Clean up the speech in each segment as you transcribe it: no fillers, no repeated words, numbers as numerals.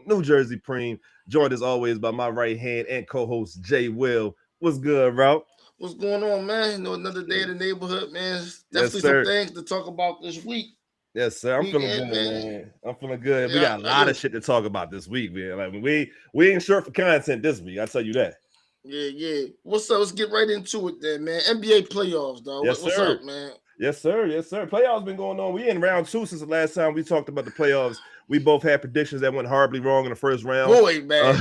New Jersey Preem, joined as always by my right hand and co-host Jay Will. What's good, bro? What's going on, man? Another day in the neighborhood, man. Yes, Definitely some sir. things to talk about this Yes, sir. I'm feeling weekend, good, man. man. I'm feeling good. We Yeah, got a lot of yo, shit to talk about this week, man. Like we ain't short for content this week. I tell you that. yeah. What's up? Let's get right into it, then, man. NBA playoffs, dog. Yes, What's sir. up, man? Yes, sir. Yes, sir. Playoffs been going on. We in round two since the last time we talked about the playoffs. We both had predictions that went horribly wrong in the first round. Boy, Uh, man,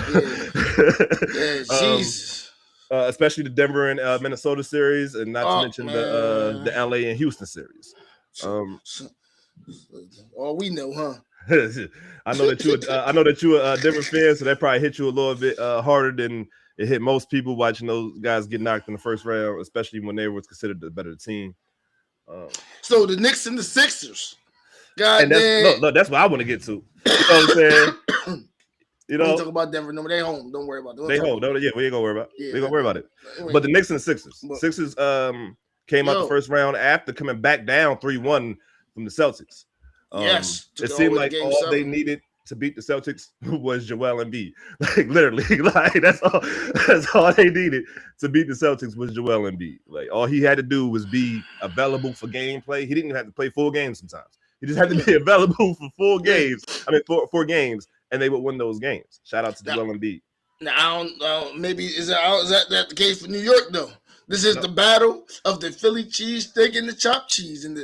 yeah, um, Jesus. especially the Denver and Minnesota series, and not to Oh mention man. the LA and Houston series. So, Um, so, all we know, huh? I know that you a Denver fan, so that probably hit you a little bit harder than it hit most people watching those guys get knocked in the first round, especially when they was considered the better team. Um, So the Knicks and the Sixers. and that's Goddamn. look, that's what I want to get to. You know what I'm saying? You We ain't know, talking about Denver. No, they home. Don't worry about it. they hold. Yeah, we ain't gonna worry about. Yeah, We ain't gonna worry about it. anyway, But the Knicks and the Sixers. but Sixers came out the yo, first round after coming back down 3-1 from the Celtics. yes, took It it all the seemed way to like game all they 7. needed to beat the Celtics was Joel Embiid. Like literally, like that's all they needed to beat the Celtics was Joel Embiid. Like all he had to do was be available for gameplay. He didn't even have to play full games sometimes. He just had to be available for full Yeah. games. I mean, four games, and they would win those games. Shout out to Now, Joel Embiid. now I don't. Maybe is that the case for New York though? This is No, the battle of the Philly cheesesteak and the chopped cheese, and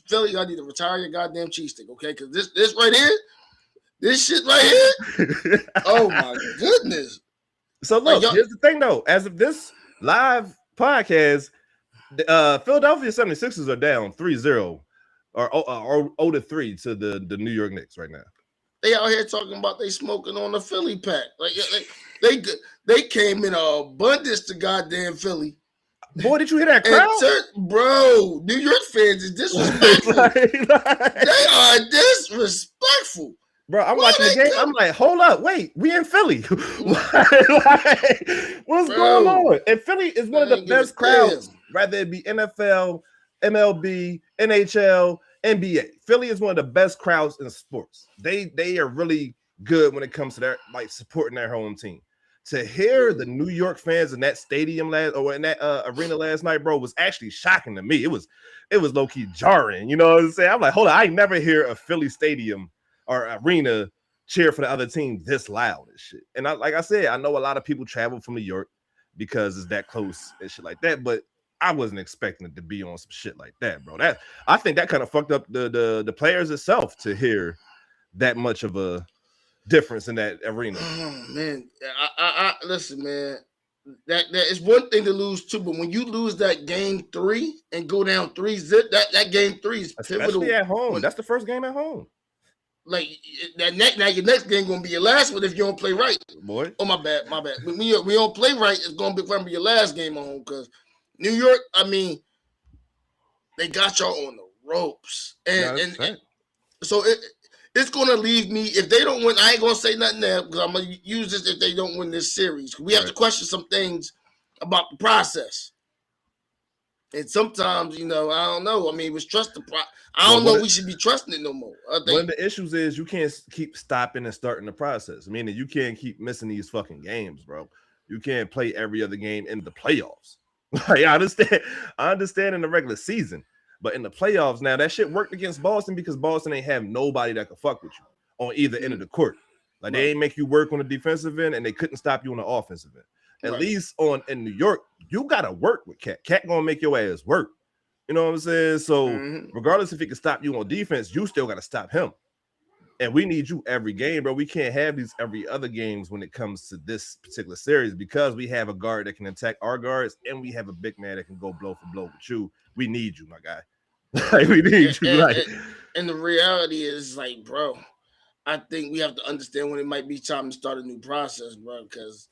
Philly, y'all need to retire your goddamn cheesesteak, okay? Because this right here, this shit right here, oh my goodness! So Like look, y'all, here's the thing though. As of this live podcast, Philadelphia 76ers are down 3-0 or 0-3 to the New York Knicks right now. they out here talking about they smoking on the Philly pack. Like they they came in abundance to goddamn Philly. Boy, did you hear that And crowd? bro, New York fans is disrespectful. They are disrespectful. Bro, I'm Why watching the they game. I'm come, like, hold up, wait, we in Philly. What's going bro? on? And Philly is one of I the ain't give a best damn. crowds, whether it be NFL, MLB, NHL, NBA. Philly is one of the best crowds in sports. They are really good when it comes to their like supporting their home team. To hear the New York fans in that stadium in that arena last night, bro, was actually shocking to me. It was low key jarring. You know what I'm saying? I'm like, hold on, I ain't never hear a Philly stadium or arena cheer for the other team this loud and shit. And like I said, I know a lot of people travel from New York because it's that close and shit like that, but I wasn't expecting it to be on some shit like that, bro. That I think that kind of fucked up the players itself to hear that much of a difference in that arena. Oh man, I listen, man. That is one thing to lose too, but when you lose that game 3 and go down 3-0, that game 3 is Especially pivotal. at home. When That's the first game at home. like now your next game gonna be your last one if you don't play right. Boy. Oh my bad. When we don't play right, it's gonna be your last game at home because New York. I mean, they got y'all on the ropes, and so it's gonna leave me if they don't win. I ain't gonna say nothing there because I'm gonna use this if they don't win this series. We have to question some things about the process, and sometimes I don't know. I mean, we trust the I don't know. We should be trusting it no more. One of the issues is you can't keep stopping and starting the process. Meaning you can't keep missing these fucking games, bro. You can't play every other game in the playoffs. Like, I understand in the regular season, but in the playoffs now that shit worked against Boston because Boston ain't have nobody that could fuck with you on either end of the court. Like they ain't make you work on the defensive end, and they couldn't stop you on the offensive end. At least in New York, you gotta work with Cat. Cat gonna make your ass work. You know what I'm saying? So regardless if he can stop you on defense, you still gotta stop him. And we need you every game, bro. We can't have these every other games when it comes to this particular series because we have a guard that can attack our guards and we have a big man that can go blow for blow with you. We need you, my guy. Like, we need you. And the reality is, like, bro, I think we have to understand when it might be time to start a new process, bro. Because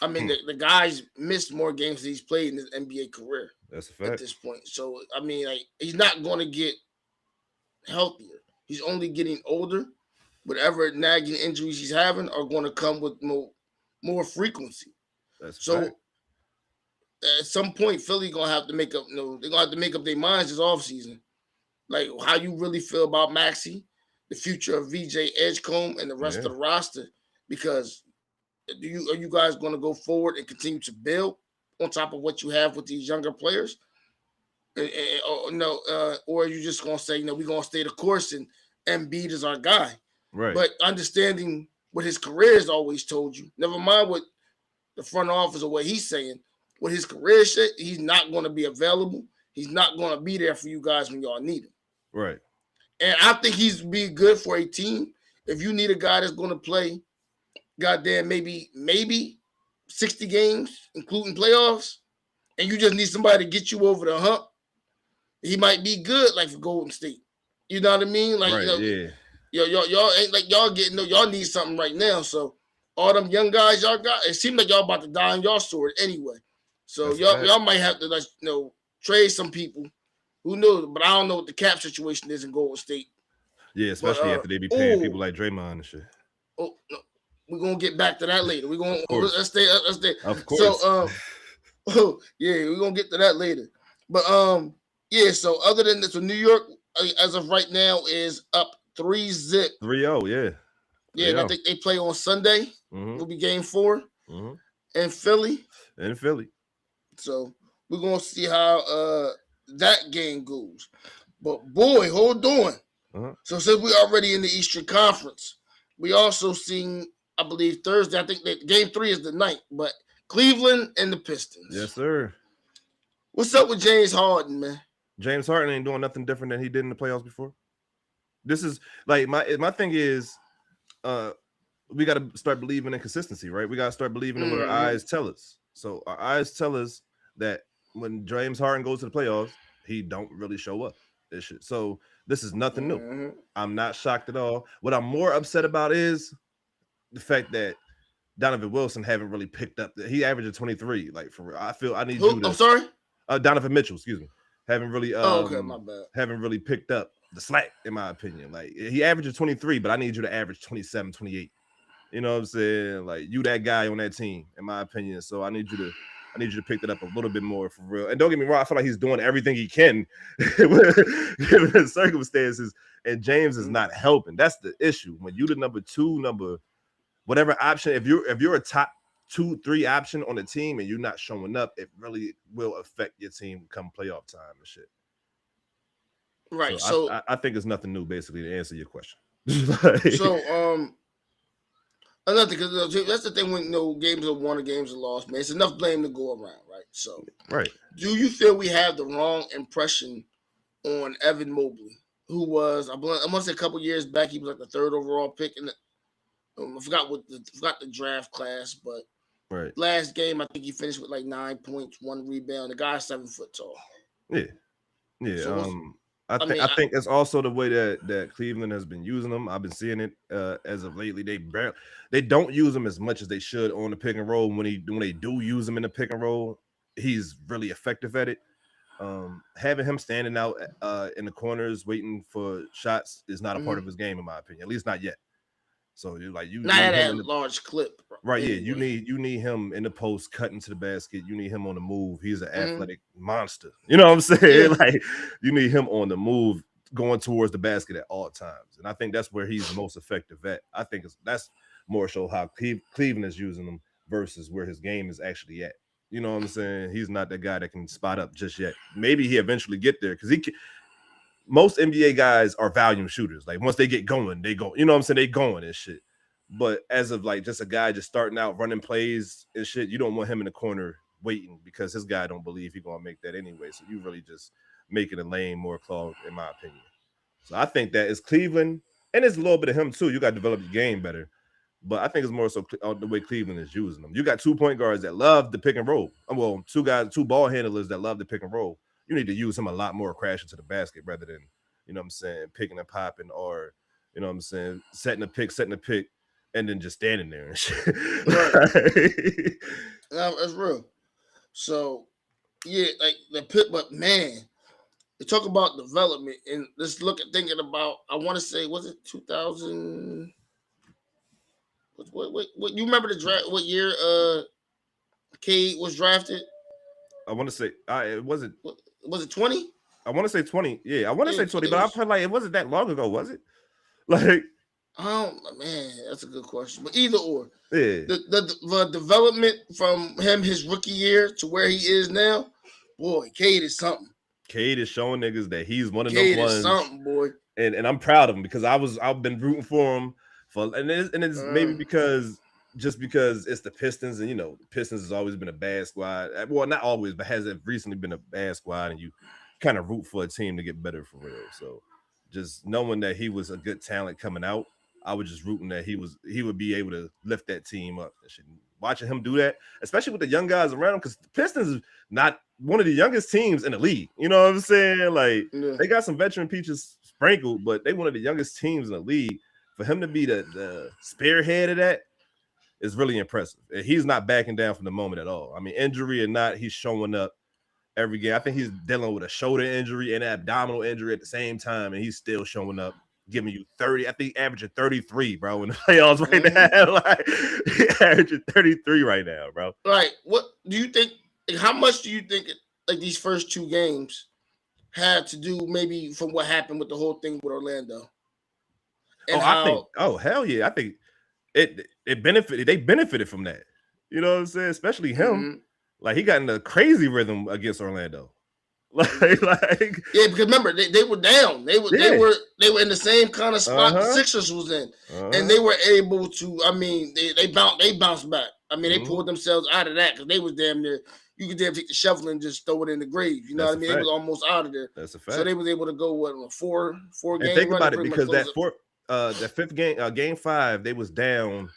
I mean, the guy's missed more games than he's played in his NBA career. That's a fact. At this point. So I mean, like, he's not going to get healthier. He's only getting older. Whatever nagging injuries he's having are going to come with more frequency. That's so fact. At some point, Philly gonna have to make up. They're gonna have to make up their minds this offseason. Like how you really feel about Maxey. the future of VJ Edgecombe and the rest of the roster? Because are you guys going to go forward and continue to build on top of what you have with these younger players? Or are you just going to say, we're going to stay the course and Embiid is our guy? Right. But understanding what his career has always told you, never mind what the front office or what he's saying, what his career said, he's not going to be available. He's not going to be there for you guys when y'all need him. Right. And I think he's be good for a team. If you need a guy that's going to play, goddamn, maybe 60 games, including playoffs, and you just need somebody to get you over the hump, he might be good, like for Golden State. You know what I mean? Like, right, y'all ain't like y'all getting y'all need something right now. So all them young guys y'all got, it seems like y'all about to die on y'all sword anyway. So y'all might have to trade some people. Who knows? But I don't know what the cap situation is in Golden State. Yeah, especially after they be paying people like Draymond and shit. Oh no, we're gonna get back to that later. We're gonna let's stay. Of course. So we're gonna get to that later. But so other than this, so New York as of right now is up 3-0. 3-0, yeah. Yeah, and I think they play on Sunday. Will be game 4 in Philly. So we're gonna see how that game goes. But boy, hold on. So since we're already in the Eastern Conference, we also seen, I believe Thursday, I think that game 3 is the night, but Cleveland and the Pistons. Yes, sir. What's up with James Harden, man? James Harden ain't doing nothing different than he did in the playoffs before. This is like my thing is we got to start believing in consistency, right? We got to start believing in what our eyes tell us. So our eyes tell us that when James Harden goes to the playoffs, he don't really show up. So this is nothing new. I'm not shocked at all. What I'm more upset about is the fact that Donovan Wilson haven't really picked up. He averaged 23. Like for real, I feel I need you to. I'm sorry. Donovan Mitchell, excuse me. Haven't really. Okay, my bad. Haven't really picked up the slack, in my opinion. Like he averages 23, but I need you to average 27, 28. You know what I'm saying? Like you that guy on that team, in my opinion. So I need you to pick that up a little bit more for real. And don't get me wrong, I feel like he's doing everything he can given the circumstances. And James is not helping. That's the issue. When you the number 2, whatever option, if you're a top 2-3 option on the team and you're not showing up, it really will affect your team come playoff time and shit. Right. So I think it's nothing new, basically, to answer your question. Another thing, because that's the thing when games are won or games are lost, man. It's enough blame to go around, right? So, do you feel we have the wrong impression on Evan Mobley, who was, I want to say a couple years back, he was like the 3rd overall pick in the, I forgot the draft class, but last game I think he finished with like 9 points, 1 rebound. The guy's 7 foot tall. Yeah. So I think it's also the way that Cleveland has been using them. I've been seeing it as of lately. They don't use him as much as they should on the pick and roll. When they do use him in the pick and roll, he's really effective at it. Having him standing out in the corners waiting for shots is not a part of his game, in my opinion. At least not yet. So you not at a large clip, right? Anyway. Yeah, you need him in the post, cutting to the basket. You need him on the move. He's an athletic monster. You know what I'm saying? Like you need him on the move, going towards the basket at all times. And I think that's where he's most effective at. I think that's more so how Cleveland is using him versus where his game is actually at. You know what I'm saying? He's not that guy that can spot up just yet. Maybe he eventually get there because he can. Most NBA guys are volume shooters. Like once they get going, they go. You know what I'm saying? They going and shit. But as of like just a guy just starting out running plays and shit, you don't want him in the corner waiting because his guy don't believe he's gonna make that anyway. So you really just making the lane more clogged, in my opinion. So I think that is Cleveland, and it's a little bit of him too. You got to develop your game better. But I think it's more so the way Cleveland is using them. You got 2 point guards that love the pick and roll. Well, 2 ball handlers that love the pick and roll. You need to use him a lot more crashing to the basket rather than, you know what I'm saying, picking and popping or, you know what I'm saying, setting a pick, and then just standing there and shit. Right. No, that's real. So, yeah, like the pick, but man, they talk about development and let's look at thinking about, I want to say, was it 2000? What you remember the draft? What year Cade was drafted? I want to say was it 20? I want to say 20. Yeah, I want to say 20, but I feel like it wasn't that long ago, was it? Like, man, that's a good question. But either or, yeah, the development from him his rookie year to where he is now, boy, Cade is something. Cade is showing niggas that he's one of Cade them ones. Is something, boy. And I'm proud of him because I've been rooting for him and it's maybe because it's the Pistons, and the Pistons has always been a bad squad. Well, not always, but has it recently been a bad squad, and you kind of root for a team to get better for real. So just knowing that he was a good talent coming out, I was just rooting that he would be able to lift that team up. Watching him do that, especially with the young guys around him, because the Pistons is not one of the youngest teams in the league. You know what I'm saying? Like, they got some veteran peaches sprinkled, but they one of the youngest teams in the league. For him to be the spearhead of that is really impressive. And he's not backing down from the moment at all. I mean, injury or not, he's showing up every game. I think he's dealing with a shoulder injury and an abdominal injury at the same time, and he's still showing up, giving you 30. I think averaging 33, bro, in the playoffs right now. Like, averaging 33 right now, bro. Right. What do you think? How much do you think like these first two games had to do maybe from what happened with the whole thing with Orlando? And hell yeah. I think it benefited. They benefited from that. You know what I'm saying? Especially him. Mm-hmm. Like, he got in a crazy rhythm against Orlando. Like yeah, because remember they were down. They were in the same kind of spot the Sixers was in, and they were able to. I mean, they bounced back. I mean, they pulled themselves out of that because they was damn near. You could damn take the shovel and just throw it in the grave. You know what I mean? They was almost out of there. That's a fact. So they was able to go on a four game. And think about it, because that fifth game, game 5, they was down,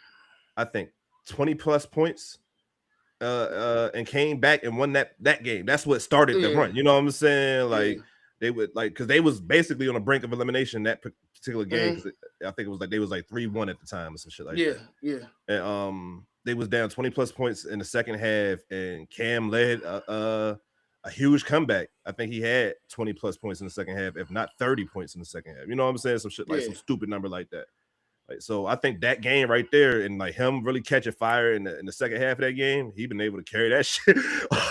I think 20 plus points. And came back and won that game. That's what started the run. You know what I'm saying? Like, they would because they was basically on the brink of elimination that particular game. Because I think it was like they was like 3-1 at the time or some shit like that. Yeah. And they was down 20 plus points in the second half, and Cam led a huge comeback. I think he had 20 plus points in the second half, if not 30 points in the second half. You know what I'm saying? Some shit like some stupid number like that. So I think that game right there, and like him really catching fire in the second half of that game, he been able to carry that shit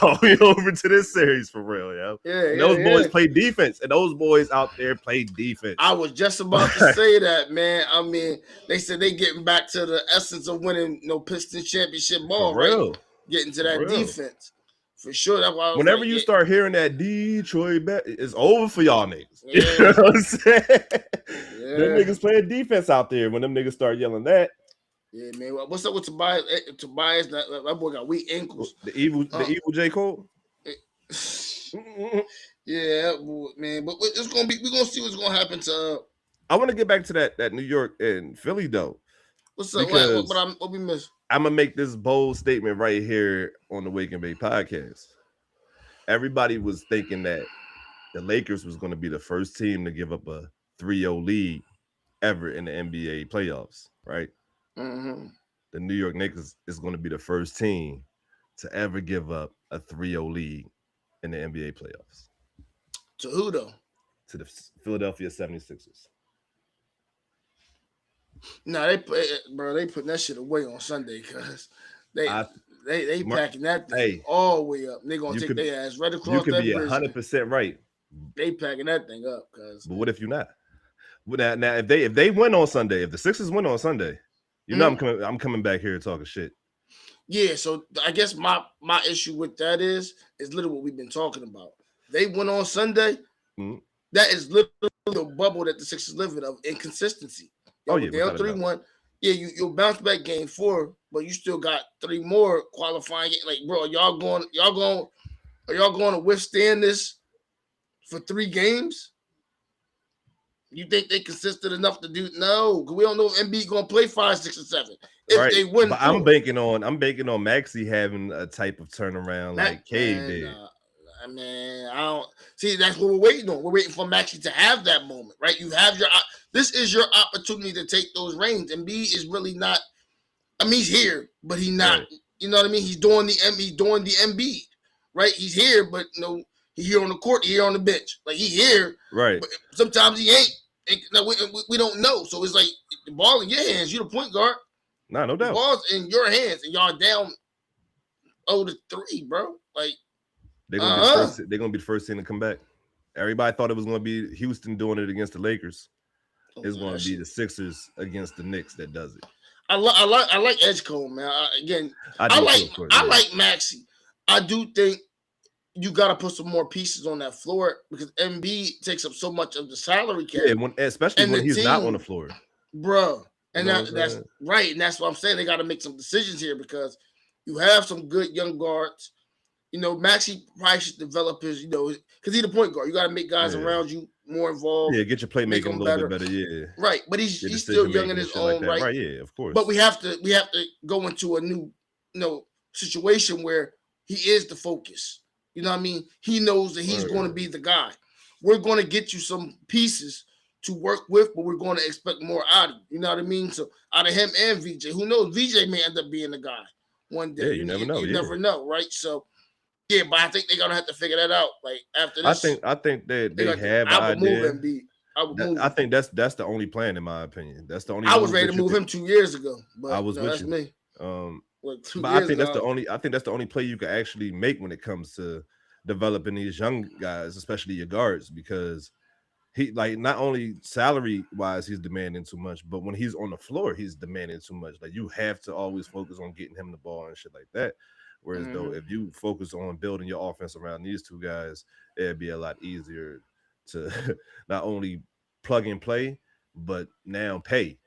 all the way over to this series for real, yo. Yeah, those boys play defense, and those boys out there play defense. I was just about to say that, man. I mean, they said they getting back to the essence of winning, Pistons championship ball, right? Getting to that defense. For sure. That's why whenever you start hearing that Detroit bet, it's over for y'all niggas. Yeah. You know what I'm saying? Yeah. Them niggas playing defense out there when them niggas start yelling that. Yeah, man. What's up with Tobias? Tobias, that boy got weak ankles. The evil J. Cole. Yeah, man. But we're gonna see what's gonna happen to. I want to get back to that New York and Philly though. What's up? What we missed? I'm gonna make this bold statement right here on the Wake and Bake podcast. Everybody was thinking that the Lakers was going to be the first team to give up a 3-0 lead ever in the NBA playoffs, right? Mm-hmm. The New York Knicks is going to be the first team to ever give up a 3-0 lead in the NBA playoffs. To who though? To the Philadelphia 76ers. No, they putting that shit away on Sunday because they packing that thing all the way up. They're gonna take their ass right across that bridge. You could be 100% right. They packing that thing up, but what if you're not? Now if they win on Sunday, if the Sixers win on Sunday, I'm coming back here talking shit. Yeah, so I guess my issue with that is literally what we've been talking about. They win on Sunday. Mm-hmm. That is literally the bubble that the Sixers live in of inconsistency. They're 3-1. Yeah, you'll bounce back game 4, but you still got 3 more qualifying. Like, bro, are y'all going to withstand this for 3 games? You think they consistent enough to do? No, because we don't know if Embiid going to play 5, 6, or 7. If they win, but I'm banking on Maxey having a type of turnaround like Cade did. I don't see. That's what we're waiting on. We're waiting for Maxey to have that moment, right? You have this is your opportunity to take those reins. Embiid is really not. I mean, he's here, but he's not. Right. You know what I mean? He's doing the Embiid, right? He's here, but he's here on the court, here on the bench. Like, he's here, right? But sometimes he ain't. We don't know. So it's like the ball in your hands. You're the point guard. No doubt. The ball's in your hands, and y'all down 0-3, bro. Like. They're gonna be the first team to come back. Everybody thought it was gonna be Houston doing it against the Lakers. it's going to be the Sixers against the Knicks that does it. I like Edgecombe, man. I like Maxey. I do think you got to put some more pieces on that floor because Embiid takes up so much of the salary cap. Yeah, especially when he's not on the floor, bro. And that's right, and that's what I'm saying. They got to make some decisions here because you have some good young guards. Maxey probably should develop his, because he's the point guard. You got to make guys around you more involved. Yeah, get your playmaking a little bit better. Yeah, right. But he's still young in his own right. Right. Yeah, of course. But we have to go into a new, situation where he is the focus. You know what I mean? He knows that he's going to be the guy. We're going to get you some pieces to work with, but we're going to expect more out of you. You know what I mean? So out of him and VJ, who knows? VJ may end up being the guy one day. Yeah, you never know. You never know, right? So, yeah, but I think they're gonna have to figure that out. Like after this, I think they have an idea. I think that's the only plan in my opinion. That's the only. I was ready to move him 2 years ago, but I was with that's you. Me. But I think that's the only. I think that's the only play you can actually make when it comes to developing these young guys, especially your guards, because he not only salary wise he's demanding too much, but when he's on the floor he's demanding too much. Like you have to always focus on getting him the ball and shit like that. Whereas though if you focus on building your offense around these two guys, it'd be a lot easier to not only plug and play, but now pay.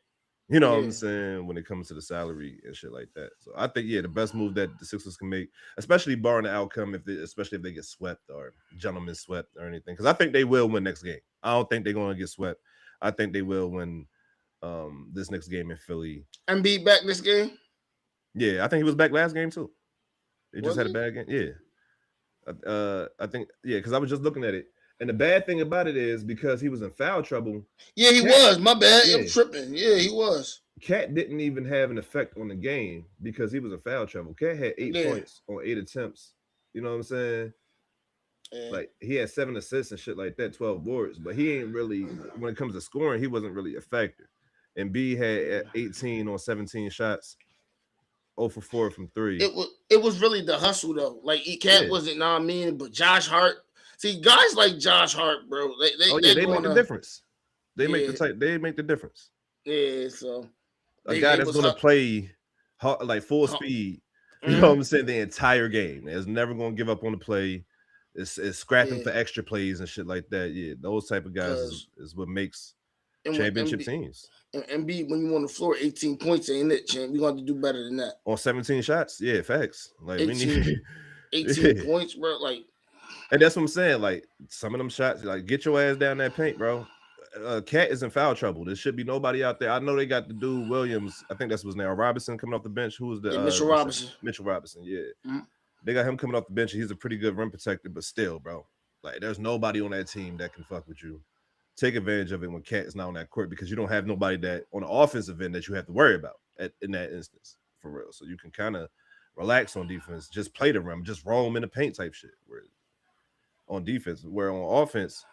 You know what I'm saying, when it comes to the salary and shit like that. So I think, the best move that the Sixers can make, especially barring the outcome, especially if they get swept or gentlemen swept or anything, because I think they will win next game. I don't think they're going to get swept. I think they will win this next game in Philly. And be back this game? Yeah, I think he was back last game too. He just had a bad game. Yeah. I think, because I was just looking at it. And the bad thing about it is because he was in foul trouble. Yeah, he was. My bad. I'm tripping. Yeah, he was. Cat didn't even have an effect on the game because he was in foul trouble. Cat had 8 points on 8 attempts. You know what I'm saying? Yeah. Like he had 7 assists and shit like that, 12 boards. But he ain't really, when it comes to scoring, he wasn't really effective. And B had 18 on 17 shots. 0 for 4 from 3. It was really the hustle though. Like Cat wasn't, know what I mean? But Josh Hart. See, guys like Josh Hart, bro, they make the difference. They make the difference. Yeah, so a guy that's going to play like full speed, you know what I'm saying, the entire game. Is never going to give up on the play. It's scrapping for extra plays and shit like that. Yeah, those type of guys is what makes championship teams. And B, when you on the floor, 18 points ain't it, champ. We're going to do better than that. On 17 shots, yeah, facts. Like 18, we need 18 points, bro. Like. And that's what I'm saying. Like some of them shots, like get your ass down that paint, bro. Cat is in foul trouble. There should be nobody out there. I know they got the dude Williams. I think that's his name. Robinson coming off the bench. Who was the Mitchell Robinson? Mitchell Robinson. Yeah, they got him coming off the bench. He's a pretty good rim protector, but still, bro, like there's nobody on that team that can fuck with you. Take advantage of it when Cat is not on that court because you don't have nobody that on the offensive end that you have to worry about in that instance for real. So you can kind of relax on defense, just play the rim, just roam in the paint type shit. On defense, where on offense,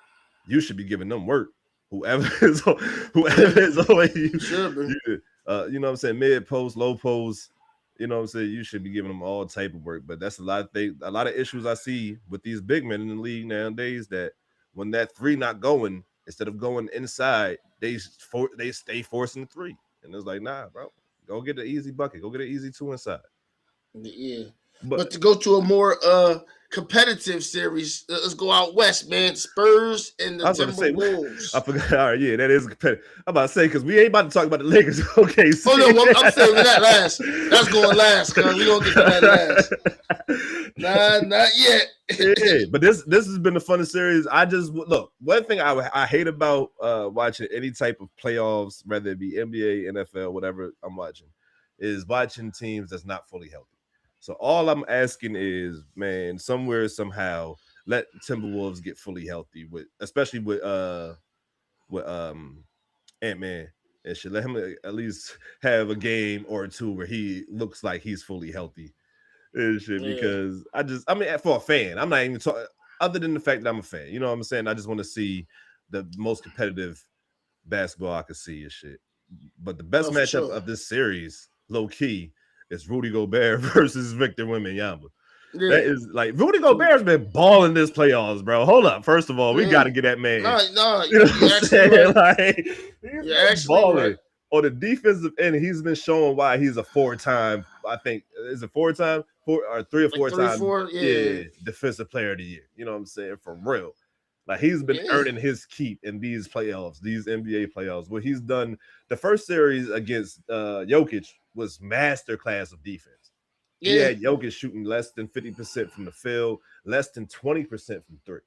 you should be giving them work. Whoever is always you know what I'm saying, mid post, low post, you know what I'm saying, you should be giving them all type of work. But that's a lot of issues I see with these big men in the league nowadays, that when that 3 not going, instead of going inside, they stay forcing the 3. And it's like, nah, bro, go get an easy bucket, go get an easy 2 inside. Yeah. But to go to a more competitive series, let's go out west, man. Spurs and the Timberwolves. I forgot. All right, yeah, that is competitive. I'm about to say, because we ain't about to talk about the Lakers. Okay. Oh no, I'm saving that last. That's going last, because we don't get to that last. Nah, not yet. Yeah, but this has been the funnest series. I just look. One thing I hate about watching any type of playoffs, whether it be NBA, NFL, whatever I'm watching, is watching teams that's not fully healthy. So all I'm asking is, man, somewhere, somehow, let Timberwolves get fully healthy especially with Ant-Man and shit. Let him at least have a game or 2 where he looks like he's fully healthy and shit. Yeah. Because for a fan, I'm not even talking other than the fact that I'm a fan. You know what I'm saying? I just want to see the most competitive basketball I could see and shit. But the best matchup of this series, low key, it's Rudy Gobert versus Victor Wembanyama. That is like Rudy Gobert's been balling this playoffs, bro. Hold up. First of all, we got to get that man. No, you know what I'm saying? Right. Like, he's been balling. Right. On the defensive end, he's been showing why he's a 4-time, I think, is it 4-time? 3 or 4 yeah, defensive player of the year. You know what I'm saying? For real. Like, he's been earning his keep in these playoffs, these NBA playoffs. What he's done, the first series against Jokic was masterclass of defense. He had Jokic shooting less than 50% from the field, less than 20% from three.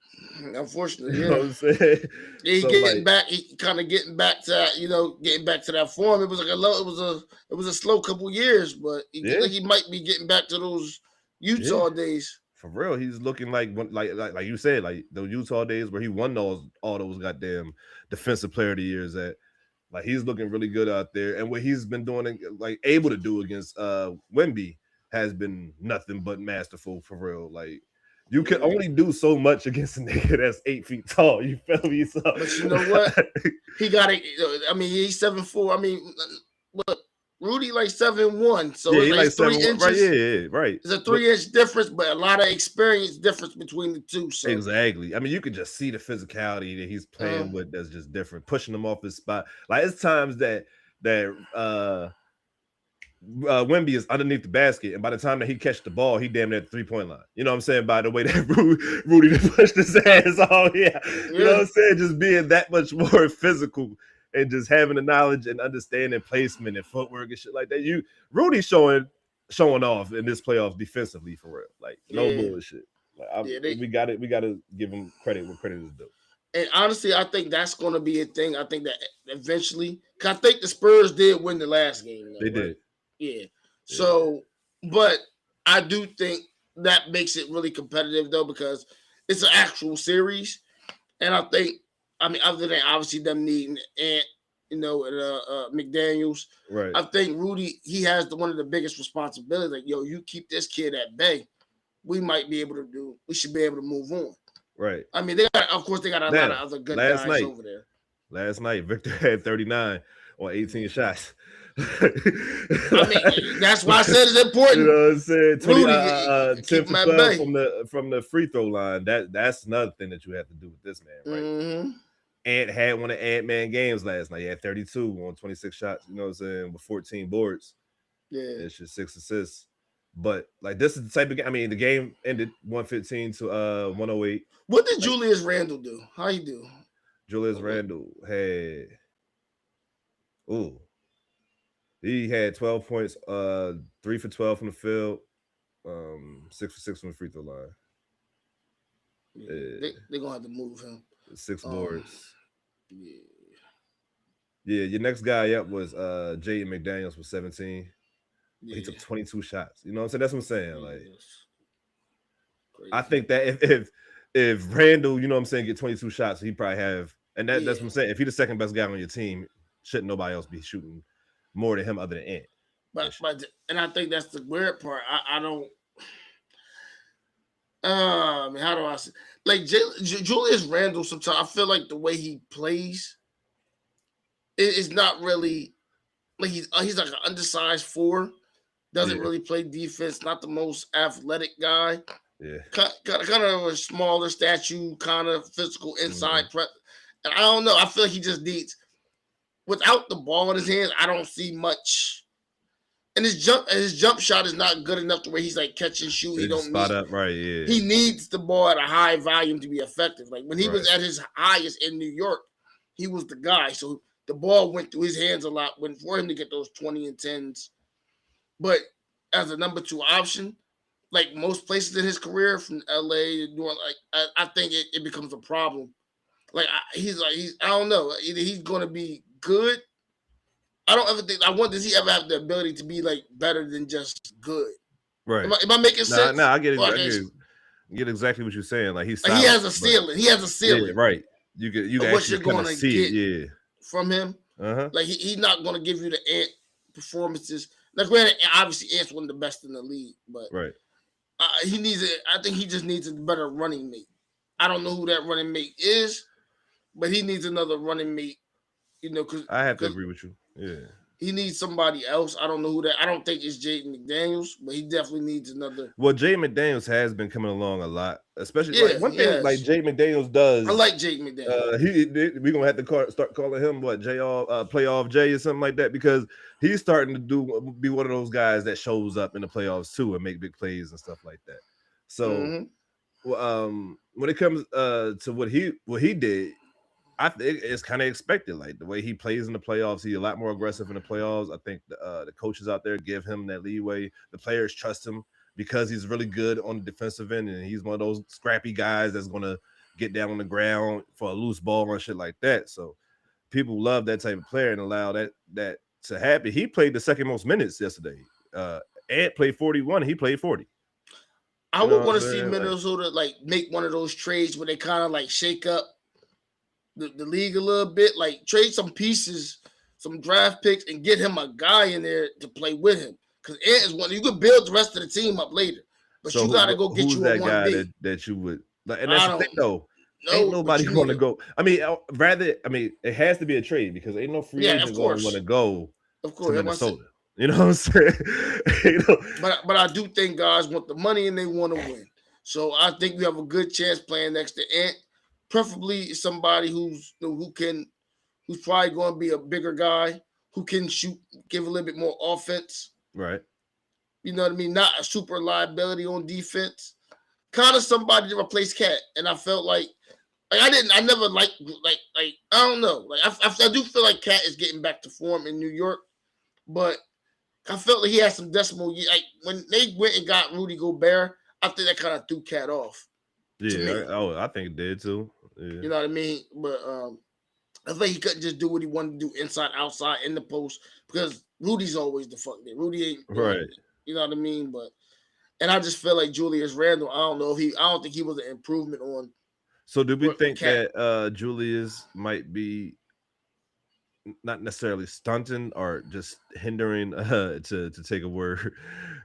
Unfortunately, you know what I'm saying? He getting back. He kind of getting back to that, getting back to that form. It was like it was a slow couple years, but he might be getting back to those Utah days. For real, he's looking like you said, like those Utah days where he won all those goddamn defensive player of the years at. Like, he's looking really good out there, and what he's been doing, like able to do against Wemby, has been nothing but masterful, for real. Like, you can only do so much against a nigga that's 8 feet tall. You feel me? So, but you know what? He got it. I mean, he's 7'4". I mean, look, Rudy like 7'1". So he's like 3 inches. Right, right. It's a 3-inch difference, but a lot of experience difference between the two. So. Exactly. I mean, you can just see the physicality that he's playing with. That's just different. Pushing him off his spot. Like, it's times that Wemby is underneath the basket, and by the time that he catch the ball, he damn near the 3-point line. You know what I'm saying? By the way that Rudy pushed his ass off, you know what I'm saying? Just being that much more physical and just having the knowledge and understanding placement and footwork and shit like that. Rudy showing off in this playoff defensively, for real. Like, no bullshit. Like, we got to give him credit where credit is due. And honestly, I think that's going to be a thing. I think that eventually, because I think the Spurs did win the last game. They did. Yeah. So, but I do think that makes it really competitive, though, because it's an actual series. And I think, other than obviously them needing Ant, McDaniels, right? I think Rudy, he has one of the biggest responsibilities. Like, you keep this kid at bay, we should be able to move on. Right. I mean, they got a lot of other good guys over there. Last night, Victor had 39 on 18 shots. That's why I said it's important. You know what I'm saying? 10 for 12 from the free throw line. That's another thing that you have to do with this man, right? Mm-hmm. Ant had one of Ant-Man games last night. He had 32 on 26 shots, you know what I'm saying, with 14 boards. Yeah. It's just 6 assists. But, like, this is the type of game. I mean, the game ended 115 to 108. What did Julius Randle do? How you do? Julius Randle had he had 12 points, 3 for 12 from the field, 6 for 6 from the free throw line. They're gonna have to move him. 6 boards. Yeah, your next guy up was Jaden McDaniels with 17. He took 22 shots. You know what I'm saying? That's what I'm saying. Like, I think that if Randall, you know what I'm saying, get 22 shots, he probably have, and that's what I'm saying. If he's the second best guy on your team, shouldn't nobody else be shooting more than him other than Ant? But I think that's the weird part. I don't. How do I say? Like Julius Randle, sometimes I feel like the way he plays is not really like he's like an undersized 4. Doesn't really play defense. Not the most athletic guy. Yeah. Kind of a smaller statue, kind of physical inside prep. And I don't know. I feel like he just needs, without the ball in his hands, I don't see much. And his jump shot is not good enough to where he's like catch and shoot. He don't spot up right. Yeah. He needs the ball at a high volume to be effective. Like when he was at his highest in New York, he was the guy. So the ball went through his hands a lot for him to get those 20 and 10s. But as a number 2 option, like most places in his career, from LA, I think it becomes a problem. Like I don't know. Either he's going to be good. I don't ever think. Does he ever have the ability to be like better than just good? Right. Am I making sense? No, I get it. I get exactly what you're saying. Like he has a ceiling. He has a ceiling. Yeah, right. You what you're going to get from him. Uh-huh. Like he's not going to give you the Ant performances. Now, granted, obviously Ant's one of the best in the league, but he needs it. I think he just needs a better running mate. I don't know who that running mate is, but he needs another running mate. You know, because I have to agree with you. Yeah, he needs somebody else. I don't know who that. I don't think it's Jaden McDaniels, but he definitely needs another. Well, Jaden McDaniels has been coming along a lot, especially like one thing like Jaden McDaniels does. I like Jaden McDaniels. We're gonna have to start calling him what playoff J or something like that, because he's starting to be one of those guys that shows up in the playoffs too and make big plays and stuff like that. So, when it comes to what he did, I think it's kind of expected. Like the way he plays in the playoffs, he's a lot more aggressive in the playoffs. I think the coaches out there give him that leeway. The players trust him because he's really good on the defensive end, and he's one of those scrappy guys that's gonna get down on the ground for a loose ball and shit like that. So people love that type of player and allow that to happen. He played the second most minutes yesterday. Ant played 41. He played 40. I would want to see Minnesota like make one of those trades where they kind of like shake up the league a little bit, like trade some pieces, some draft picks, and get him a guy in there to play with him. Because Ant is one. You could build the rest of the team up later, but so you got to go get you a 1B. That you would. Like, and that's the thing, though. Ain't nobody want to go. I mean, it has to be a trade because ain't no free agents going to want to go. Of course, to Minnesota. You know what I'm saying? But I do think guys want the money and they want to win. So I think we have a good chance playing next to Ant. Preferably somebody who's probably going to be a bigger guy who can shoot, give a little bit more offense. Right. You know what I mean? Not a super liability on defense. Kind of somebody to replace Cat. And I felt like I never liked I don't know. Like I do feel like Cat is getting back to form in New York, but I felt like he had some decimal. Like when they went and got Rudy Gobert, I think that kind of threw Cat off. Yeah, I think it did too. Yeah. You know what I mean? But I think he couldn't just do what he wanted to do inside, outside, in the post because Rudy's always the fuck there. Rudy ain't right. You know what I mean? And I just feel like Julius Randle. I don't think he was an improvement on. So do we think that Julius might be not necessarily stunting or just hindering to take a word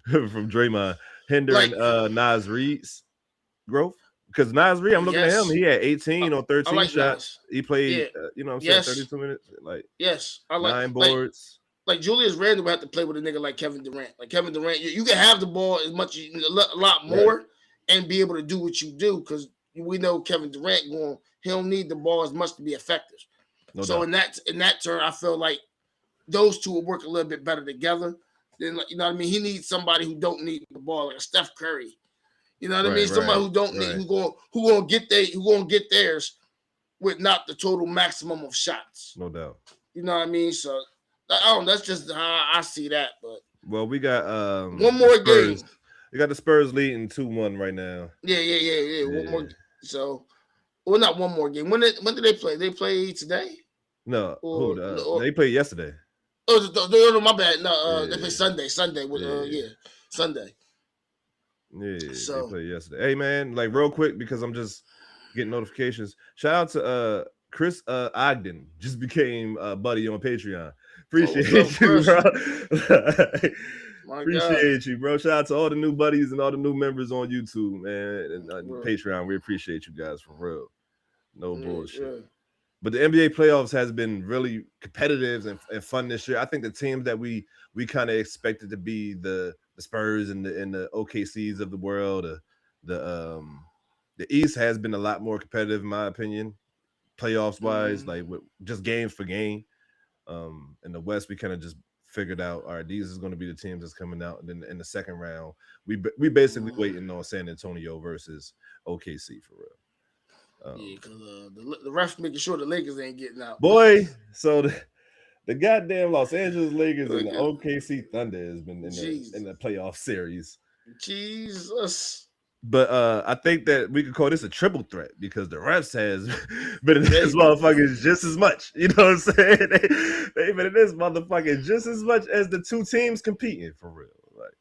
from Draymond, hindering Naz Reid's growth? Because Naz Reid, I'm looking at him. He had 18 on 13 shots. Naz. He played, 32 minutes. Like I like 9 boards. Like Julius Randle would have to play with a nigga like Kevin Durant. Like Kevin Durant, you can have the ball a lot more, and be able to do what you do because we know Kevin Durant he don't need the ball as much to be effective. No so doubt. in that turn, I feel like those two will work a little bit better together. Then you know what I mean. He needs somebody who don't need the ball, like a Steph Curry. You know what I mean? Somebody who don't need who gonna get theirs with not the total maximum of shots. No doubt. You know what I mean? So I don't. That's just how I see that. But we got one more game. We got the Spurs leading 2-1 right now. Yeah. One more. So, not one more game. When did they play? They play today? No, they played yesterday. Oh, my bad. No, they play Sunday. Sunday with Sunday. Yeah, so, they played yesterday. Hey man, like real quick because I'm just getting notifications. Shout out to Chris Ogden, just became a buddy on Patreon. Appreciate you, bro. Appreciate you, bro. Shout out to all the new buddies and all the new members on YouTube, man, and Patreon. We appreciate you guys for real. No bullshit. Yeah. But the NBA playoffs has been really competitive and fun this year. I think the teams that we kind of expected to be the Spurs and the OKCs of the world, the East has been a lot more competitive in my opinion, playoffs wise, like with just games for game. In the West, we kind of just figured out, all right, these is going to be the teams that's coming out, and then in the second round, we basically waiting on San Antonio versus OKC for real. Because the refs making sure the Lakers ain't getting out. Boy, so the goddamn Los Angeles Lakers and the OKC Thunder has been in the playoff series. Jesus. But I think that we could call this a triple threat because the refs has been in this motherfucker just as much. You know what I'm saying? They've been in this motherfucker just as much as the two teams competing for real. Like,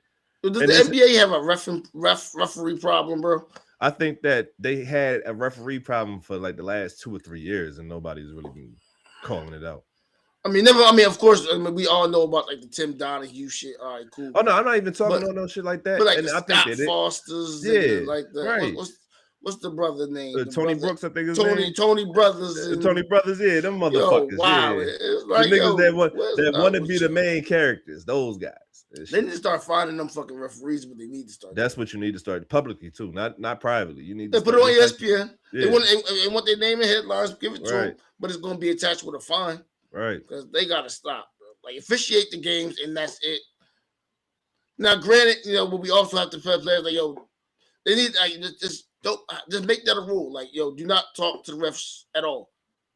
does the NBA have a referee problem, bro? I think that they had a referee problem for like the last 2 or 3 years, and nobody's really been calling it out. Of course, we all know about like the Tim Donahue shit. All right, cool. Oh no, I'm not even talking about no shit like that. But like I think Fosters, like the right. what's the brother name? Tony brother, Brooks, I think his name. Tony Brothers. And, Tony Brothers, yeah, them motherfuckers. Wow. Yeah. It's like, the niggas that want to be the main characters, those guys. They need to start finding them fucking referees, but they need to start. That's what you need to start publicly too, not privately. You need to put it on ESPN. They want their name and headlines, give it to them, but it's going to be attached with a fine. Right. Because they got to stop, bro. Like, officiate the games, and that's it. Now, granted, but we also have to play players like, they need just make that a rule. Like, do not talk to the refs at all.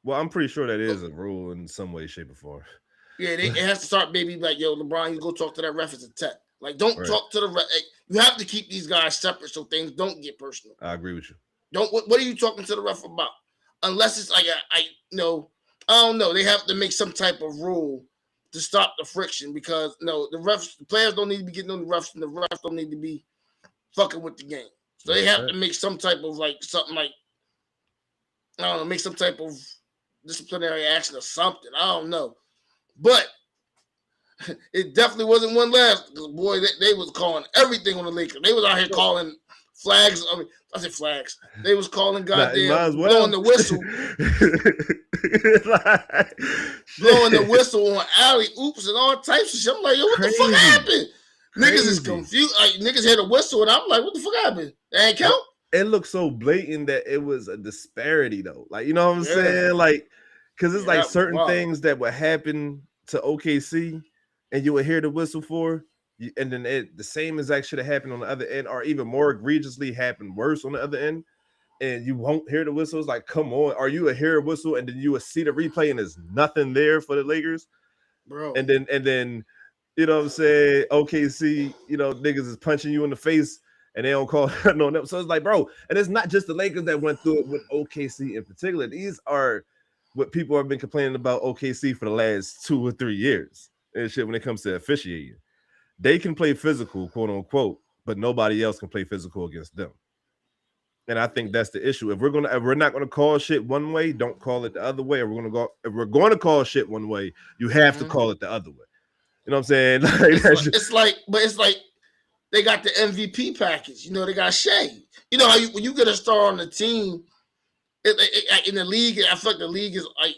Well, I'm pretty sure that is a rule in some way, shape, or form. Yeah, it has to start maybe like, LeBron, you go talk to that ref as a tech. Like, don't talk to the ref. Like, you have to keep these guys separate so things don't get personal. I agree with you. What are you talking to the ref about? Unless it's like I don't know. They have to make some type of rule to stop the friction because the players don't need to be getting on the refs, and the refs don't need to be fucking with the game. So they have to make some type of something like I don't know, make some type of disciplinary action or something. I don't know, but it definitely wasn't one last. Boy, they was calling everything on the Lakers. They was out here calling flags. I said flags. They was calling goddamn blowing the whistle. Blowing the whistle on alley oops and all types of shit. I'm like, what the fuck happened? Niggas is confused. Like, niggas heard a whistle and I'm like, what the fuck happened? That ain't count? It looked so blatant that it was a disparity though. Like, you know what I'm saying? Like, because it's like certain things that would happen to OKC and you would hear the whistle for. And then the same exact shit that happened on the other end, or even more egregiously happened worse on the other end, and you won't hear the whistles. Like, come on, are you hear a whistle and then you will see the replay and there's nothing there for the Lakers, bro? And then you know what I'm saying? OKC, niggas is punching you in the face and they don't call nothing on them. So it's like, bro, and it's not just the Lakers that went through it with OKC in particular. These are what people have been complaining about OKC for the last 2 or 3 years and shit when it comes to officiating. They can play physical, quote unquote, but nobody else can play physical against them. And I think that's the issue. If we're not gonna call shit one way, don't call it the other way. If we're going to call shit one way, you have to call it the other way. You know what I'm saying? It's like they got the MVP package. They got Shea. You know how when you get a star on the team, in the league, I feel like the league is like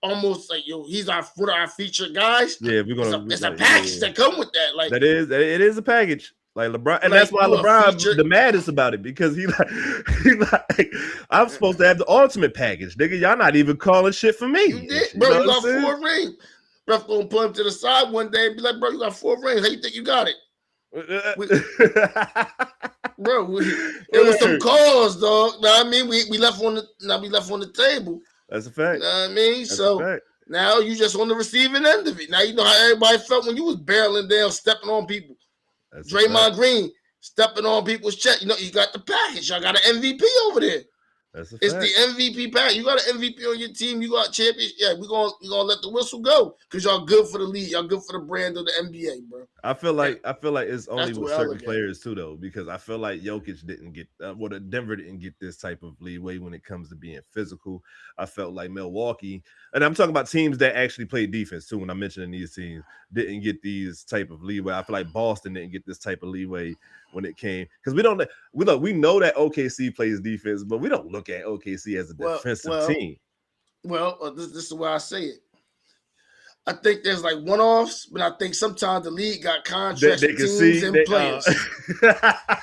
almost like he's one of our featured guys. Yeah, we're gonna. It's a package that come with that. Like it is a package. Like LeBron, and that's why LeBron the maddest about it because he like I'm supposed to have the ultimate package, nigga. Y'all not even calling shit for me. You did, bro. You got 4 rings. Ref gonna pull him to the side one day and be like, bro, you got 4 rings. How you think you got it? Bro, there was some calls, dog. Know what I mean? We left on the table. That's a fact. You know what I mean? So now you just on the receiving end of it. Now you know how everybody felt when you was barreling down, stepping on people. That's Draymond Green stepping on people's chest. You got the package. Y'all got an MVP over there. It's the MVP pack. You got an MVP on your team. You got champions. Yeah, we're gonna let the whistle go because y'all good for the league. Y'all good for the brand of the NBA, bro. I feel like it's only with certain players too, though, because I feel like Jokic didn't get Denver didn't get this type of leeway when it comes to being physical. I felt like Milwaukee, and I'm talking about teams that actually play defense too. When I'm mentioning these teams, didn't get these type of leeway. I feel like Boston didn't get this type of leeway when it came because we know that OKC plays defense, but we don't look at OKC as a defensive team. Well, this is the way I say it. I think there's like one-offs, but I think sometimes the league got contracts with teams and players. All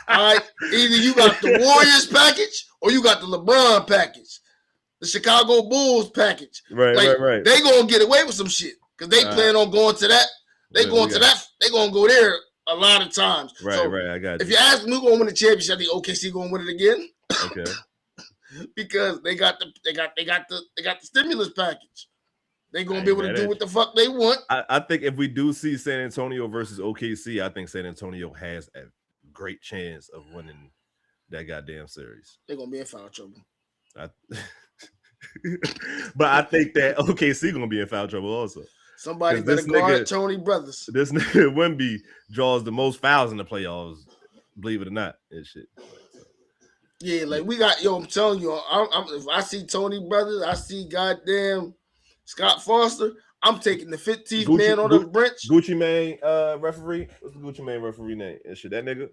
right, either you got the Warriors package or you got the LeBron package, the Chicago Bulls package. Right. They gonna get away with some shit because they plan on going to that. They gonna go there a lot of times. Right. I got you. If you ask me who gonna win the championship, I think OKC gonna win it again. Okay. Because they got the stimulus package. They're gonna be able to do what the fuck they want. I think if we do see San Antonio versus OKC, I think San Antonio has a great chance of winning that goddamn series. They're gonna be in foul trouble. But I think that OKC gonna be in foul trouble also. Somebody better guard Tony Brothers. This nigga Wemby draws the most fouls in the playoffs, believe it or not, and shit. Yeah, like we got I'm telling you, if I see Tony Brothers, I see goddamn Scott Foster, I'm taking the 15th man on the bench. Gucci Mane referee. What's the Gucci Mane referee name? And shit, that nigga.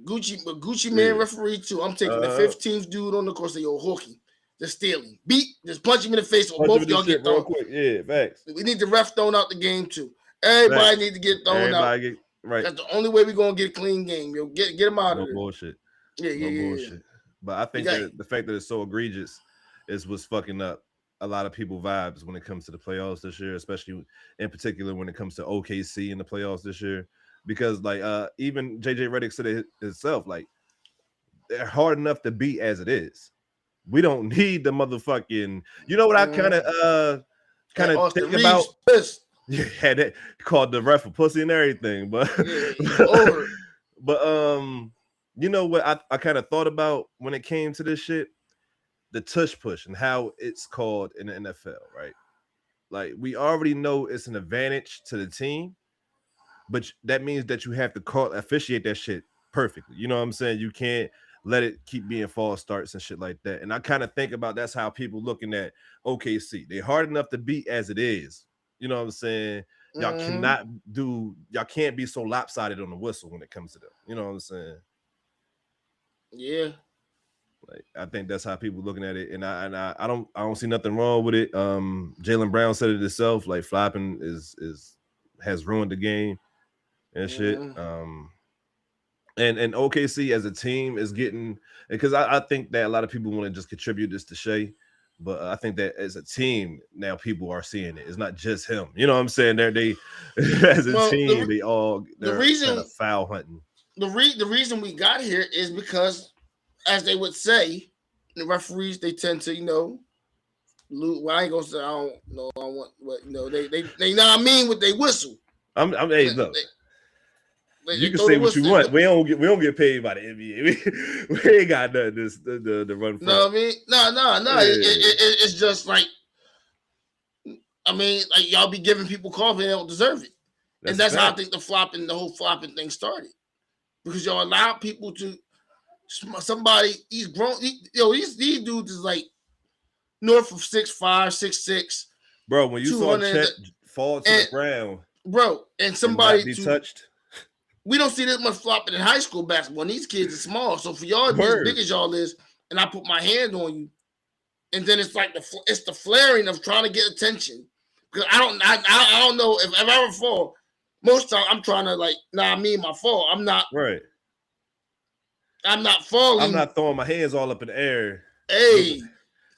Gucci Man referee too. I'm taking the 15th dude on the course of your hookie. Just steal him. Just punch him in the face or both y'all get thrown. Quick. Yeah, facts. We need the ref thrown out the game too. Everybody need to get thrown out. Right. That's the only way we're gonna get a clean game. Yo, get him out of there. Bullshit. Yeah. Bullshit. But I think that the fact that it's so egregious is what's fucking up a lot of people vibes when it comes to the playoffs this year, especially in particular when it comes to OKC in the playoffs this year. Because like even JJ Redick said it himself, like they're hard enough to beat as it is. We don't need the motherfucking. You know what I kind of think about? Yeah, had it called the ref a pussy and everything, but you know what I kind of thought about when it came to this shit, the tush push and how it's called in the NFL, right? Like we already know it's an advantage to the team, but that means that you have to officiate that shit perfectly. You know what I'm saying? You can't let it keep being false starts and shit like that. And I kind of think about that's how people looking at OKC. They're hard enough to beat as it is. You know what I'm saying? Y'all y'all can't be so lopsided on the whistle when it comes to them. You know what I'm saying? Yeah. Like I think that's how people looking at it. And I don't see nothing wrong with it. Jaylen Brown said it himself, like flopping has ruined the game and shit. And OKC as a team is getting, because I think that a lot of people want to just contribute this to Shea, but I think that as a team now people are seeing it. It's not just him. You know what I'm saying? They as a team, they're kind of foul hunting. The reason we got here is because, as they would say, the referees they tend to lose. Well, I ain't gonna say I don't know. I want what they know what I mean with they whistle. Hey, look. You can say what you want. We don't get paid by the NBA. We ain't got nothing to run for. No, I mean, no. It's just like, I mean, like y'all be giving people calls and they don't deserve it, and that's how I think the whole flopping thing started, because y'all allow people to. Somebody he's grown. These dudes is like north of 6'5", 6'6". Bro, when you saw Chet fall to the ground, bro, and somebody be touched. We don't see this much flopping in high school basketball. And these kids are small, so for y'all to be as big as y'all is, and I put my hand on you, and then it's like it's the flaring of trying to get attention. Because I don't know if I ever fall. Most time I'm trying to my fall. I'm not right. I'm not falling. I'm not throwing my hands all up in the air. Hey,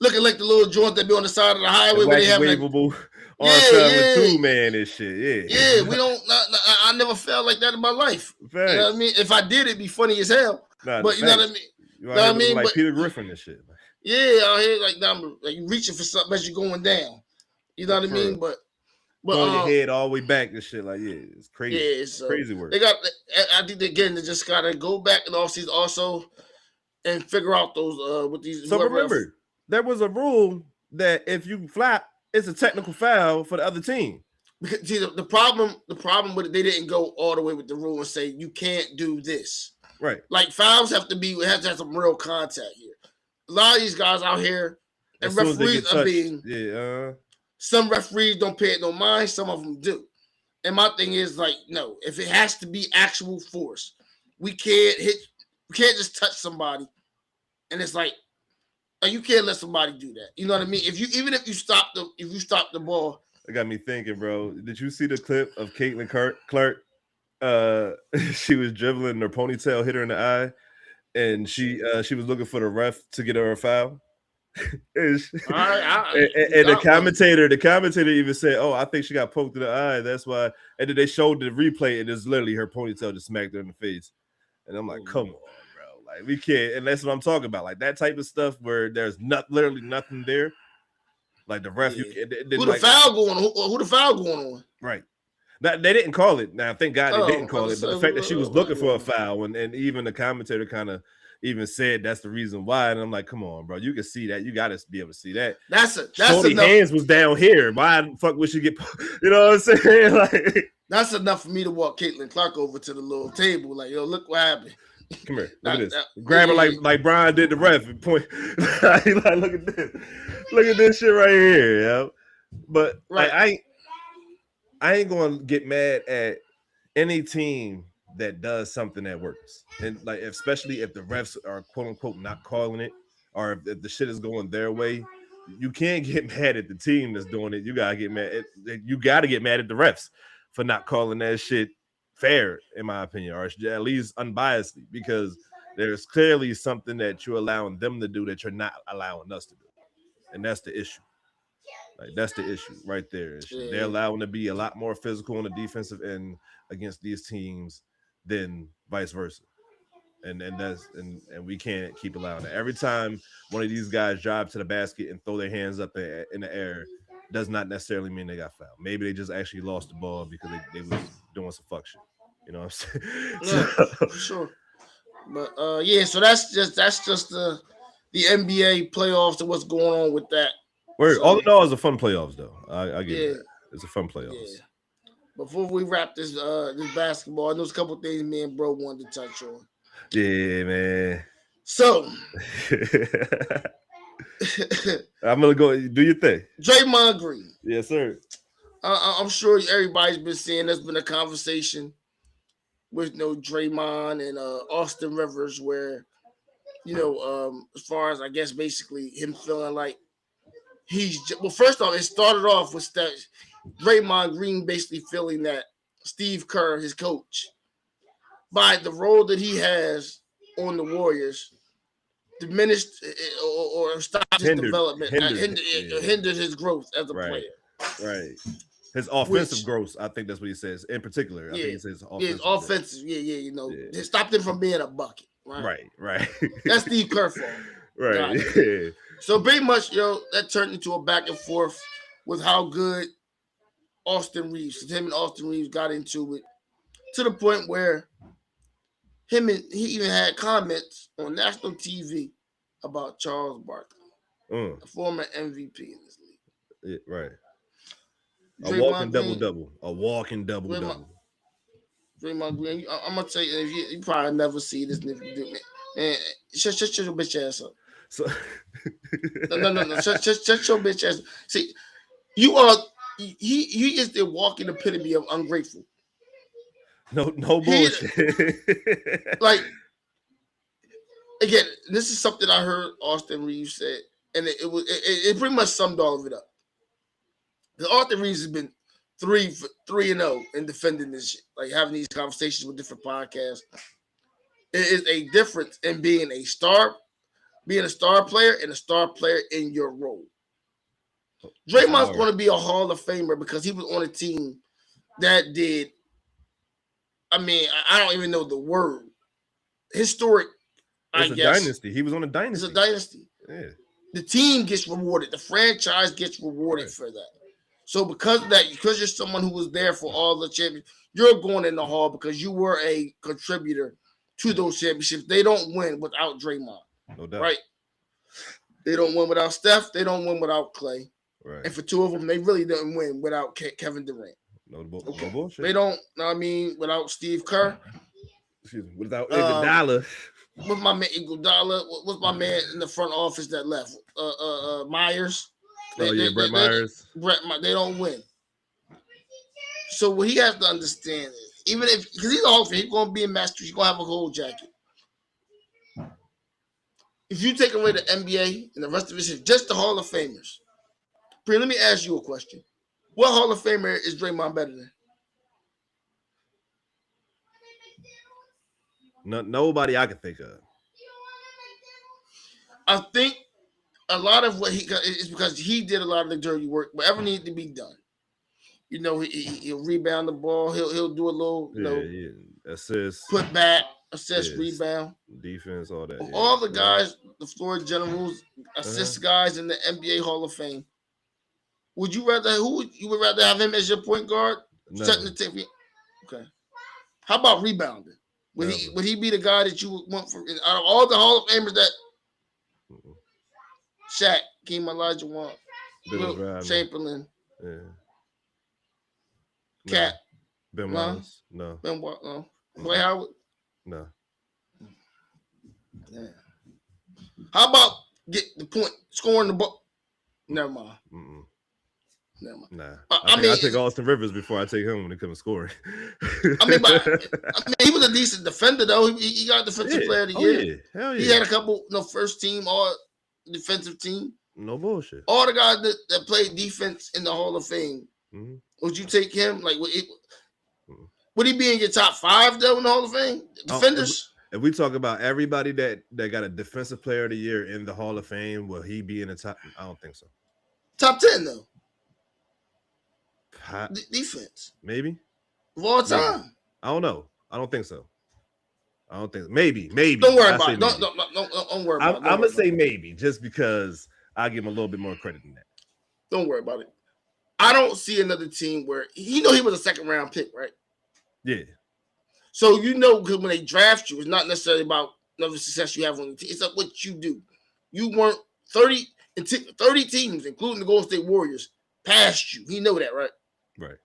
looking like the little joint that be on the side of the highway where they have wavable. With 2-man and shit, yeah. We don't. I never felt like that in my life. Facts. You know what I mean? If I did, it'd be funny as hell. But you know what I mean? You know what I mean? Like Peter Griffin and shit. Yeah, out here like you reaching for something as you're going down. You know what I mean? But on your head all the way back and shit. Like it's crazy. Yeah, it's crazy work. I think they just gotta go back and also and figure out those with these. So remember, there was a rule that if you flap, it's a technical foul for the other team. Because see, the problem with it, they didn't go all the way with the rule and say you can't do this. Right. Like fouls have to have some real contact here. A lot of these guys out here and referees are being some referees don't pay it no mind, some of them do. And my thing is no, if it has to be actual force, we can't just touch somebody and it's like you can't let somebody do that. You know what I mean? If you stop the ball. It got me thinking, bro. Did you see the clip of Caitlin Clark? She was dribbling, her ponytail hit her in the eye, and she was looking for the ref to get her a foul. and the commentator even said, "Oh, I think she got poked in the eye. That's why." And then they showed the replay, and it's literally her ponytail just smacked her in the face. And I'm like, "Come on, bro! Like we can't." And that's what I'm talking about, like that type of stuff where there's literally nothing there. Like the ref, who the foul going on? Right. Now, they didn't call it. Now, thank God they didn't call it. But the fact that she was looking for a foul, and even the commentator kind of even said that's the reason why. And I'm like, come on, bro. You can see that. You got to be able to see that. That's enough. Hands was down here. Why the fuck would she get? You know what I'm saying? Like that's enough for me to walk Caitlin Clark over to the little table. Like, yo, look what happened. Come here. Look at this. Grab her like Brian did the ref and point. Like, look at this. Look at this shit right here, yo. But right. I ain't gonna get mad at any team that does something that works. And like, especially if the refs are quote unquote not calling it, or if the shit is going their way, you can't get mad at the team that's doing it. You gotta get mad at the refs for not calling that shit fair, in my opinion, or at least unbiasedly, because there's clearly something that you're allowing them to do that you're not allowing us to do. And that's the issue. Like, that's the issue right there. Yeah. They're allowing to be a lot more physical on the defensive end against these teams than vice versa. And we can't keep allowing that. Every time one of these guys drive to the basket and throw their hands up in the air, does not necessarily mean they got fouled. Maybe they just actually lost the ball because they was doing some fuck shit. You know what I'm saying? Yeah, for sure. But yeah, so that's just the NBA playoffs and what's going on with that. So, all in all, it's a fun playoffs though. I get it. It's a fun playoffs. Yeah. Before we wrap this basketball, there's a couple things me and bro wanted to touch on. Yeah, man. So I'm gonna go. Do your thing. Draymond Green. Yes, sir. I'm sure everybody's been seeing. There's been a conversation with Draymond and Austin Rivers, where as far as I guess basically him feeling like first off, it started off with that Draymond Green basically feeling that Steve Kerr, his coach, by the role that he has on the Warriors, diminished or stopped his development, hindered his growth as a player. Right. His offensive growth, I think that's what he says. In particular, I think he says offensive. It stopped him from being a bucket. Right. That's Steve Kerr fault. Right. So pretty much, that turned into a back and forth with how good Austin Reeves, him and Austin Reeves got into it, to the point where he even had comments on national TV about Charles Barkley, a former MVP in this league. Right. A walking double-double. Draymond Green, I'm gonna tell you, you probably never see this nigga do it. Man, shut your bitch ass up. So no. Shut your bitch ass. See, you are. He is the walking epitome of ungrateful. No bullshit. Like, again, this is something I heard Austin Reeves said, and it pretty much summed all of it up. Because Austin Reeves has been 3-0 in defending this shit, like having these conversations with different podcasts. It is a difference in being a star player and a star player in your role. Draymond's going to be a Hall of Famer because he was on a team that did, I don't even know the word. Historic, I guess. Dynasty. He was on a dynasty. It's a dynasty. Yeah. The team gets rewarded. The franchise gets rewarded for that. So because of that, because you're someone who was there for all the championships, you're going in the Hall because you were a contributor to those championships. They don't win without Draymond. No doubt. Right? They don't win without Steph. They don't win without Clay. Right. And for two of them, they really didn't win without Kevin Durant. No bullshit. They don't, without Steve Kerr. Excuse me. Without Iguodala. With my man Iguodala. What's my man in the front office that left? Myers. Brett Myers. They don't win. So what he has to understand is, even if, because he's a Hall of Famer, he's going to be a master, he's going to have a gold jacket. If you take away the NBA and the rest of it, just the Hall of Famers. Pre, let me ask you a question. What Hall of Famer is Draymond better than? Nobody I can think of. I think a lot of what he got is because he did a lot of the dirty work, whatever needed to be done. He'll rebound the ball. He'll do a little, assist, put back, assist, rebound, defense, all that. All the guys, the floor generals, assist guys in the NBA Hall of Fame. Would you rather have him as your point guard? No. Setting the tip? Okay. How about rebounding? Would he be the guy that you would want for out of all the Hall of Famers that Shaq, Keem Olajuwon, Chamberlain, Cat, Ben Wallace, no. Ben Wallace, no. Dwight Howard, no. Damn. How about get the point, scoring the ball? Never mind. Nah. I take Austin Rivers before I take him when it comes to scoring. He was a decent defender though. He got defensive player of the year. Yeah. Hell yeah. He had a couple, first team or defensive team. No bullshit. All the guys that played defense in the Hall of Fame. Mm-hmm. Would you take him? Like, would he be in your top 5 though in the Hall of Fame? Defenders. If we talk about everybody that got a defensive player of the year in the Hall of Fame, will he be in the top? I don't think so. Top 10 though. Defense. Maybe. Of all time. Maybe. I don't know. I don't think so. I don't think so. Maybe. Don't worry about it. Don't worry about it. I'm gonna say maybe just because I give him a little bit more credit than that. Don't worry about it. I don't see another team where he was a second round pick, right? Yeah. So because when they draft you, it's not necessarily about another success you have on the team. It's like what you do. You weren't 30 teams, including the Golden State Warriors, passed you. He know that, right? Right.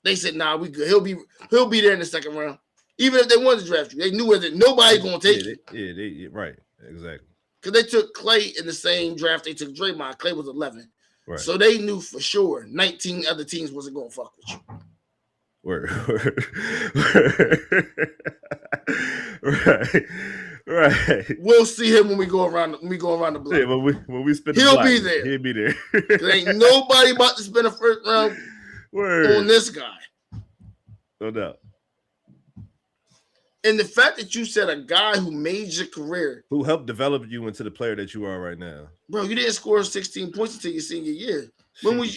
They said, "Nah, we good. He'll be there in the second round." Even if they wanted to draft you, they knew that nobody's gonna take you. Right, exactly. Because they took Clay in the same draft they took Draymond. Clay was 11, right. So they knew for sure 19 other teams wasn't gonna fuck with you. Right. We'll see him when we go around the block. Yeah, when we spin the block, be there. He'll be there. There ain't nobody about to spend a first round on this guy. No doubt. And the fact that you said a guy who made your career, who helped develop you into the player that you are right now, bro, you didn't score 16 points until your senior year. When was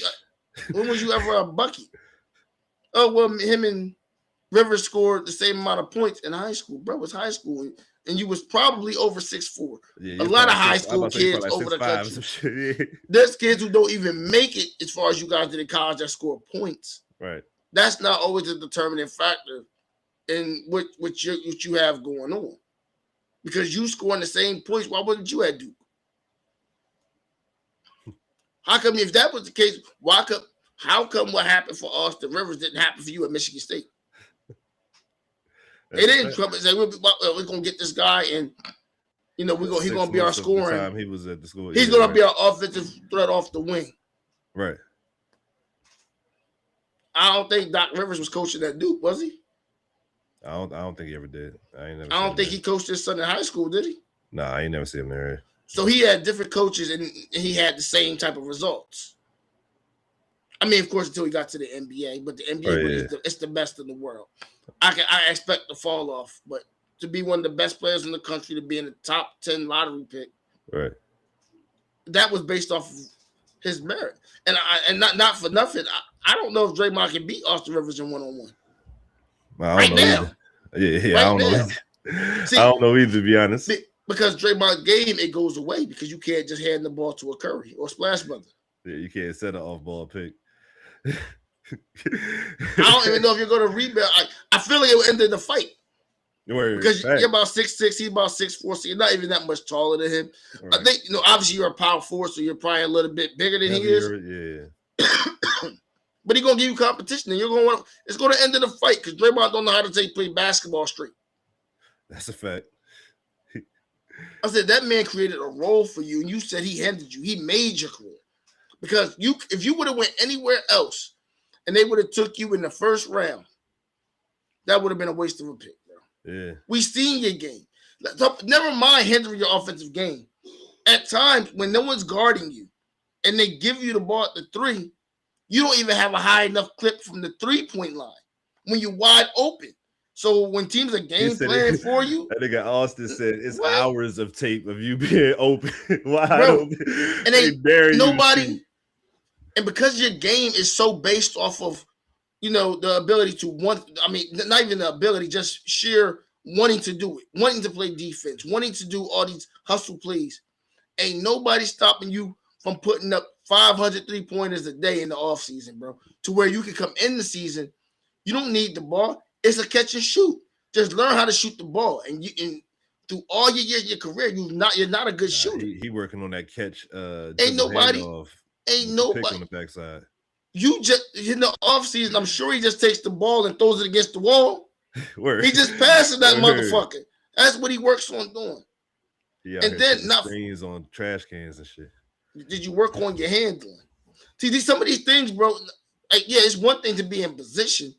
you ever a bucket? Oh well, him and Rivers scored the same amount of points in high school, bro. It was high school, and you was probably over 6'4". Yeah, a lot of high school kids over the country. There's kids who don't even make it as far as you guys did in college that score points. Right. That's not always a determining factor in what you have going on, because you scoring the same points. Why wouldn't you at Duke? How come if that was the case? How come what happened for Austin Rivers didn't happen for you at Michigan State? They didn't come and say we're gonna get this guy, and he's gonna be our scoring. He was at the school. He's gonna be our offensive threat off the wing. Right. I don't think Doc Rivers was coaching at Duke, was he? I don't think he ever did. I don't think he coached his son in high school, did he? No, I ain't never seen him there. So he had different coaches, and he had the same type of results. I mean, of course, until he got to the NBA, but the NBA it's the best in the world. I expect to fall off, but to be one of the best players in the country, to be in the top 10 lottery pick, right? That was based off of his merit, and not for nothing. I don't know if Draymond can beat Austin Rivers in one-on-one right now. Yeah, right I don't know. See, I don't know either, to be honest. Because Draymond's game, it goes away because you can't just hand the ball to a Curry or Splash Brother. Yeah, you can't set an off-ball pick. I don't even know if you're going to rebound. I feel like it will end in the fight. Because you're about 6'6", he's about 6'4", so you're not even that much taller than him. Right. I think, obviously you're a power forward, so you're probably a little bit bigger than he is. Yeah. But he's going to give you competition, and it's going to end in a fight because Draymond don't know how to play basketball straight. That's a fact. I said, that man created a role for you, and you said he handed you. He made your career. Because if you would have went anywhere else and they would have took you in the first round, that would have been a waste of a pick, bro. Yeah. We seen your game. Never mind hindering your offensive game. At times, when no one's guarding you and they give you the ball at the 3, you don't even have a high enough clip from the 3-point line when you're wide open. So when teams are game planning for you, I think Austin said it's hours of tape of you being open, wide open, and they nobody. And because your game is so based off of, the ability to not even the ability, just sheer wanting to do it, wanting to play defense, wanting to do all these hustle plays. Ain't nobody stopping you from putting up 500 3-pointers a day in the offseason, bro, to where you can come in the season. You don't need the ball. It's a catch and shoot. Just learn how to shoot the ball, and through all your years, your career, you're not a good shooter. He working on that catch. Ain't nobody on the backside. You just in the offseason, I'm sure he just takes the ball and throws it against the wall. He just passes that motherfucker. That's what he works on doing. Yeah, and then screens on trash cans and shit. Did you work on your handling? See, some of these things, bro. Like, yeah, it's one thing to be in position,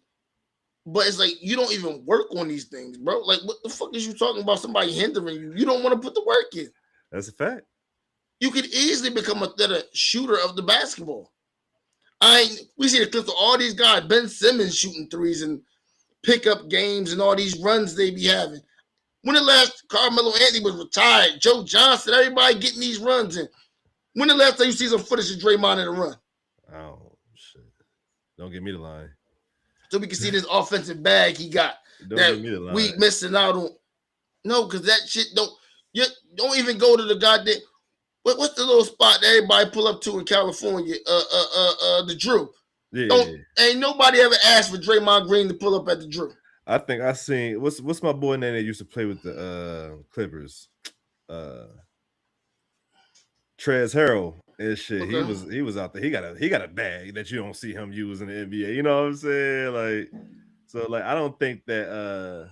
but it's like you don't even work on these things, bro. Like, what the fuck is you talking about? Somebody hindering you? You don't want to put the work in. That's a fact. You could easily become a better shooter of the basketball. We see the clips of all these guys, Ben Simmons shooting threes and pickup games and all these runs they be having. When the last Carmelo Anthony was retired, Joe Johnson, everybody getting these runs in. When the last time you see some footage of Draymond in a run? Oh shit! Don't get me the line. So we can see this offensive bag he got that we missing out on. No, because that shit don't even go to the goddamn. What's the little spot that everybody pull up to in California? The Drew. Yeah. Ain't nobody ever asked for Draymond Green to pull up at the Drew. I think I seen what's my boy name that used to play with the Clippers, Trez Harrell and shit. Okay. He was out there. He got a bag that you don't see him use in the NBA. You know what I'm saying? Like, so like I don't think that.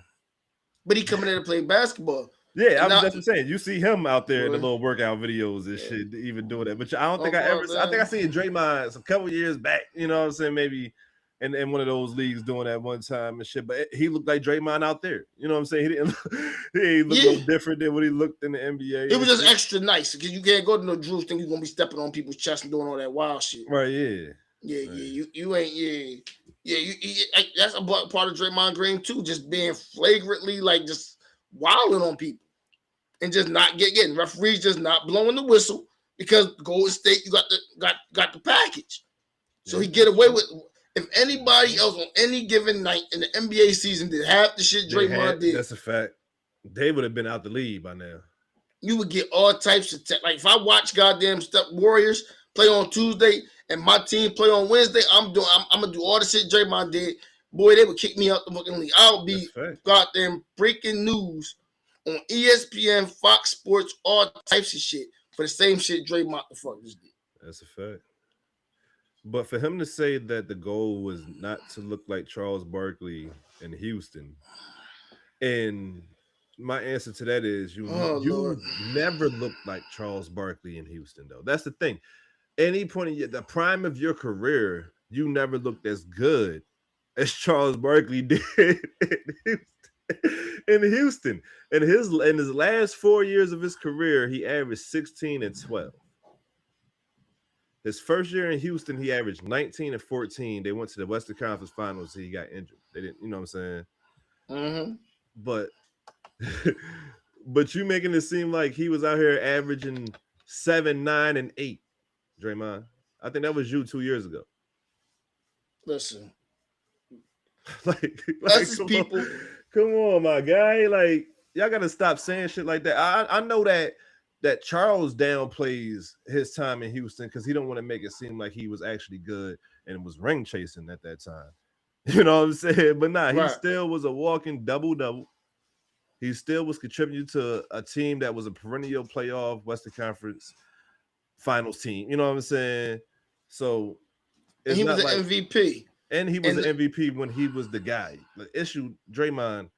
But he coming in to play basketball. Yeah, that's what I'm saying. You see him out there in the little workout videos and shit, even doing that. But I don't think I think I seen Draymond a couple years back. You know what I'm saying? Maybe in one of those leagues doing that one time and shit. But he looked like Draymond out there. You know what I'm saying? He looked no different than what he looked in the NBA. It was just extra nice because you can't go to no Drew thing. You're gonna be stepping on people's chest and doing all that wild shit. Right? Yeah. Yeah. You ain't. Yeah. That's a part of Draymond Green too. Just being flagrantly like just wilding on people. And just not getting referees just not blowing the whistle because Golden State you got the package, so he get away with. If anybody else on any given night in the NBA season did half the shit Draymond did, that's a fact. They would have been out the league by now. You would get all types of like if I watch goddamn Warriors play on Tuesday and my team play on Wednesday, I'm gonna do all the shit Draymond did. Boy, they would kick me out the fucking league. I'll be goddamn breaking news on ESPN, Fox Sports, all types of shit for the same shit Draymond the fuck just did. That's a fact. But for him to say that the goal was not to look like Charles Barkley in Houston, and my answer to that is you never looked like Charles Barkley in Houston, though. That's the thing. Any point in the prime of your career, you never looked as good as Charles Barkley did in Houston. In his last 4 years of his career, he averaged 16 and 12. His first year in Houston, he averaged 19 and 14. They went to the Western Conference Finals. He got injured. They didn't, you know what I'm saying? Mm-hmm. But you making it seem like he was out here averaging 7, 9, and 8, Draymond. I think that was you 2 years ago. Listen. like people. Come on, my guy. Like, y'all got to stop saying shit like that. I know that Charles downplays his time in Houston because he don't want to make it seem like he was actually good and was ring chasing at that time. You know what I'm saying? But nah, he still was a walking double-double. He still was contributing to a team that was a perennial playoff Western Conference Finals team. You know what I'm saying? So he was an MVP. And he was an MVP when he was the guy. The issue, Draymond,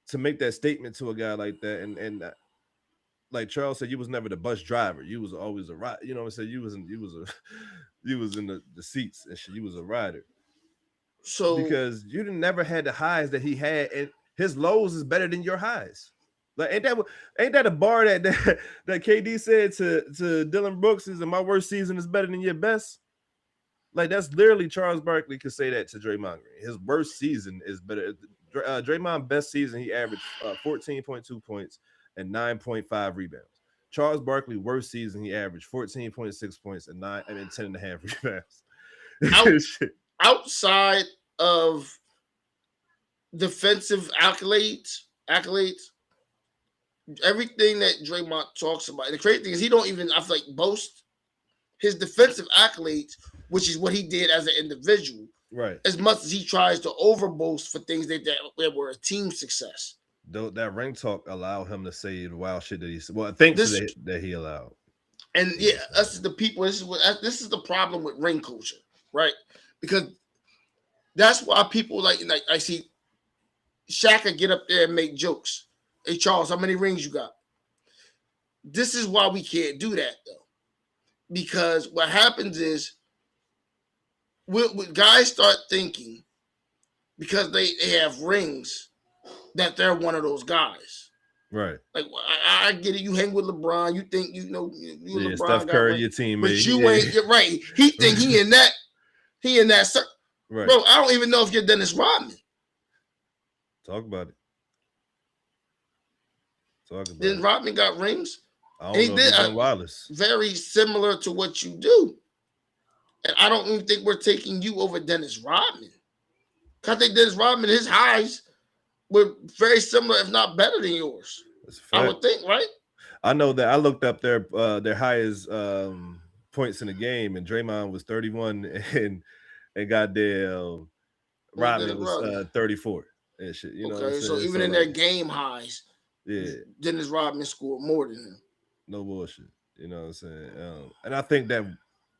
to make that statement to a guy like that, and like Charles said, you was never the bus driver. You was always a ride. You know what I'm saying? You was in the seats and shit. You was a rider. So because you never had the highs that he had, and his lows is better than your highs. Like ain't that a bar that KD said to Dylan Brooks is my worst season is better than your best? Like that's literally Charles Barkley could say that to Draymond Green. His worst season is better. Draymond's best season he averaged 14.2 points and 9.5 rebounds. Charles Barkley worst season he averaged 14.6 points and 10.5 rebounds. Outside of defensive accolades, everything that Draymond talks about. And the crazy thing is he don't even, I feel like, boast his defensive accolades, which is what he did as an individual. Right. As much as he tries to overboast for things that were a team success. Though that ring talk allowed him to say the wild shit that he said. Well, thanks that he allowed. And yeah, us as the people, this is the problem with ring culture, right? Because that's why people like I see Shaq get up there and make jokes. Hey Charles, how many rings you got? This is why we can't do that though. Because what happens is guys start thinking because they have rings that they're one of those guys. Right. Like I get it. You hang with LeBron. You think you LeBron. Steph Curry, your teammate. But you ain't. You're right. He think he in that. He in that. Right. Bro, I don't even know if you're Dennis Rodman. Talk about it. Dennis Rodman got rings. I don't know if he did Wallace. Very similar to what you do. And I don't even think we're taking you over Dennis Rodman. I think Dennis Rodman, his highs were very similar, if not better than yours. I would think, right? I know that I looked up their highest points in the game, and Draymond was 31, and goddamn Rodman was 34 and shit. You know, okay. So even in their game highs, yeah, Dennis Rodman scored more than him. No bullshit. You know what I'm saying? And I think that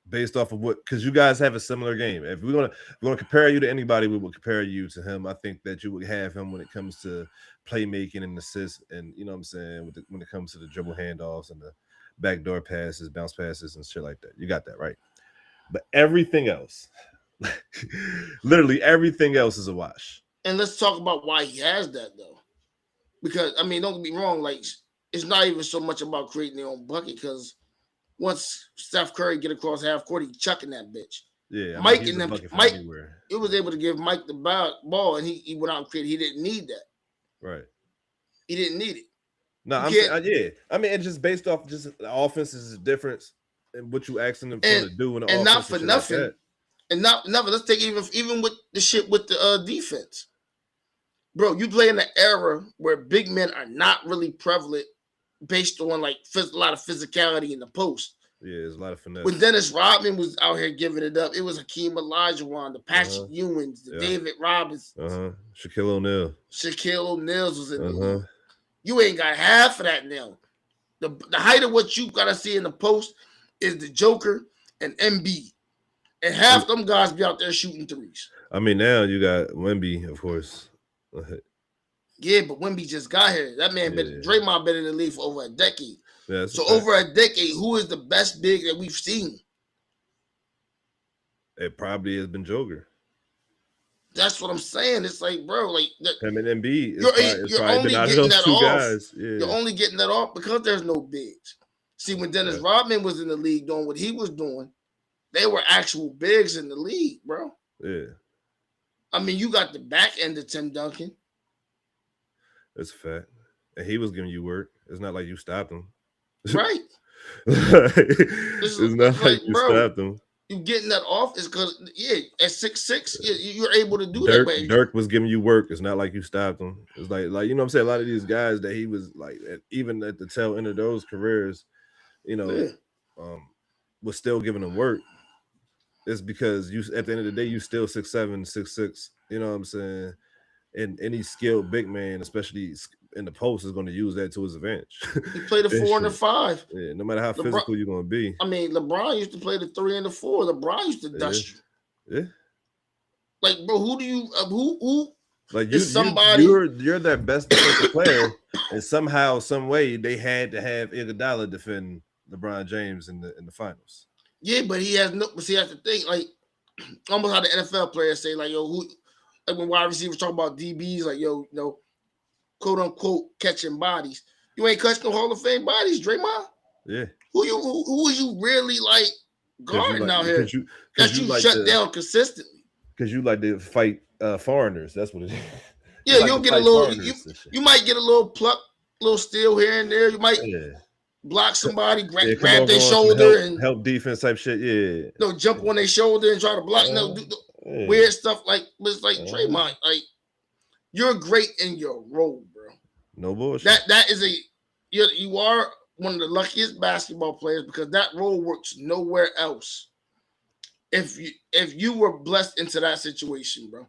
based off of because you guys have a similar game. If we're gonna compare you to anybody, we will compare you to him. I think that you would have him when it comes to playmaking and assists, and you know what I'm saying, when it comes to the dribble handoffs and the backdoor passes, bounce passes, and shit like that. You got that right. But everything else, literally everything else, is a wash. And let's talk about why he has that though, because I mean, don't get me wrong, like. It's not even so much about creating their own bucket because once Steph Curry get across half court, he chucking that bitch. Yeah, Mike and them. Mike, it was able to give Mike the ball, and he went out and created. He didn't need that. Right. He didn't need it. No, yeah. I mean, it's just based off just the offense is a difference in what you asking them to do in the and offense. Not for nothing. Like and not nothing. Let's take even with the shit with the defense, bro. You play in an era where big men are not really prevalent. Based on like a lot of physicality in the post. Yeah, there's a lot of finesse. When Dennis Rodman was out here giving it up, it was Hakeem Olajuwon, the Patrick Ewings, the David Robinson. Shaquille O'Neal. Shaquille O'Neal was in the league. You ain't got half of that now. The height of what you gotta see in the post is the Joker and Embiid. And half them guys be out there shooting threes. I mean, now you got Wemby, of course. Yeah, but Wemby just got here. That man, Draymond been in the league for over a decade. Yeah, so over a decade, who is the best big that we've seen? It probably has been Joker. That's what I'm saying. It's like, bro, like him and Embiid. You're only getting that off. Yeah. You're only getting that off because there's no bigs. See, when Dennis Rodman was in the league doing what he was doing, they were actual bigs in the league, bro. Yeah. I mean, you got the back end of Tim Duncan. That's a fact. And he was giving you work. It's not like you stopped him. Right. It's not like you stopped him. You getting that off is because, at 6'6", you're able to do that. Dirk was giving you work. It's not like you stopped him. It's like you know what I'm saying? A lot of these guys that he was like, even at the tail end of those careers, you know, was still giving them work. It's because you, at the end of the day, you still 6'7", 6'6", you know what I'm saying? And any skilled big man, especially in the post, is going to use that to his advantage. He played the 4 and the 5. Yeah, no matter how physical you're going to be. I mean, LeBron used to play the 3 and the 4. LeBron used to dust you. Yeah. Like, bro, who do you who? Like you're their best defensive player, and somehow, some way, they had to have Iguodala defend LeBron James in the finals. Yeah, but he has no. But see, that's the thing. Like, almost how the NFL players say, like, yo, who. Like when wide receivers talk about DBs, like, yo, quote unquote, catching bodies. You ain't catching no Hall of Fame bodies, Draymond. Yeah. Who is you really like guarding out here? That you like shut down consistently. Because you like to fight foreigners. That's what it is. Yeah, you'll get a little. You might get a little pluck, little steal here and there. You might block somebody, grab their shoulder and help defense type shit. Yeah. Jump on their shoulder and try to block. Weird stuff like it's like Draymond, like you're great in your role, bro. No bullshit. That is you are one of the luckiest basketball players because that role works nowhere else. If you were blessed into that situation, bro.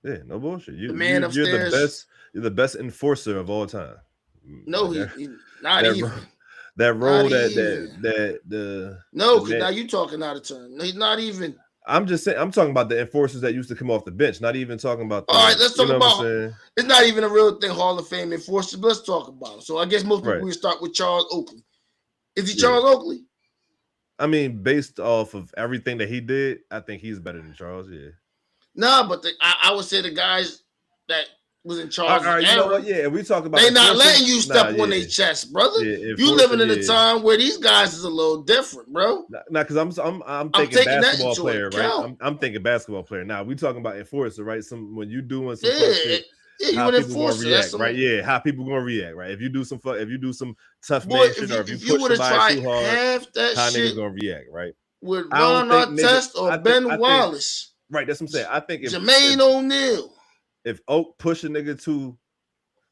Yeah, no bullshit. You're the best. You're the best enforcer of all time. No, he's not even. That role that because now you talking out of turn. He's not even. I'm just saying. I'm talking about the enforcers that used to come off the bench. Not even talking about. All right, let's talk about. It's not even a real thing. Hall of Fame enforcers. Let's talk about it. So I guess most people will start with Charles Oakley. Is he Charles Oakley? I mean, based off of everything that he did, I think he's better than Charles. Yeah. Nah, but I would say the guys that was in Charles' All right, you know what? Yeah, we talk about they not letting you step on their chest, brother. Yeah, you living in a time where these guys is a little different, bro. Nah, because I'm thinking basketball player, right? I'm thinking basketball player. Now we talking about enforcer, right? When you doing some shit, you an enforcer, react, right? Yeah, how people gonna react, right? If you do some tough man shit, or if you push somebody too hard, how niggas gonna react, right? With Ron Artest or Ben Wallace, right? That's what I'm saying. I think Jermaine O'Neal. If Oak push a nigga too,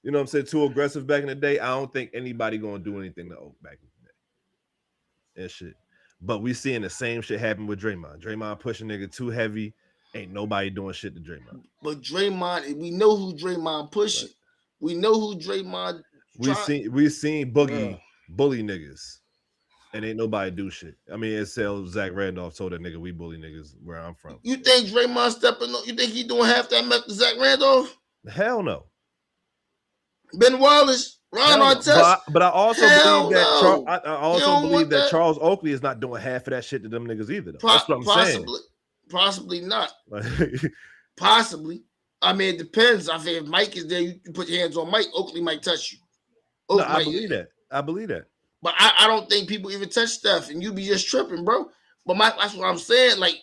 you know what I'm saying, too aggressive back in the day, I don't think anybody gonna do anything to Oak back in the day. And shit. But we seeing the same shit happen with Draymond. Draymond pushing nigga too heavy. Ain't nobody doing shit to Draymond. But Draymond, we know who Draymond pushing. Right. We know who Draymond. We seen Boogie bully niggas. And ain't nobody do shit. I mean, it's Zach Randolph told that nigga we bully niggas where I'm from. You think Draymond stepping up? You think he doing half that mess to Zach Randolph? Hell no. Ben Wallace, Ron Artest. But I also believe that I also believe that Charles Oakley is not doing half of that shit to them niggas either. Though. That's what I'm saying. Possibly not. Possibly. I mean, it depends. I think if Mike is there, you put your hands on Mike. Oakley might touch you. No, I believe that. I believe that. But I don't think people even touch stuff, and you be just tripping, bro. But that's what I'm saying. Like,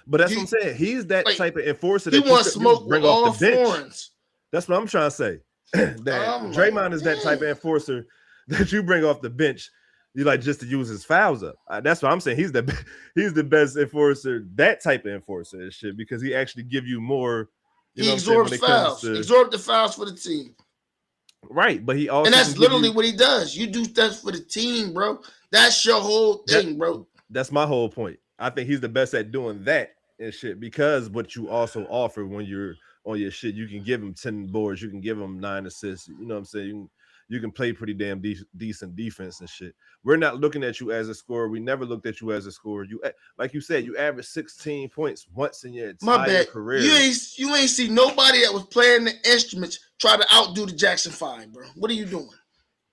but that's what I'm saying. He's that type of enforcer that you smoke bring off the bench. Foreigns. That's what I'm trying to say. That Draymond is that type of enforcer that you bring off the bench. You like just to use his fouls up. That's what I'm saying. He's the best enforcer. That type of enforcer and shit because he actually give you more. He absorbs fouls. Absorb the fouls for the team. Right, but he also and that's literally what he does. You do stuff for the team, bro. That's your whole thing, bro. That's my whole point. I think he's the best at doing that and shit because what you also offer when you're on your shit, you can give him 10 boards, you can give him 9 assists. You know what I'm saying? You can play pretty damn decent defense and shit. We're not looking at you as a scorer. We never looked at you as a scorer. You, like you said, you averaged 16 points once in your entire career. You ain't see nobody that was playing the instruments try to outdo the Jackson 5, bro. What are you doing?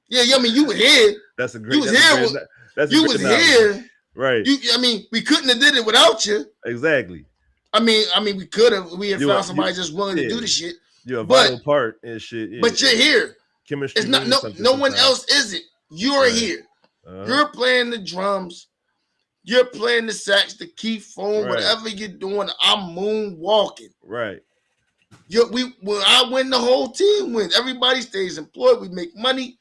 Yeah, I mean, you were here. That's a great. You was here. You was here. Right. I mean, we couldn't have did it without you. Exactly. I mean, we could have. We had found somebody just willing to do the shit. You're a vital part and shit. Yeah. But you're here. Chemistry. It's not no one else is it. You're right. Here. You're playing the drums. You're playing the sax, the keyphone, whatever you're doing. I'm moonwalking. Right. When I win, the whole team wins. Everybody stays employed. We make money.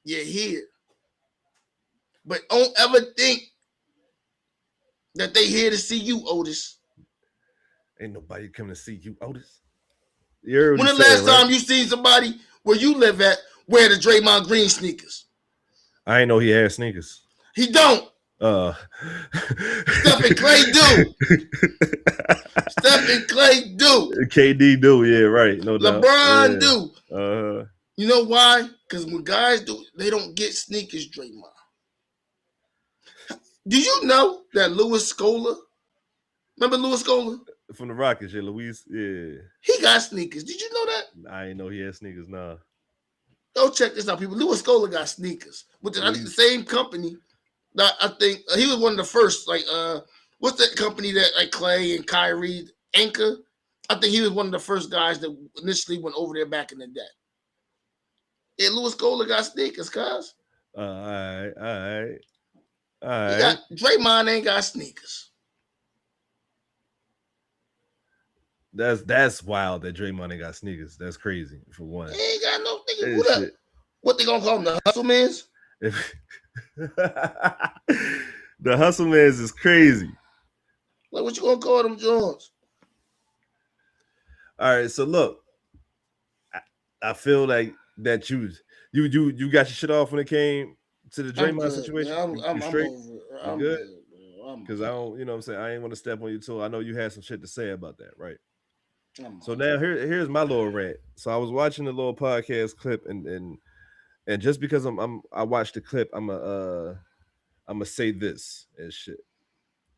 You're here. But don't ever think that they here to see you, Otis. Ain't nobody coming to see you, Otis. When the last time you seen somebody where you live at wear the Draymond Green sneakers? I ain't know he had sneakers. He don't. Stephen Clay do. Stephen Clay do. KD do, yeah, right. No doubt. LeBron do. You know why? Because when guys do, they don't get sneakers, Draymond. Do you know that Louis Scola? Remember Louis Scola? From the Rockets, yeah, Luis, yeah. He got sneakers. Did you know that? I didn't know he had sneakers, nah. Go check this out, people. Louis Scola got sneakers, which is I think the same company that I think he was one of the first. Like, what's that company that like Clay and Kyrie, Anchor? I think he was one of the first guys that initially went over there back in the day. Yeah, Louis Scola got sneakers, cuz. All right. Draymond ain't got sneakers. That's wild that Draymond ain't got sneakers. That's crazy for one. He ain't got no sneakers. What they gonna call them? The hustle mans? The hustle mans is crazy. Like what you gonna call them, Jones? All right, so look, I feel like that you got your shit off when it came to the Draymond situation. I'm straight. I'm good. Because I don't, you know what I'm saying? I ain't want to step on you too. I know you had some shit to say about that, right? So now here's my little rant. So I was watching the little podcast clip and just because I watched the clip, I'm gonna say this and shit.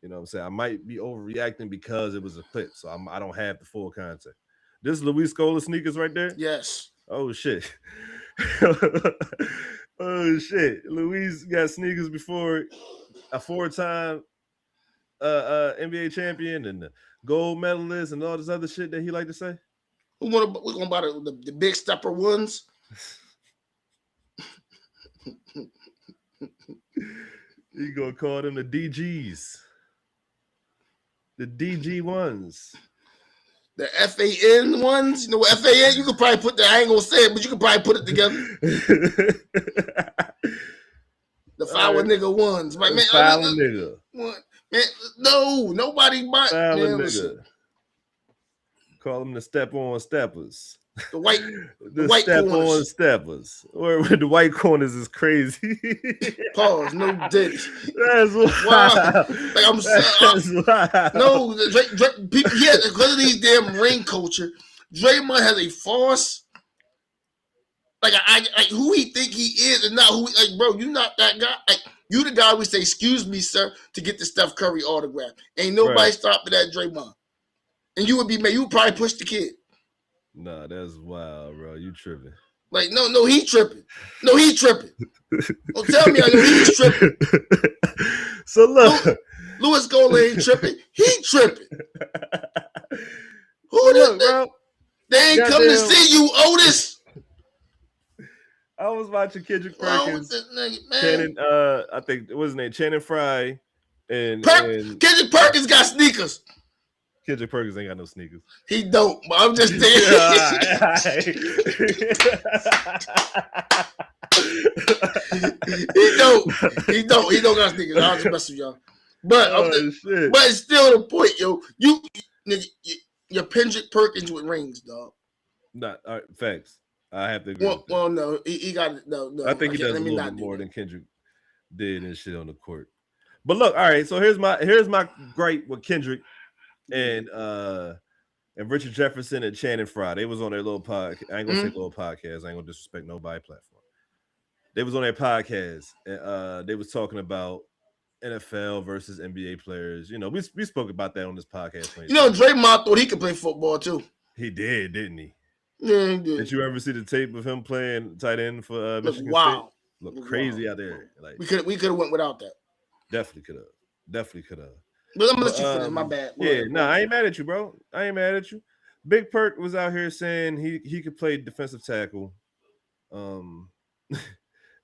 You know what I'm saying? I might be overreacting because it was a clip, so I don't have the full context. This is Luis Scola sneakers right there? Yes. Oh shit. Oh shit. Luis got sneakers before a 4-time NBA champion and the gold medalist and all this other shit that he like to say? We're gonna buy the big stepper ones. You gonna call them the DGs, the DG ones, the FAN ones. You know what FAN? You could probably put I ain't gonna say it, but you could probably put it together. The foul nigga ones, right, man? Foul nigga. Man, no, nobody bought. Foul nigga. Call them the step-on steppers. The white step on steppers. Or the white corners is crazy. Pause. No ditch. That's wild. Like I'm wild. No, Drake, people, because of these damn ring culture, Draymond has a false. Like who he think he is and not who. Like, bro, you not that guy. Like, you the guy we say, "Excuse me, sir," to get the Steph Curry autograph. Ain't nobody stopping that Draymond. And you would be mad. You would probably push the kid. Nah, that's wild, bro. You tripping. Like, no, he tripping. No, he tripping. Don't tell me I know he's tripping. So look. Louis Golan ain't tripping. He tripping. Who look, bro? They ain't come to see you, Otis. I was watching Kendrick Perkins. Channing, I think it was his name, Channing Frye. Kendrick Perkins got sneakers. Kendrick Perkins ain't got no sneakers. He don't, but I'm just saying. He don't got sneakers. I'll just mess with y'all. But but it's still the point, yo. You're Kendrick Perkins with rings, dog. Not facts. I have to agree. Well, no, he got it. No. I think he does a little bit more than Kendrick did and shit on the court. But look, all right. So here's my gripe with Kendrick and Richard Jefferson and Channing Frye. They was on their little podcast. I ain't gonna say little podcast. I ain't gonna disrespect nobody platform. They was on their podcast and they was talking about NFL versus NBA players. You know, we spoke about that on this podcast. You know, Draymond thought he could play football too. He did, didn't he? Yeah, he did. Did you ever see the tape of him playing tight end for Michigan State? Look crazy out there. Like we could have went without that. Definitely could have. But I'm gonna let you finish. My bad. I ain't mad at you, bro. I ain't mad at you. Big Perk was out here saying he could play defensive tackle, in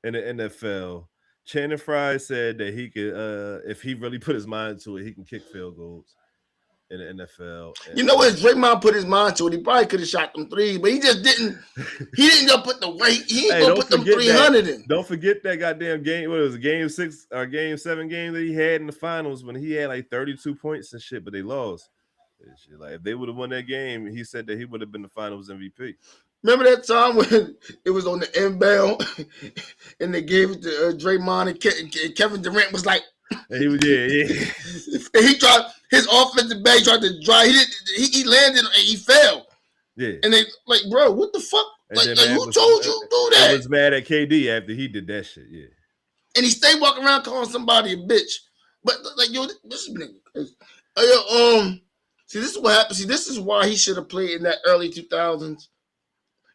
the NFL. Channing Frye said that he could, if he really put his mind to it, he can kick field goals in the NFL. You know what? Draymond put his mind to it. He probably could have shot them threes, but he just didn't. He didn't go put the weight. He ain't gonna put them 300 in. Don't forget that goddamn game. What was it, game 6 or game 7 game that he had in the finals when he had like 32 points and shit, but they lost. Like if they would have won that game, he said that he would have been the finals MVP. Remember that time when it was on the inbound and they gave it to Draymond and Kevin Durant was like, and he was yeah. And he tried his offensive back tried to drive. He landed and he fell. Yeah. And they like, bro, what the fuck? Like who told you to do that? I was mad at KD after he did that shit. Yeah. And he stayed walking around calling somebody a bitch. But like, yo, this nigga. See, this is what happened. See, this is why he should have played in that early 2000s.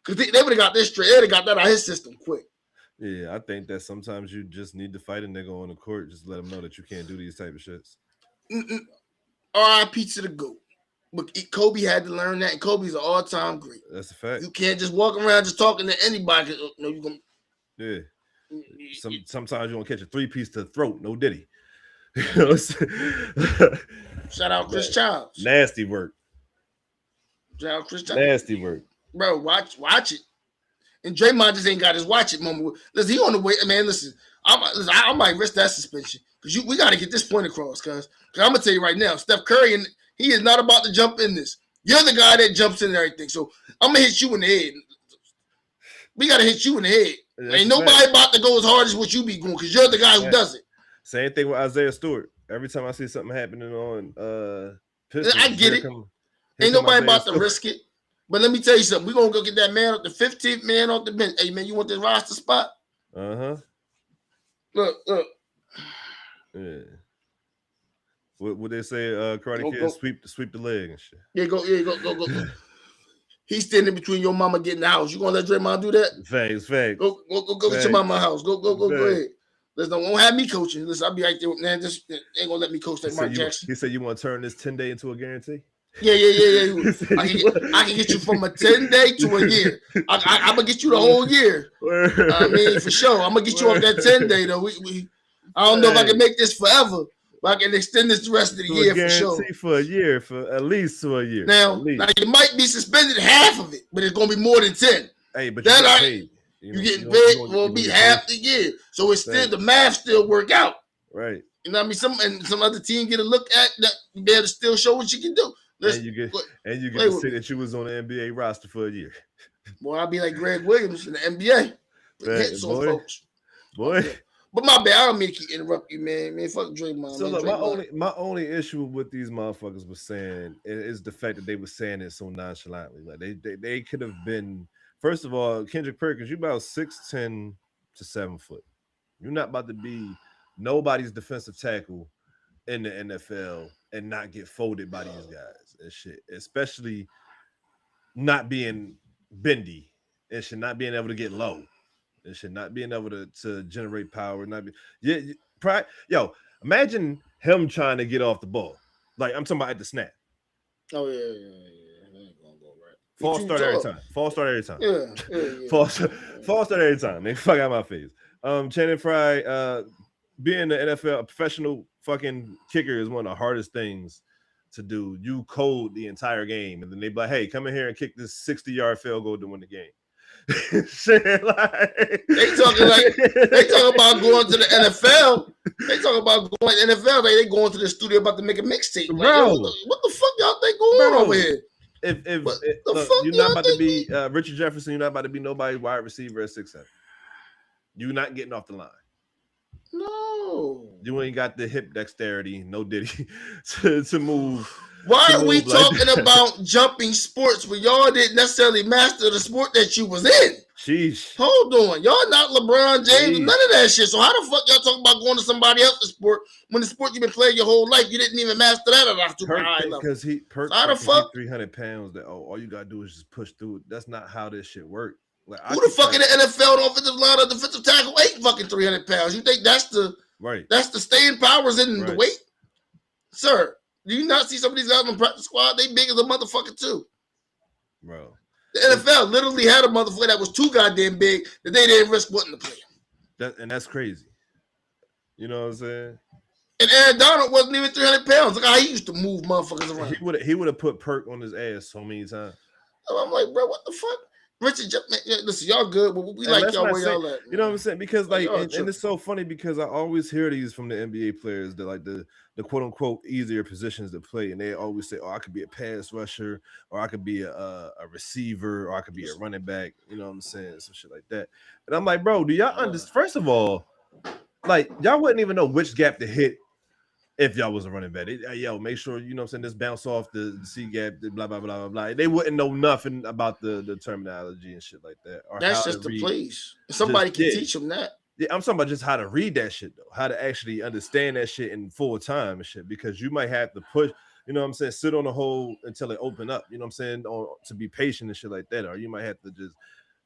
Because they would have got this straight. They would have got that out of his system quick. Yeah, I think that sometimes you just need to fight a nigga on the court. Just let him know that you can't do these type of shits. R.I.P. to the GOAT. But Kobe had to learn that, and Kobe's an all-time great. That's a fact. You can't just walk around just talking to anybody. No, you gonna. Yeah. Sometimes you gonna catch a 3-piece to the throat. No diddy. Shout out Chris Childs. Nasty work. Shout out Chris Childs. Nasty work. Bro, watch it. And Draymond just ain't got his watch it moment. Listen, he on the way. Man, listen, I might risk that suspension because we got to get this point across. Cause I'm gonna tell you right now, Steph Curry, and he is not about to jump in this. You're the guy that jumps in and everything. So I'm gonna hit you in the head. We gotta hit you in the head. Ain't nobody about to go as hard as what you be going because you're the guy who does it. Same thing with Isaiah Stewart. Every time I see something happening on Pistons, I get it. Ain't nobody about to risk it. But let me tell you something. We're going to go get that man, the 15th man off the bench. Hey, man, you want this roster spot? Uh-huh. Look. Yeah. What they say, Karate Kid, sweep the leg and shit. Yeah, go. He's standing between your mama getting the house. You going to let Draymond do that? Facts. Go get your mama house. Go ahead. Listen, don't have me coaching. Listen, I'll be right there. Man, just ain't gonna let me coach like Mark Jackson. He said you want to turn this 10-day into a guarantee? Yeah. I can get you from a 10-day to a year. I'm gonna get you the whole year. I mean, for sure. I'm gonna get you off that 10-day though. I don't know if I can make this forever, but I can extend this the rest of the year for sure. For a year, for at least a year. Now you might be suspended half of it, but it's gonna be more than 10. Hey, but you're getting paid. You getting paid will be half the year, so it's still the math still work out. Right. You know what I mean? Some other team get a look at that, you be able to still show what you can do. And you get to say that you was on the NBA roster for a year. Boy, I'll be like Greg Williams in the NBA. Hit some folks. Boy. Yeah. But my bad, I don't mean to keep interrupt you, man. Man, fuck Draymond. So man, look, my only issue with these motherfuckers was saying is the fact that they were saying it so nonchalantly. Like they could have been. First of all, Kendrick Perkins, you about 6'10" to 7 foot. You're not about to be nobody's defensive tackle in the NFL and not get folded by these guys and shit. Especially not being bendy and shit, not being able to get low. And shit, not being able to generate power, yo, imagine him trying to get off the ball. Like I'm talking about at the snap. Oh yeah. That ain't gonna go right. False start every time. Yeah. False start every time. Man, fuck out my face. Channing Frye, being the NFL, a professional fucking kicker is one of the hardest things to do. You code the entire game, and then they be like, hey, come in here and kick this 60-yard field goal to win the game. Shit, like they talking about going to the NFL. They talking about going to the NFL. They going to the studio about to make a mixtape. Like, bro, what the fuck y'all think going on over here? If look, you're not about to be Richard Jefferson, you're not about to be nobody wide receiver at 6'7". You're not getting off the line. No, you ain't got the hip dexterity, no diddy to move. Why are we talking about jumping sports when y'all didn't necessarily master the sport that you was in? Sheesh. Hold on. Y'all not LeBron James, none of that shit. So how the fuck y'all talking about going to somebody else's sport when the sport you've been playing your whole life, you didn't even master that at a super high level? Because he 300 pounds that all you gotta do is just push through it. That's not how this shit works. Like, who the fuck in the NFL, the offensive line or defensive tackle ain't fucking 300 pounds? You think that's the staying powers in the weight? Sir. Do you not see some of these guys on the practice squad? They big as a motherfucker too. Bro. The NFL literally had a motherfucker that was too goddamn big that they didn't risk wanting to play. And that's crazy. You know what I'm saying? And Aaron Donald wasn't even 300 pounds. Look how he used to move motherfuckers around. He would have put Perk on his ass so many times. I'm like, bro, what the fuck? Richard, listen, y'all good, but we like y'all where y'all at. You know what I'm saying? Because like, and it's so funny because I always hear these from the NBA players that like the quote unquote easier positions to play, and they always say, "Oh, I could be a pass rusher, or I could be a receiver, or I could be a running back." You know what I'm saying? Some shit like that. And I'm like, bro, do y'all understand? First of all, like y'all wouldn't even know which gap to hit if y'all was a running back. Make sure, you know what I'm saying, this bounce off the C gap, blah, blah, blah, blah, blah. They wouldn't know nothing about the terminology and shit like that. Or that's just the plays. Somebody can teach them that. Yeah, I'm talking about just how to read that shit, though. How to actually understand that shit in full time and shit. Because you might have to push, you know what I'm saying, sit on the hole until it open up, you know what I'm saying, or to be patient and shit like that. Or you might have to just,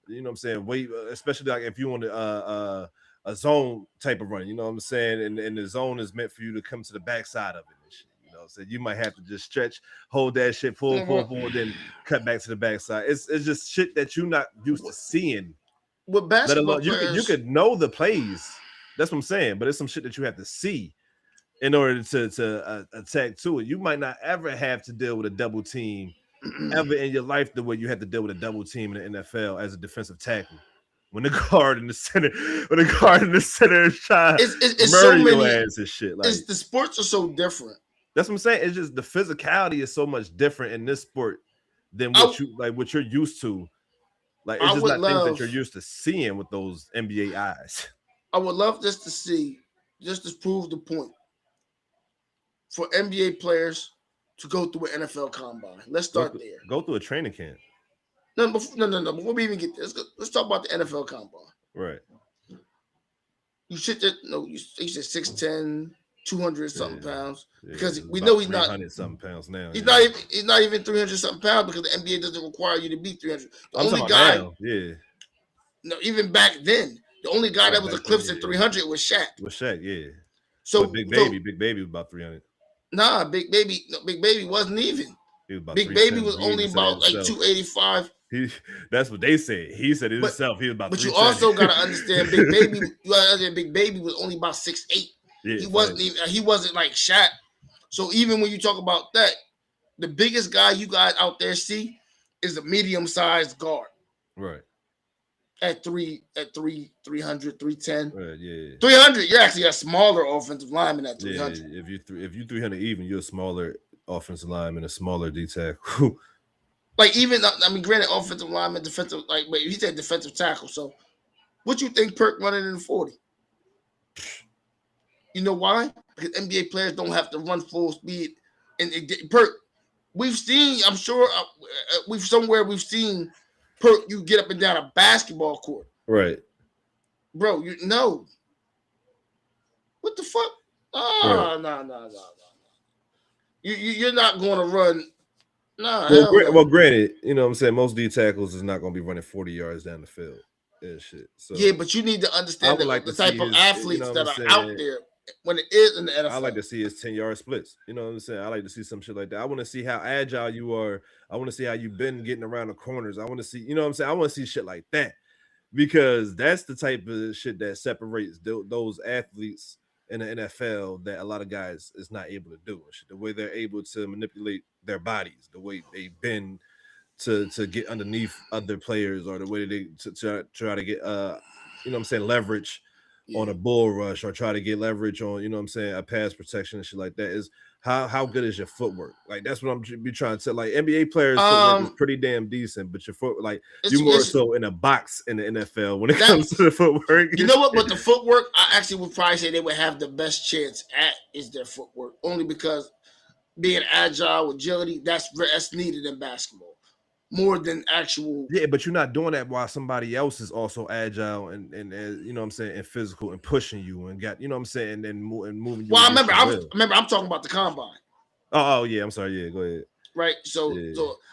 you know what I'm saying, wait, especially like if you want to a zone type of run, you know what I'm saying? And the zone is meant for you to come to the backside of it and shit. You know, so you might have to just stretch, hold that shit, pull, then cut back to the backside. It's just shit that you're not used to seeing. With basketball players, you could know the plays. That's what I'm saying, but it's some shit that you have to see in order to attack to it. You might not ever have to deal with a double team ever in your life the way you had to deal with a double team in the NFL as a defensive tackle. When the guard in the center is trying to murder your ass and shit. Like, the sports are so different. That's what I'm saying. It's just the physicality is so much different in this sport than what you're used to. Like, it's just not things that you're used to seeing with those NBA eyes. I would love just to see, just to prove the point, for NBA players to go through an NFL combine. Let's start there. Go through a training camp. No. Before we even get there, let's talk about the NFL combine. Right. You said 6'10", 200 something pounds. Because we know he's not 300 something pounds now. He's not even 300 something pounds because the NBA doesn't require you to be 300. The only guy. now, yeah. No, even back then, The only guy that was eclipsing 300 was Shaq. Yeah. So Big Baby was about 300. Nah, Big Baby wasn't even. Big Baby was only about like 285. That's what they said. He said it himself. He was about. But you also gotta understand, Big Baby. Big Baby was only about 6'8". Yeah, he wasn't like Shaq. So even when you talk about that, the biggest guy you guys out there see is a medium-sized guard. Right. At 300, 310. Right, yeah. 300, you're actually a smaller offensive lineman at 300. Yeah, if you 300 even, you're a smaller offensive lineman, a smaller D tackle. Like even, I mean, granted, offensive lineman, defensive, like, but he said defensive tackle. So, what you think Perk running in 40? You know why? Because NBA players don't have to run full speed. And Perk, we've seen, I'm sure, we've seen Perk, you get up and down a basketball court. Right. Bro, you know. What the fuck? Oh, no. You're not going to run. Nah. Well, granted, you know what I'm saying, most D tackles is not going to be running 40 yards down the field and shit. So yeah, but you need to understand the type of athletes that are out there when it is in the NFL. I like to see his 10-yard splits. You know what I'm saying? I like to see some shit like that. I want to see how agile you are. I want to see how you've been getting around the corners. I want to see, you know what I'm saying? I want to see shit like that because that's the type of shit that separates those athletes in the NFL that a lot of guys is not able to do. The way they're able to manipulate their bodies, the way they bend to get underneath other players, or the way they try to get you know what I'm saying, leverage on a bull rush, or try to get leverage on, you know what I'm saying, a pass protection and shit like that. Is how good is your footwork? Like that's what I'm be trying to tell. Like NBA players' footwork is pretty damn decent, but your foot, like you more so in a box in the NFL when it comes to the footwork. You know what? But the footwork, I actually would probably say they would have the best chance at is their footwork, only because being agile, agility, that's needed in basketball more than actual. Yeah, but you're not doing that while somebody else is also agile and you know what I'm saying, and physical and pushing you and got, you know what I'm saying, and moving you. Well, I'm talking about the combine. Oh yeah, I'm sorry. Yeah, go ahead. Right. So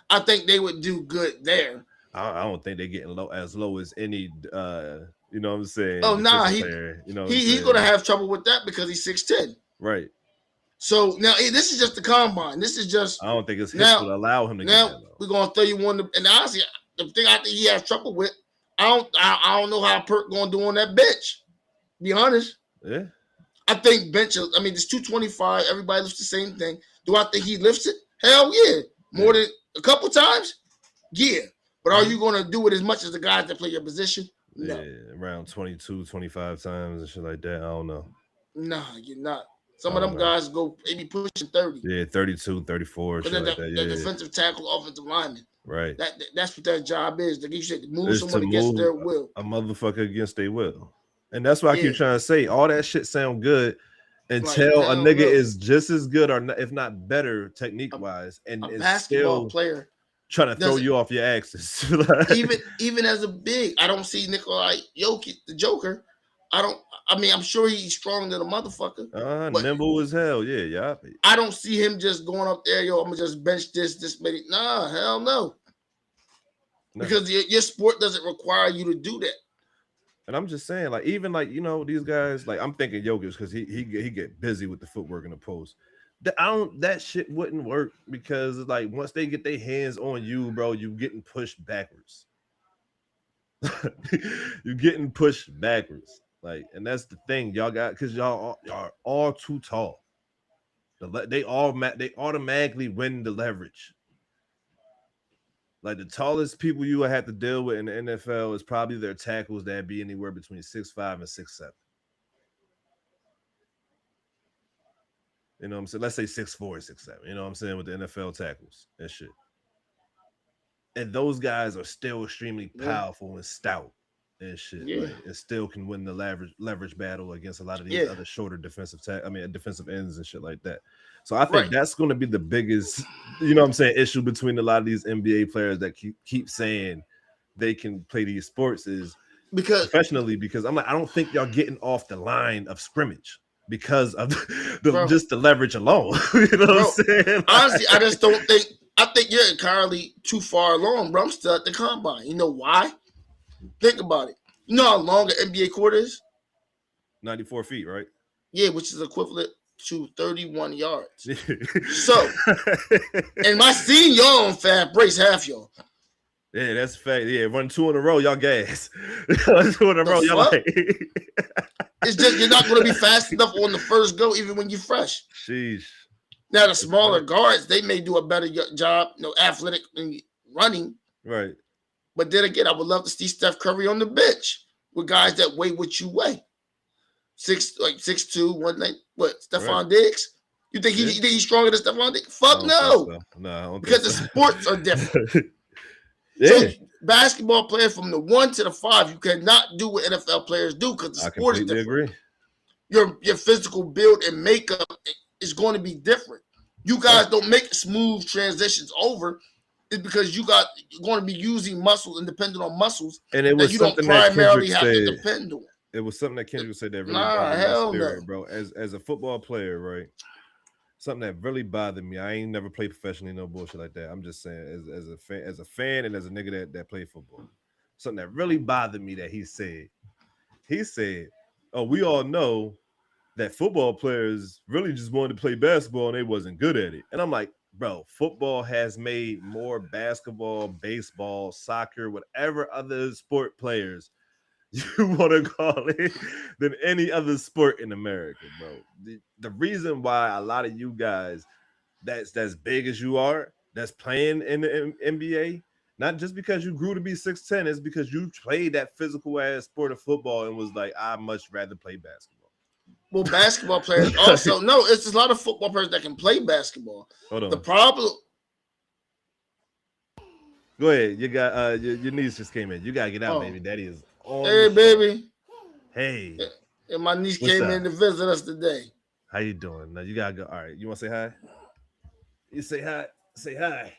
I think they would do good there. I don't think they're getting as low as any you know what I'm saying. Oh nah, he's gonna have trouble with that because he's 6'10". Right. So now this is just the combine. This is just. I don't think his hips would allow him to get that low. We're gonna 31. And honestly, the thing I think he has trouble with, I don't know how Perk gonna do on that bench. Be honest. Yeah. I think benches. I mean, it's 225. Everybody lifts the same thing. Do I think he lifts it? Hell yeah. More than a couple times. Yeah. But are you gonna do it as much as the guys that play your position? No. Yeah, around 22, 25 times and shit like that. I don't know. Nah, you're not. Some of them guys go maybe pushing 30. Yeah, 32, 34. Shit like that. The defensive tackle, offensive lineman. Right. That's what their job is. Like you said, to move someone against their will. A motherfucker against their will. And that's why I keep trying to say all that shit sound good until a nigga is just as good or if not better technique wise and is basketball player trying to throw you off your axis. even as a big, I don't see Nikola Jokic, the Joker. I'm sure he's strong than a motherfucker. Nimble as hell. Yeah. I don't see him just going up there, I'm gonna just bench this many. Nah, hell no. Because your sport doesn't require you to do that. And I'm just saying, like, even like, you know, these guys, like I'm thinking Jokic because he get busy with the footwork in the post. That shit wouldn't work because like once they get their hands on you, bro, you getting pushed backwards. You're getting pushed backwards. Like, and that's the thing, y'all got, because y'all are all too tall. They automatically win the leverage. Like the tallest people you will have to deal with in the NFL is probably their tackles that be anywhere between 6'5" and 6'7". You know what I'm saying? Let's say 6'4", 6'7". You know what I'm saying, with the NFL tackles and shit. And those guys are still extremely powerful and stout and shit. Yeah. Like, and still can win the leverage battle against a lot of these other shorter defensive ends and shit like that. So I think that's going to be the biggest, you know what I'm saying, issue between a lot of these NBA players that keep saying they can play these sports is professionally, because I'm like, I don't think y'all getting off the line of scrimmage because of just the leverage alone. You know what I'm saying? Honestly, I think you're entirely too far along, bro. I'm still at the combine. You know why? Think about it. You know how long an NBA court is? 94 feet, right? Yeah, which is equivalent to 31 yards. So, and my senior y'all on Fab Brace half y'all. Yeah, that's fact. Yeah, run 2 in a row, y'all gas. 2 in a row, y'all like. It's just you're not going to be fast enough on the first go, even when you're fresh. Sheesh. Now the smaller guards, they may do a better job, athletic and running. Right. But then again, I would love to see Steph Curry on the bench with guys that weigh what you weigh. 6'2", 190. What? Stephon Diggs? You think he's stronger than Stephon Diggs? Fuck no. So. No, I don't because think the sports are different. Yeah. So basketball players from the 1 to the 5, you cannot do what NFL players do because the sport is different. Agree. Your physical build and makeup is going to be different. You guys don't make smooth transitions over. It's because you're going to be using muscles and depending on muscles and it was that you don't primarily have to depend on. It was something that Kendrick said that really bothered my spirit, bro. As a football player, right? Something that really bothered me. I ain't never played professionally, no bullshit like that. I'm just saying, as a fan, and as a nigga that played football, something that really bothered me that he said, "Oh, we all know that football players really just wanted to play basketball and they wasn't good at it." And I'm like, bro, football has made more basketball, baseball, soccer, whatever other sport players you want to call it than any other sport in America, bro. The reason why a lot of you guys that's big as you are, that's playing in the NBA, not just because you grew to be 6'10", it's because you played that physical ass sport of football and was like, I much rather play basketball. Well, basketball players also no, it's a lot of football players that can play basketball. Hold on. The problem. Go ahead. You got your niece just came in. You gotta get out, baby. Daddy is on. Hey, baby. Hey. And my niece came in to visit us today. How you doing? Now you gotta go. All right. You want to say hi? You say hi. Say hi.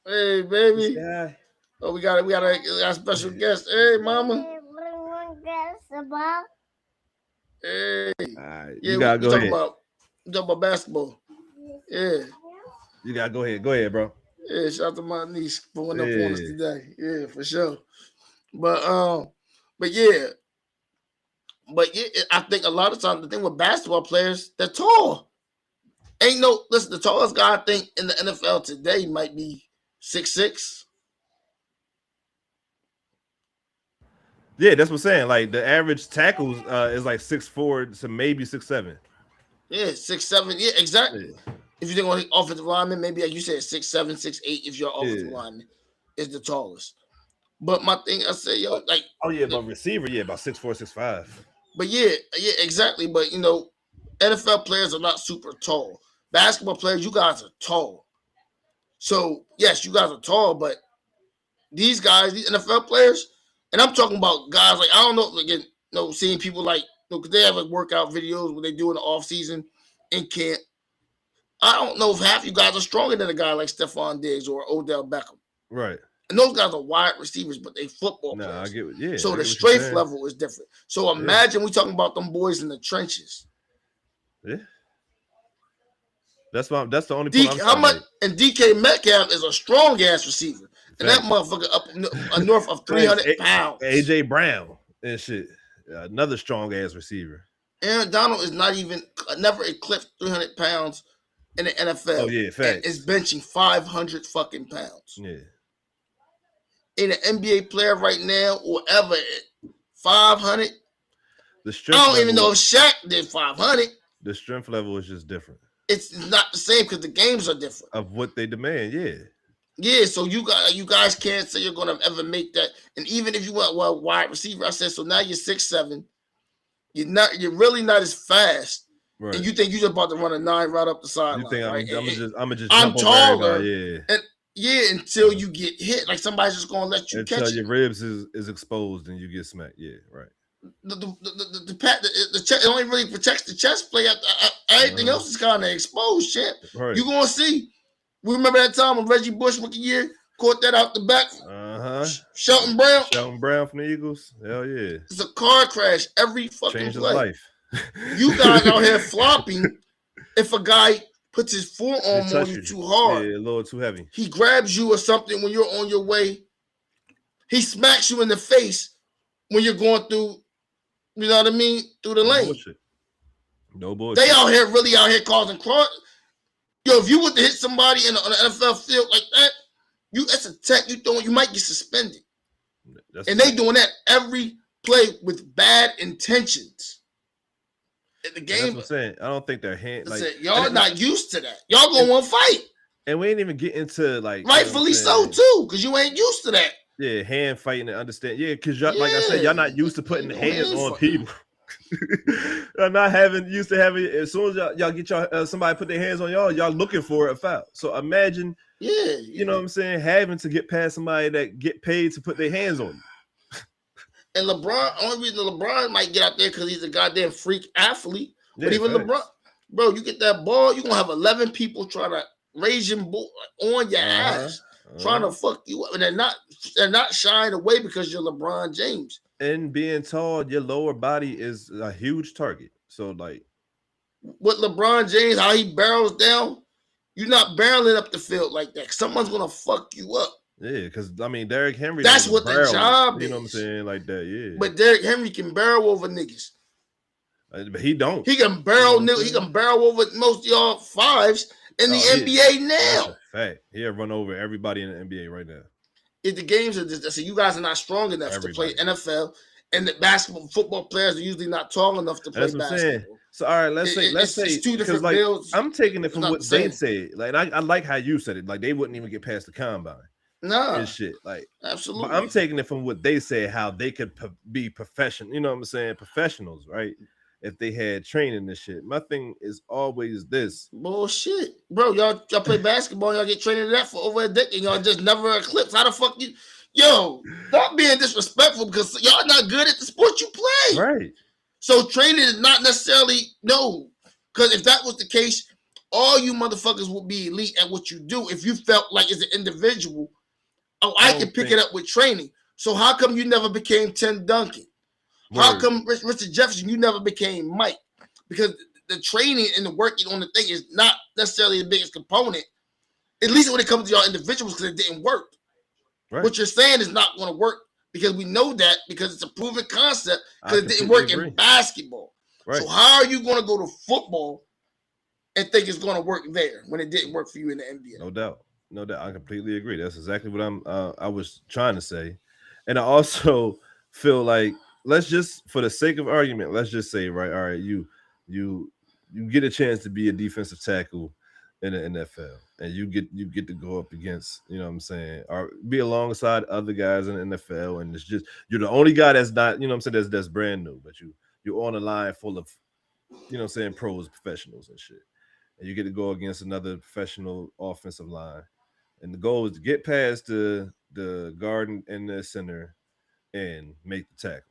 Hey, baby. Say hi. Oh, we got a special guest. Hey, mama. Hey. All right. You gotta go ahead. Talk about basketball. Yeah. You gotta go ahead. Go ahead, bro. Yeah, shout out to my niece for one of the pointers today. Yeah, for sure. But yeah, I think a lot of times the thing with basketball players, they're tall. Listen, the tallest guy I think in the NFL today might be 6'6". Yeah, that's what I'm saying. Like the average tackles is like 6'4" to maybe 6'7". Yeah, 6'7". Yeah, exactly. Yeah. If you think on the offensive lineman, maybe like you said, 6'7", 6'8", if you're offensive lineman is the tallest. But my thing, I say, but receiver, about 6'4", 6'5". But yeah, exactly. But NFL players are not super tall. Basketball players, you guys are tall. So yes, you guys are tall, but these guys, these NFL players, and I'm talking about guys like, I don't know, again, seeing people like, because they have like workout videos where they do in the off season in camp. I don't know if half you guys are stronger than a guy like Stephon Diggs or Odell Beckham. Right. And those guys are wide receivers, but they football players. I get so the strength level is different. So imagine we talking about them boys in the trenches. Yeah. That's the only point how much? And DK Metcalf is a strong ass receiver. And that motherfucker up north of 300 pounds. AJ Brown and shit. Another strong ass receiver. Aaron Donald is never eclipsed 300 pounds in the NFL. Oh, yeah, facts. Is benching 500 fucking pounds. Yeah. In an NBA player right now or ever, 500. The strength I don't even know if Shaq did 500. The strength level is just different. It's not the same because the games are different. Of what they demand, yeah. Yeah, so you guys can't say you're gonna ever make that. And even if you want wide receiver, I said so now you're 6'7". You're really not as fast. Right. And you think you're just about to run a 9 right up the sideline. You think right? I'm taller. Until you get hit, like somebody's just gonna let you catch it. Until your ribs is exposed and you get smacked. Yeah, right. The chest only really protects the chest plate. Everything else is kind of exposed, champ. Right. You're gonna see. We remember that time when Reggie Bush rookie year caught that out the back. Shelton Brown. Shelton Brown from the Eagles. Hell yeah. It's a car crash every fucking Changed play. His life. You guys out here flopping. If a guy puts his forearm on you too hard, a little too heavy, he grabs you or something when you're on your way. He smacks you in the face when you're going through, you know what I mean, through the lane. Bullshit. No bullshit. They really out here causing cross. Yo, if you were to hit somebody on an NFL field like that, that's a tech. You might get suspended. And they doing that every play with bad intentions. In the game, that's what I'm saying. I don't think their hand. Like, y'all not used to that. Y'all gonna want to fight. And we ain't even get into like rightfully so too, because you ain't used to that. Yeah, hand fighting and understand. Yeah, because like I said, y'all not used to putting hands on people. Y'all not used to having. As soon as y'all get somebody put their hands on y'all looking for a foul. So imagine, you know what I'm saying, having to get past somebody that get paid to put their hands on you. And LeBron, only reason LeBron might get out there because he's a goddamn freak athlete. But even LeBron, bro, you get that ball, you're gonna have 11 people try to raise your ball on your ass, trying to fuck you up, and they're not shying away because you're LeBron James. And being tall, your lower body is a huge target. So like, with LeBron James, how he barrels down, you're not barreling up the field like that. Someone's gonna fuck you up. Yeah, because I mean, Derrick Henry. That's what the job is. You know what I'm saying, like that. Yeah. But Derrick Henry can barrel over niggas. But he don't. He can barrel. He can barrel over most of y'all fives in the NBA now. That's a fact. He'll run over everybody in the NBA right now. If the games are just, you guys are not strong enough to play NFL, and the football players are usually not tall enough to play basketball. Saying. So all right, let's say it's two different like, builds. I'm taking it from what they say. Like I like how you said it. Like they wouldn't even get past the combine. No, and shit. Like absolutely. But I'm taking it from what they say, how they could be professional. You know what I'm saying? Professionals, right? If they had training and shit. My thing is always this bullshit, bro. Y'all play basketball. Y'all get trained in that for over a decade. Y'all just never eclipse. How the fuck you? Yo, stop being disrespectful because y'all not good at the sport you play. Right. So training is not necessarily no. Because if that was the case, all you motherfuckers would be elite at what you do. If you felt like as an individual, I can pick it up with training. So how come you never became Tim Duncan? How come Richard Jefferson, you never became Mike? Because the training and the working on the thing is not necessarily the biggest component, at least when it comes to y'all individuals, because it didn't work. Right. What you're saying is not going to work because we know that because it's a proven concept because it didn't work in basketball. Right. So how are you going to go to football and think it's going to work there when it didn't work for you in the NBA? No doubt. I completely agree. That's exactly what I was trying to say. And I also feel like, let's just, for the sake of argument, let's just say, right, all right, you get a chance to be a defensive tackle in the NFL, and you get to go up against, you know what I'm saying, or be alongside other guys in the NFL, and it's just you're the only guy that's not, you know what I'm saying, that's brand new, but you're on a line full of, you know what I'm saying, pros, professionals and shit, and you get to go against another professional offensive line, and the goal is to get past the guard and the center and make the tackle.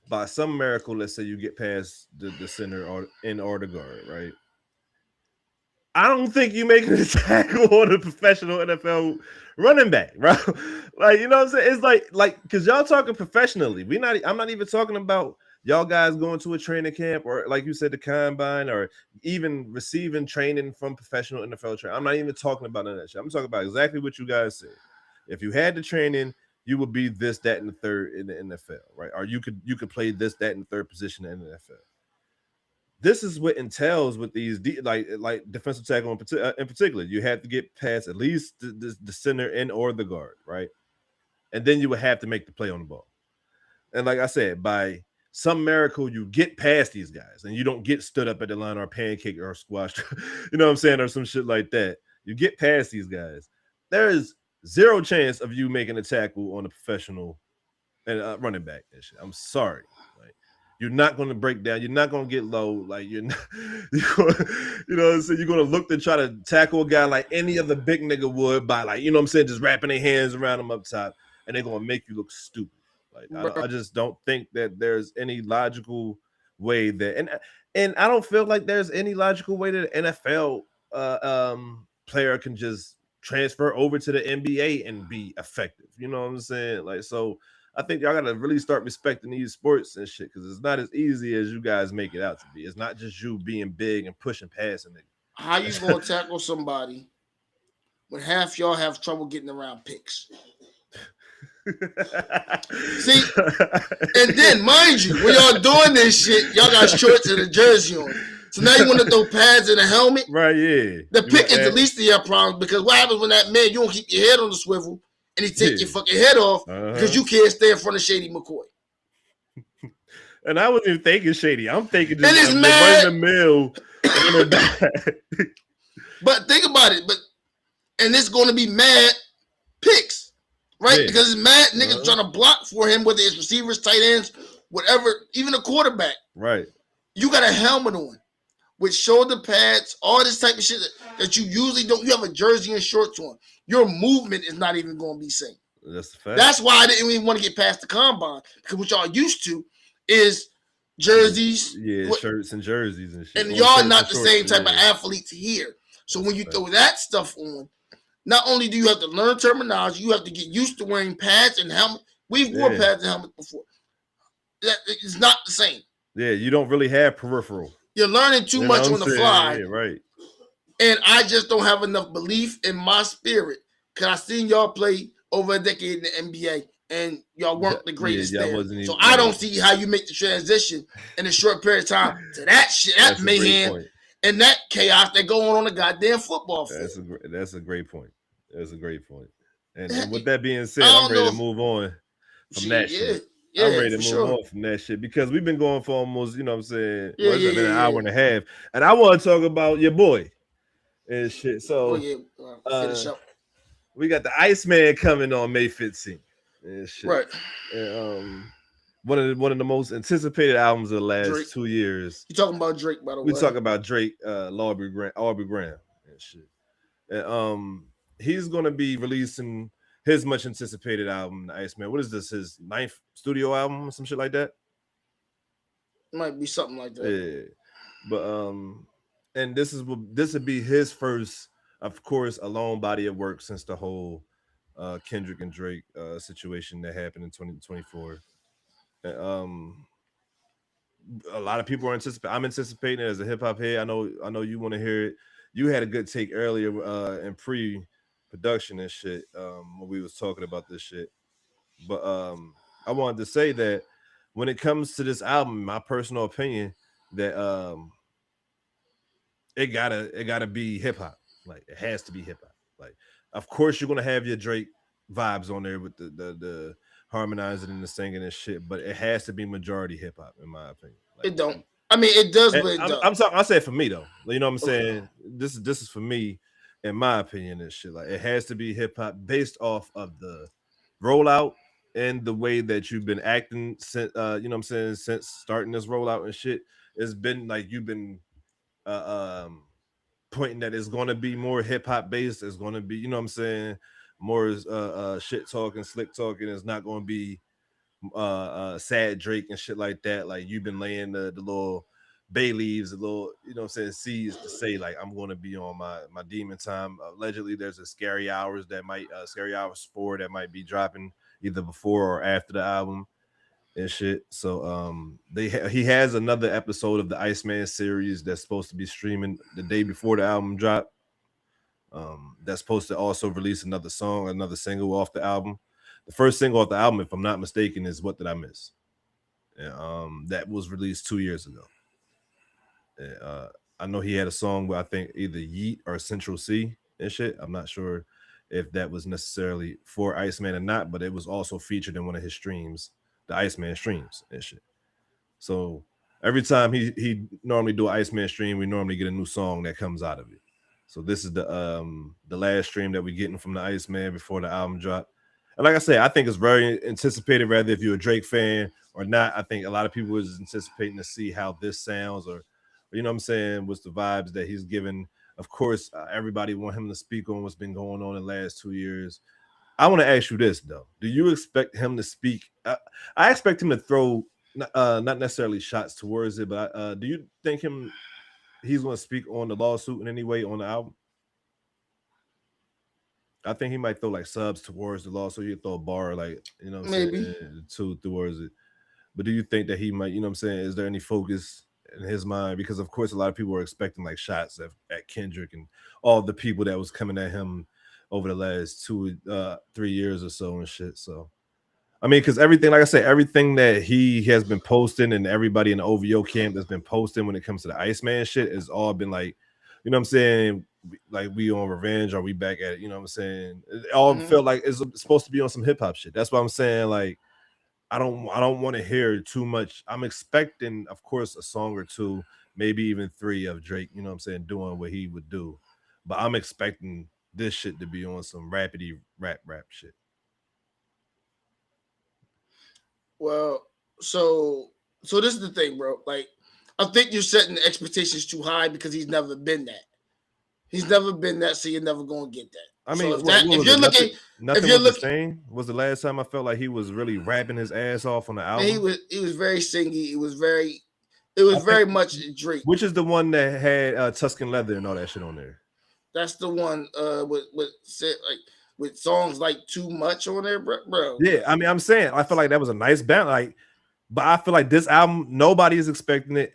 By some miracle, let's say you get past the center or the guard, right? I don't think you making a tackle on a professional NFL running back, bro. Like, you know what I'm saying? It's like because y'all talking professionally. I'm not even talking about y'all guys going to a training camp or, like you said, the combine or even receiving training from professional NFL training. I'm not even talking about none of that shit. I'm talking about exactly what you guys said. If you had the training, you would be this, that, and the third in the NFL, right? Or you could play this, that, and the third position in the NFL. This is what entails with these like defensive tackle in particular. You have to get past at least the center and or the guard, right? And then you would have to make the play on the ball. And like I said, by some miracle, you get past these guys and you don't get stood up at the line or pancake or squash, you know what I'm saying, or some shit like that. You get past these guys. There is zero chance of you making a tackle on a professional and running back and shit. I'm sorry. Like, you're not going to break down. You're not going to get low. Like, you're not, you know what I'm saying? You're going to look to try to tackle a guy like any other big nigga would by, like, you know what I'm saying, just wrapping their hands around them up top, and they're going to make you look stupid. Like, I just don't think that there's any logical way that, and I don't feel like there's any logical way that an NFL player can just transfer over to the NBA and be effective. You know what I'm saying? Like, so I think y'all gotta really start respecting these sports and shit, because it's not as easy as you guys make it out to be. It's not just you being big and pushing past a nigga. How you gonna tackle somebody when half y'all have trouble getting around picks? See, and then mind you, when y'all doing this shit, y'all got shorts and a jersey on. So now you want to throw pads and a helmet? Right, yeah. The pick is the least of your problems because what happens when that man, you don't keep your head on the swivel and he take your fucking head off because you can't stay in front of Shady McCoy. And I wasn't even thinking Shady. I'm thinking just running the mill. But think about it. And it's going to be mad picks, right? Yeah. Because it's mad niggas trying to block for him, whether it's receivers, tight ends, whatever, even a quarterback. Right. You got a helmet on with shoulder pads, all this type of shit that you usually don't. You have a jersey and shorts on. Your movement is not even going to be same. That's the fact. That's why I didn't even want to get past the combine because what y'all used to is jerseys, shirts and jerseys and shit. And y'all not the same type of athletes here. So when you throw that stuff on, not only do you have to learn terminology, you have to get used to wearing pads and helmet. We've worn pads and helmets before. It's not the same. Yeah, you don't really have peripheral. You're learning too much on the fly. Yeah, right. And I just don't have enough belief in my spirit because I seen y'all play over a decade in the NBA and y'all weren't the greatest there. So I don't see how you make the transition in a short period of time to that shit, that mayhem and that chaos that going on the goddamn football field. That's a great point. That's a great point. And with that being said, I'm ready to move on from that shit. Yeah, I'm ready to move on from that shit because we've been going for almost, you know what I'm saying, it's been an hour and a half. And I want to talk about your boy and shit. So finish up. We got the Iceman coming on May 15th. And shit. Right. And, one of the most anticipated albums of the last 2 years. You talking about Drake, by the way? We talking about Drake, Aubrey Graham and shit. And he's gonna be releasing his much anticipated album, The Iceman. What is this? His 9th studio album or some shit like that? Might be something like that. Yeah. But and this would be his first, of course, alone body of work since the whole Kendrick and Drake situation that happened in 2024. A lot of people are anticipating. I'm anticipating it as a hip hop head. I know you want to hear it. You had a good take earlier in pre-production and shit when we was talking about this shit. But I wanted to say that when it comes to this album, my personal opinion, that it gotta be hip hop. Like it has to be hip hop. Like of course you're gonna have your Drake vibes on there with the harmonizing and the singing and shit, but it has to be majority hip hop in my opinion. Like, it don't. I mean, it does, but it don't. I'm talking. I say it for me though. You know what I'm saying? This is for me, in my opinion, and shit. Like it has to be hip hop based off of the rollout and the way that you've been acting since. You know what I'm saying? Since starting this rollout and shit, it's been like you've been pointing that it's going to be more hip hop based. It's going to be, you know what I'm saying, more shit talking, slick talking. It's not going to be sad Drake and shit like that. Like you've been laying the little bay leaves, the little, you know what I'm saying, seeds to say like I'm going to be on my demon time. Allegedly there's a Scary Hours that might Scary Hours 4 that might be dropping either before or after the album and shit. So he has another episode of the Iceman series that's supposed to be streaming the day before the album drop. That's supposed to also release another song, another single off the album. The first single off the album, if I'm not mistaken, is What Did I Miss? And, that was released 2 years ago. And, I know he had a song where I think either Yeet or Central C and shit. I'm not sure if that was necessarily for Iceman or not, but it was also featured in one of his streams, the Iceman streams and shit. So every time he normally do an Iceman stream, we normally get a new song that comes out of it. So this is the last stream that we're getting from the Iceman before the album drop. And like I said, I think it's very anticipated, rather if you're a Drake fan or not. I think a lot of people is anticipating to see how this sounds, or you know what I'm saying, what's the vibes that he's giving. Of course, everybody want him to speak on what's been going on in the last 2 years. I want to ask you this, though. Do you expect him to speak? I expect him to throw not necessarily shots towards it, but do you think he's going to speak on the lawsuit in any way on the album? I think he might throw like subs towards the lawsuit. He'd throw a bar, like, you know what I'm saying, towards it. But do you think that he might, you know what I'm saying, is there any focus in his mind? Because of course a lot of people are expecting like shots at Kendrick and all the people that was coming at him over the last 3 years or so and shit. So I mean, because everything, like I said, everything that he has been posting and everybody in the OVO camp that's been posting when it comes to the Iceman shit has all been like, you know what I'm saying? Like we on revenge or we back at it, you know what I'm saying? It all felt like it's supposed to be on some hip hop shit. That's what I'm saying. Like, I don't want to hear too much. I'm expecting, of course, a song or two, maybe even 3 of Drake, you know what I'm saying, doing what he would do. But I'm expecting this shit to be on some rapidy rap shit. Well, so this is the thing, bro. Like, I think you're setting the expectations too high because he's never been that. He's never been that, so you're never gonna get that. I mean, so if you're looking, nothing was the same. Was the last time I felt like he was really rapping his ass off on the album? He was very singy. It was very much Drake. Which is the one that had Tuscan Leather and all that shit on there? That's the one with songs like Too Much on there, bro. Yeah, I mean, I'm saying I feel like that was a nice band, like, but I feel like this album, nobody is expecting it.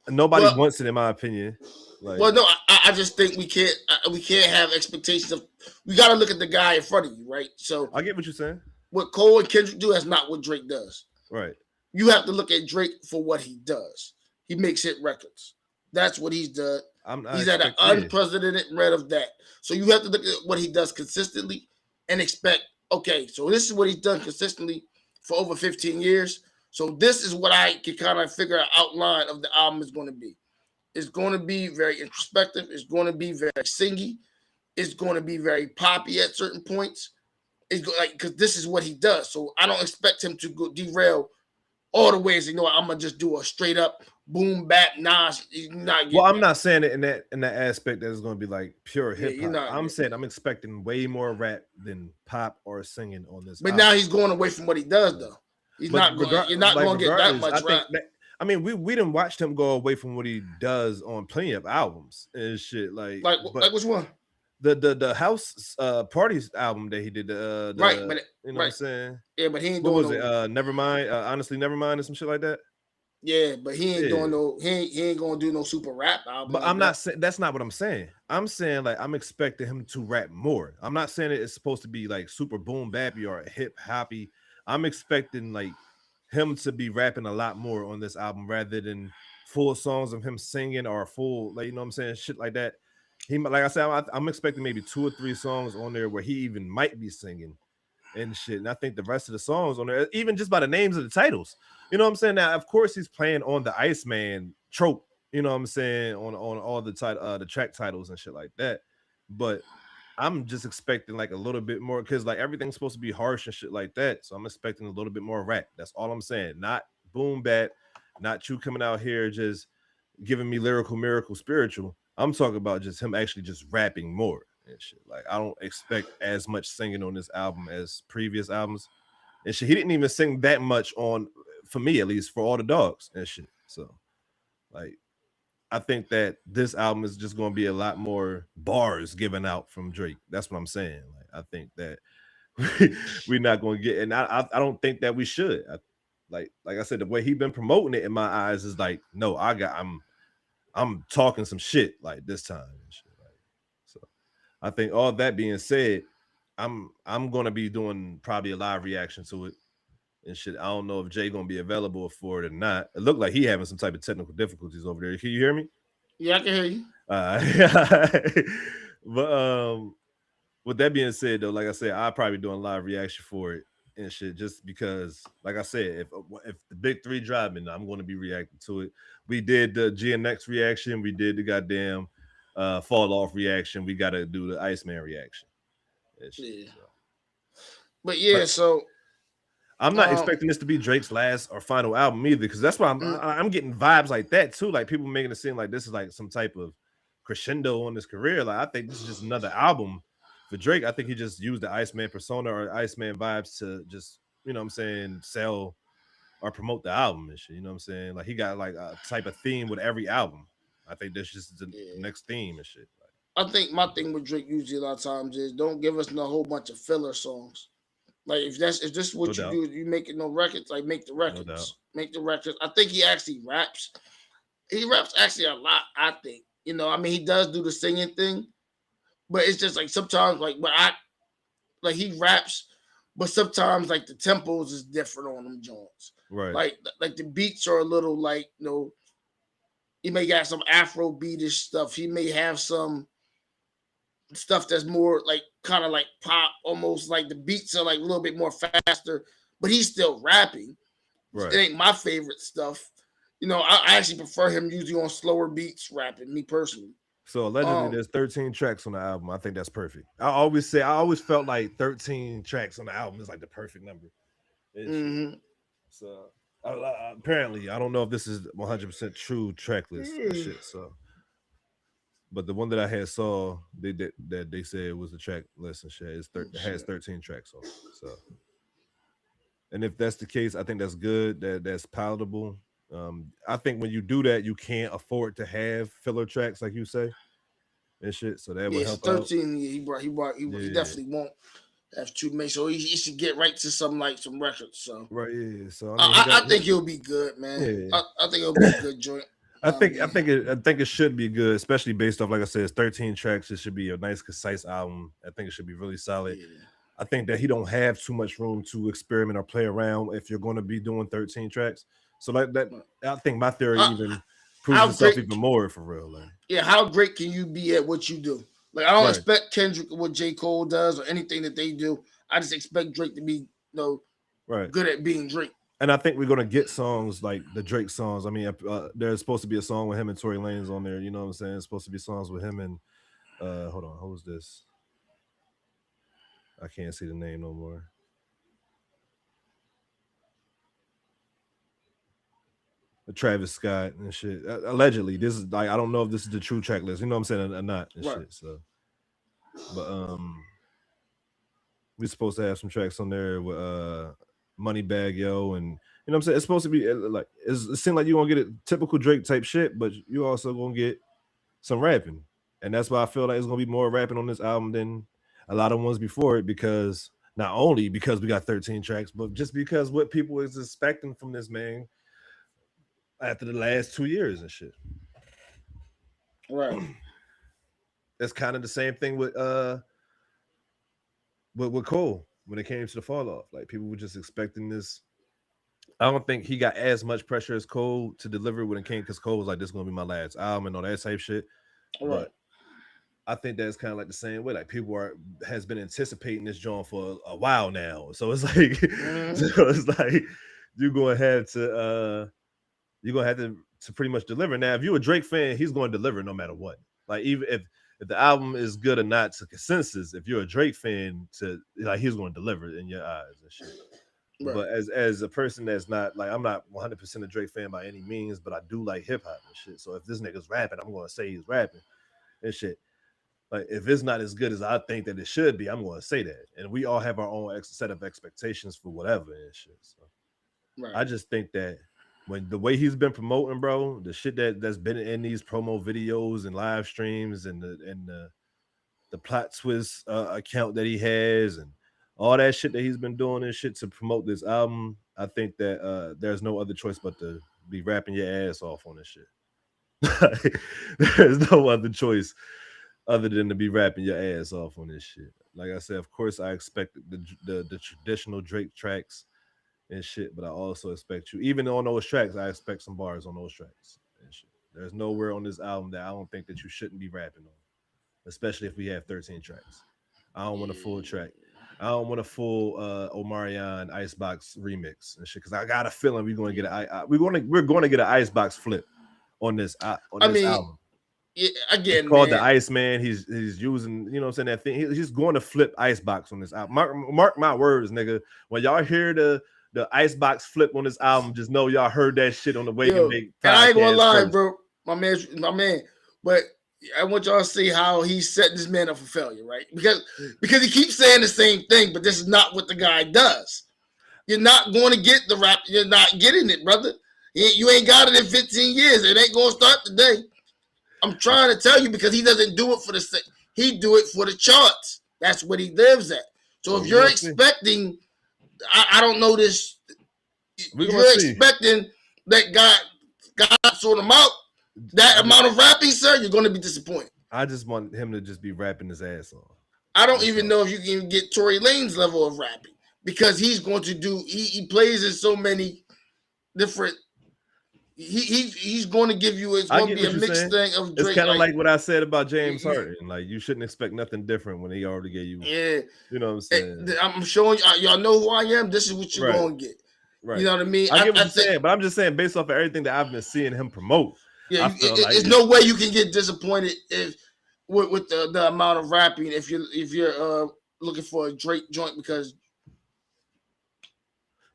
Nobody wants it, in my opinion. Like, well, no, I just think we can't have expectations of. We got to look at the guy in front of you, right? So I get what you're saying. What Cole and Kendrick do is not what Drake does. Right. You have to look at Drake for what he does. He makes hit records. That's what he's done. He's at an unprecedented rate of that. So you have to look at what he does consistently and expect, okay, so this is what he's done consistently for over 15 years. So this is what I can kind of figure an outline of the album is going to be. It's going to be very introspective. It's going to be very singy. It's going to be very poppy at certain points. It's like, because this is what he does. So I don't expect him to go derail all the ways. You know, I'm gonna just do a straight up boom bap Nas. I'm not saying it in that aspect that it's going to be like pure hip hop. I'm saying I'm expecting way more rap than pop or singing on this. But now he's going away from what he does, though. You're not going to get that much rap. I mean, we didn't watch him go away from what he does on plenty of albums and shit. Like which one? The House Parties album that he did. Right, but you know what I'm saying? Yeah, but he ain't doing. What was it? Nevermind. Honestly, Nevermind or some shit like that. Yeah, but he ain't doing no. He ain't gonna do no super rap album. But I'm not saying that's not what I'm saying. I'm saying like I'm expecting him to rap more. I'm not saying it's supposed to be like super boom bappy or hip hoppy. I'm expecting like him to be rapping a lot more on this album rather than full songs of him singing or full, like, you know what I'm saying, shit like that. He, like I said, I'm expecting maybe 2 or 3 songs on there where he even might be singing and shit. And I think the rest of the songs on there, even just by the names of the titles, you know what I'm saying? Now, of course, he's playing on the Iceman trope, you know what I'm saying, on all the track titles and shit like that. But I'm just expecting like a little bit more because like everything's supposed to be harsh and shit like that. So I'm expecting a little bit more rap. That's all I'm saying. Not boom bap, not you coming out here just giving me lyrical miracle spiritual. I'm talking about just him actually just rapping more and shit. Like I don't expect as much singing on this album as previous albums and shit. He didn't even sing that much on, for me at least, for All the Dogs and shit. So like I think that this album is just going to be a lot more bars given out from Drake. That's what I'm saying. Like I think that we're not going to get, and I don't think that we should. Like I said, the way he's been promoting it in my eyes is like, no, I'm talking some shit like this time. And shit. Like, so I think all that being said, I'm gonna be doing probably a live reaction to it and shit. I don't know if Jay gonna be available for it or not. It looked like he having some type of technical difficulties over there. Can you hear me? Yeah, I can hear you. But with that being said, though, like I said, I'll probably doing a live reaction for it and shit, just because, like I said, if the big 3 driving, I'm going to be reacting to it. We did the GNX reaction, we did the goddamn fall off reaction. We got to do the Iceman reaction. Yeah. But yeah, so I'm not expecting this to be Drake's last or final album either, because that's why I'm getting vibes like that too. Like people making it seem like this is like some type of crescendo on his career. Like I think this is just another album for Drake. I think he just used the Iceman persona or Iceman vibes to just, you know what I'm saying, sell or promote the album and shit. You know what I'm saying? Like he got like a type of theme with every album. I think this is just the next theme and shit. I think my thing with Drake usually a lot of times is don't give us no whole bunch of filler songs. Like if this is what you do, you making no records, like make the records. Make the records. I think he actually raps. He raps actually a lot, I think. You know, I mean, he does do the singing thing, but it's just like sometimes like he raps, but sometimes like the tempos is different on them joints. Right. Like the beats are a little like, he may got some Afro beatish stuff. He may have some stuff that's more like kind of like pop, almost like the beats are like a little bit more faster, but he's still rapping. Right. It ain't my favorite stuff. I actually prefer him usually on slower beats rapping, me personally. So allegedly there's 13 tracks on the album. I think that's perfect. I always felt like 13 tracks on the album is like the perfect number. Mm-hmm. So apparently, I don't know if this is 100% true track list and shit. So, but the one that I saw, that they said was the track list and shit. It has 13 tracks on it. So, and if that's the case, I think that's good. That's palatable. I think when you do that, you can't afford to have filler tracks like you say and shit. So that would help 13. Out. He definitely won't have too many. So he should get right to some records. So right, yeah. So I think he'll be good, man. Yeah. I think it'll be a good joint. I think it should be good, especially based off, like I said, it's 13 tracks. It should be a nice, concise album. I think it should be really solid. Yeah. I think that he don't have too much room to experiment or play around if you're going to be doing 13 tracks. So like that, I think my theory even proves itself even more for real. Like, yeah, how great can you be at what you do? Like, I don't expect Kendrick or what J. Cole does or anything that they do. I just expect Drake to be, good at being Drake. And I think we're gonna get songs like the Drake songs. I mean, there's supposed to be a song with him and Tory Lanez on there. You know what I'm saying? It's supposed to be songs with him and hold on, who's this? I can't see the name no more. Travis Scott and shit. Allegedly, this is like, I don't know if this is the true track list. You know what I'm saying, or not and shit. So, but we're supposed to have some tracks on there with Moneybagg Yo, and you know what I'm saying. It's supposed to be like it seems like you're gonna get a typical Drake type shit, but you also gonna get some rapping, and that's why I feel like it's gonna be more rapping on this album than a lot of ones before it, because not only because we got 13 tracks, but just because what people is expecting from this man after the last 2 years and shit. Right. That's kind of the same thing with Cole when it came to the fall off. Like, people were just expecting this. I don't think he got as much pressure as Cole to deliver when it came, because Cole was like, this is gonna be my last album and all that type shit. Right. But I think that's kind of like the same way. Like, people has been anticipating this joint for a while now. So it's like, you're gonna have to pretty much deliver. Now, if you're a Drake fan, he's going to deliver no matter what. Like, even if the album is good or not to consensus, if you're a Drake fan, he's going to deliver in your eyes and shit. Right. But as a person that's not, like, I'm not 100% a Drake fan by any means, but I do like hip hop and shit. So if this nigga's rapping, I'm going to say he's rapping and shit. Like, if it's not as good as I think that it should be, I'm going to say that. And we all have our own set of expectations for whatever and shit. So right. I just think that when the way he's been promoting, bro, the shit that's been in these promo videos and live streams and the plot twist account that he has and all that shit that he's been doing and shit to promote this album, I think that there's no other choice but to be rapping your ass off on this shit. There's no other choice other than to be rapping your ass off on this shit. Like I said, of course, I expect the traditional Drake tracks and shit, but I also expect you, even on those tracks, I expect some bars on those tracks and shit. There's nowhere on this album that I don't think that you shouldn't be rapping on, especially if we have 13 tracks. I don't want a full track. I don't want a full Omarion Icebox remix and shit, because I got a feeling we're going to get we're going to get an Icebox flip on this album. Yeah, again, it's called the Iceman. He's using, you know what I'm saying, that thing. He's going to flip Icebox on this album. Mark my words, nigga. When y'all hear the Icebox flip on this album, just know y'all heard that shit on the Wake and Bake podcast. I ain't gonna lie, bro. My man. But I want y'all to see how he's setting this man up for failure, right? Because he keeps saying the same thing, but this is not what the guy does. You're not going to get the rap. You're not getting it, brother. You ain't got it in 15 years. It ain't going to start today. I'm trying to tell you, because he doesn't do it for the sake. He do it for the charts. That's what he lives at. So if you're expecting, I don't know this. You're expecting that God sort him out. That amount of rapping, sir, you're going to be disappointed. I just want him to just be rapping his ass off. I don't even know if you can get Tory Lanez level of rapping. because he's going to do. He plays in so many different. He's going to give you. It's going to be a mixed thing of Drake. It's kind of like what I said about James Harden. Like you shouldn't expect nothing different when he already gave you. Yeah, you know what I'm saying. I'm showing y'all know who I am. This is what you're going to get. Right. You know what I mean? I get what you're saying, but I'm just saying based off of everything that I've been seeing him promote. Yeah, there's no way you can get disappointed if with the amount of rapping if you're looking for a Drake joint because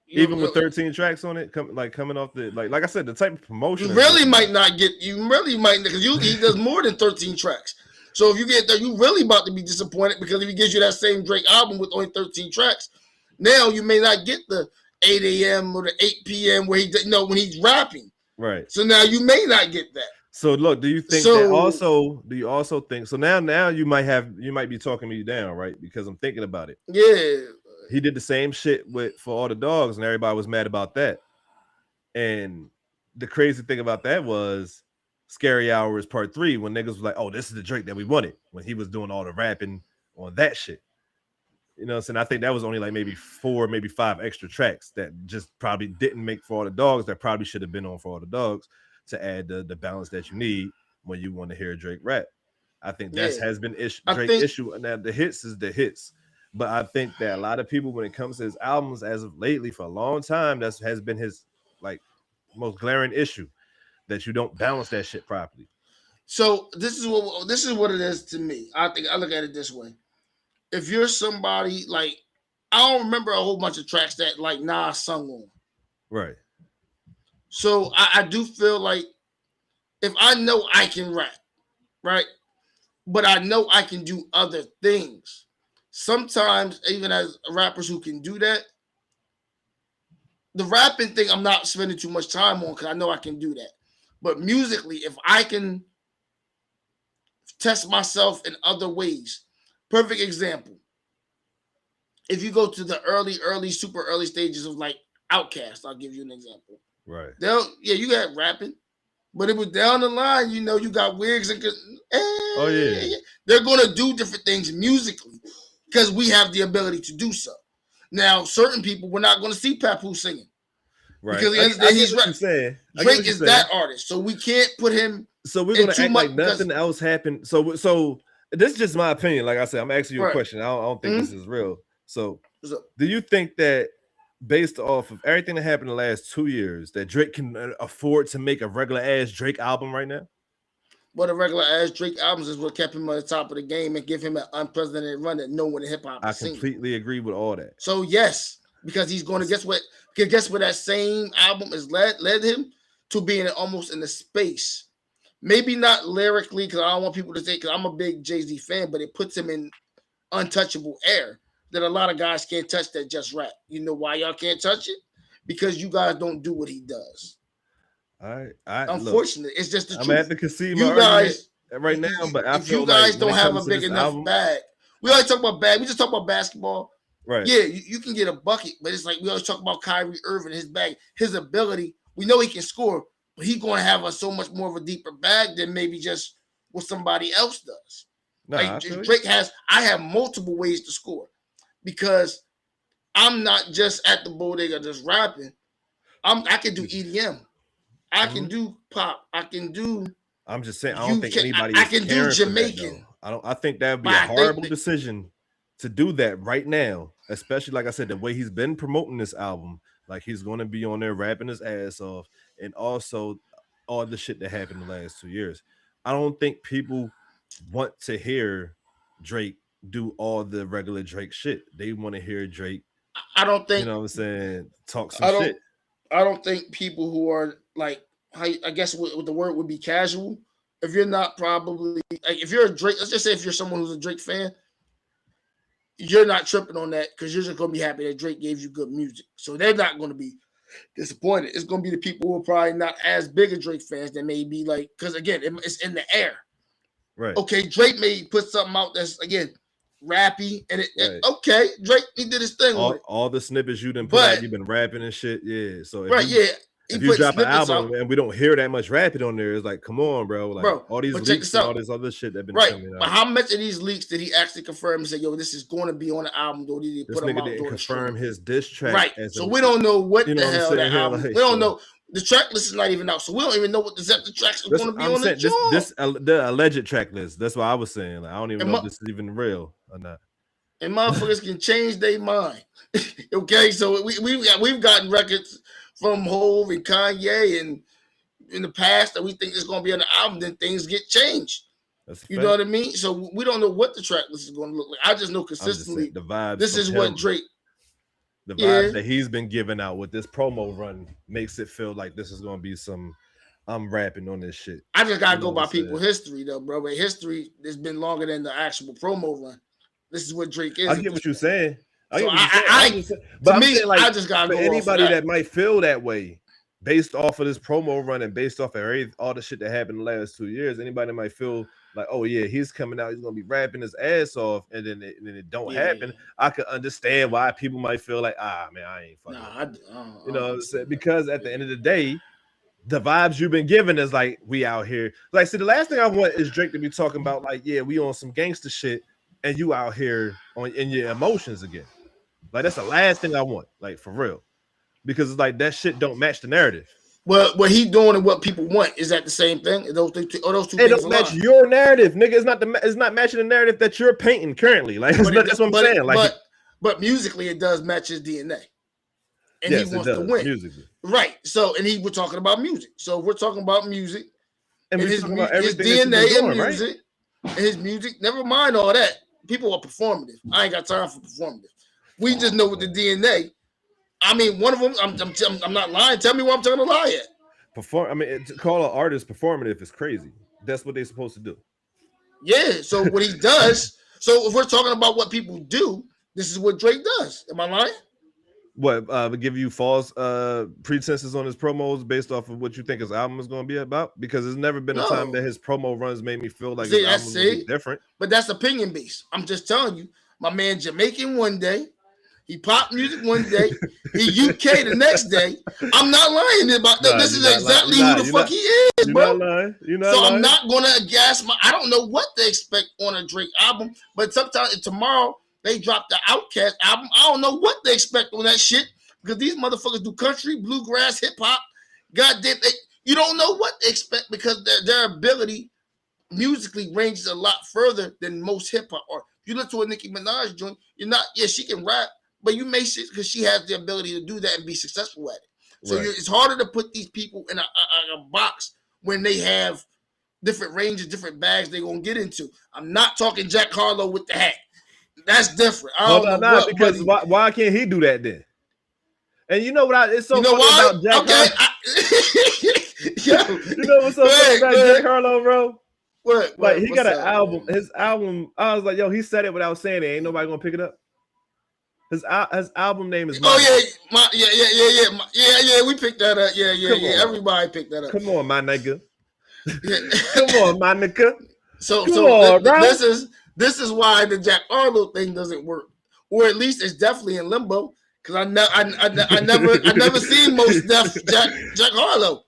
even with 13 tracks on it, coming off the like I said, the type of promotion you really might because he does more than 13 tracks. So if you get there, you really about to be disappointed because if he gives you that same Drake album with only 13 tracks, now you may not get the 8 a.m. or the 8 p.m. where when he's rapping. Right. So now you may not get that. So look, do you think that also? Do you also think so? Now you might be talking me down, right? Because I'm thinking about it. Yeah. He did the same shit for All the Dogs, and everybody was mad about that. And the crazy thing about that was Scary Hours Part 3, when niggas was like, "Oh, this is the Drake that we wanted," when he was doing all the rapping on that shit. You know what I'm saying? I think that was only like maybe 4, maybe 5 extra tracks that just probably didn't make For All the Dogs that probably should have been on For All the Dogs to add the balance that you need when you want to hear Drake rap. I think that has been Drake's issue. And now the hits is the hits. But I think that a lot of people, when it comes to his albums as of lately, for a long time, that has been his like most glaring issue, that you don't balance that shit properly. So this is what it is to me. I think I look at it this way. If you're somebody like, I don't remember a whole bunch of tracks that like Nas sung on. Right. So I do feel like if I know I can rap, right, but I know I can do other things. Sometimes, even as rappers who can do that, the rapping thing I'm not spending too much time on because I know I can do that. But musically, if I can test myself in other ways, perfect example. If you go to the super early stages of like Outkast, I'll give you an example. Right. You got rapping, but it was down the line. You got wigs and they're gonna do different things musically because we have the ability to do so. Now, certain people we're not going to see Papoose singing, right? Because he's rapping. Drake is that artist, so we can't put him. So we're gonna act like nothing else happened. So this is just my opinion. Like I said, I'm asking you a question. I don't think this is real. So, do you think that based off of everything that happened in the last 2 years, that Drake can afford to make a regular ass Drake album right now? But a regular ass Drake albums is what kept him on the top of the game and give him an unprecedented run that no one in hip hop has seen. I completely agree with all that. So yes, because he's going to guess what that same album has led him to being almost in the space. Maybe not lyrically, because I don't want people to say, because I'm a big Jay-Z fan, but it puts him in untouchable air that a lot of guys can't touch that just rap. You know why y'all can't touch it? Because you guys don't do what he does. Unfortunately, it's just the truth. I'm at the casino guys right now, but if you guys don't have a big enough bag, we always talk about bag. We just talk about basketball. Right. Yeah, you can get a bucket, but it's like we always talk about Kyrie Irving, his bag, his ability. We know he can score, but he's going to have so much more of a deeper bag than maybe just what somebody else does. Like Drake has, I have multiple ways to score because I'm not just at the bodega just rapping. I can do EDM. I can do pop. I can do. I'm just saying. I don't think anybody. I can do Jamaican. I think that would be a horrible decision to do that right now, especially like I said, the way he's been promoting this album. Like he's going to be on there rapping his ass off, and also all the shit that happened the last 2 years. I don't think people want to hear Drake do all the regular Drake shit. They want to hear Drake. I don't think. You know what I'm saying? Talk some shit. I don't think people who are like, I guess what the word would be casual. If you're not probably like, if you're a Drake, let's just say if you're someone who's a Drake fan, you're not tripping on that because you're just going to be happy that Drake gave you good music. So they're not going to be disappointed. It's going to be the people who are probably not as big a Drake fans that may be like, because again, it's in the air. Right. Okay, Drake may put something out that's, again, rappy and Drake, he did his thing. All the snippets you done put out, you've been rapping and shit. Yeah. So if you drop an album and we don't hear that much rapping on there, it's like, come on, bro. Like all these leaks and all this other shit that been coming out. But how much of these leaks did he actually confirm and say, yo, this is going to be on the album? Or did he put them out? Didn't confirm his diss track. Right. So we don't know what the hell that album. We don't know. The track list is not even out, so we don't even know what the tracks are going to be on the joint. The alleged track list. That's what I was saying. Like, I don't even know if this is even real or not. And motherfuckers can change their mind. Okay, so we've gotten records from Hov and Kanye and in the past that we think is going to be on the album, then things get changed. You know what I mean? So we don't know what the track list is going to look like. I just know consistently the vibes. This is what Drake. The vibes that he's been giving out with this promo run makes it feel like this is going to be some. I'm rapping on this shit. I just gotta go by people's history though, bro. But history has been longer than the actual promo run. This is what Drake is. I get what you're saying. But I just gotta go. Anybody that might feel that way based off of this promo run and based off of all the shit that happened in the last 2 years, anybody might feel like, oh yeah, he's coming out, he's gonna be rapping his ass off, and then it don't happen. I could understand why people might feel like, man, I ain't fucking. You know what I'm saying? Because at the end of the day, the vibes you've been given is like, we out here. Like, see, the last thing I want is Drake to be talking about, like, yeah, we on some gangster shit, and you out here in your emotions again. Like, that's the last thing I want, like, for real. Because it's like that shit don't match the narrative. Well, what he doing and what people want, is that the same thing? Those two things don't match your narrative, nigga. It's not matching the narrative that you're painting currently. Like, that's what I'm saying. Like, but musically, it does match his DNA. And he wants to win. Musically. Right. So, and we're talking about music. So, if we're talking about music and his DNA and music, and his music, never mind all that. People are performative. I ain't got time for performative. We just know what the DNA. I mean, one of them, I'm not lying. Tell me what I'm trying to lie at. To call an artist performative is crazy. That's what they're supposed to do. Yeah. So, what he does, so if we're talking about what people do, this is what Drake does. Am I lying? What give you false pretenses on his promos based off of what you think his album is going to be about? Because there's never been a time that his promo runs made me feel like his album will be different. But that's opinion based. I'm just telling you, my man Jamaican one day, he pop music one day, he UK the next day. I'm not lying about that. This is exactly who the fuck he is, bro. You're not lying. I'm not gonna gas I don't know what they expect on a Drake album, but sometimes tomorrow. They dropped the Outkast album. I don't know what they expect on that shit because these motherfuckers do country, bluegrass, hip hop. Goddamn, you don't know what they expect because their ability musically ranges a lot further than most hip hop. Or if you look to a Nicki Minaj joint, you're not. Yeah, she can rap, but you may shit because she has the ability to do that and be successful at it. So it's harder to put these people in a box when they have different ranges, different bags they're gonna get into. I'm not talking Jack Harlow with the hat. That's different. Because why can't he do that then? And you know what? It's so funny about Jack Harlow. You know what's so funny about Jack Harlow, bro? What? Like he got an album. His album. I was like, yo, he said it without saying it. Ain't nobody gonna pick it up. His album name is. Yeah. We picked that up. Yeah. Everybody picked that up. Come on, my nigga. Come on, my nigga. This is why the Jack Harlow thing doesn't work, or at least it's definitely in limbo. Because I never seen most Def Jack Harlow.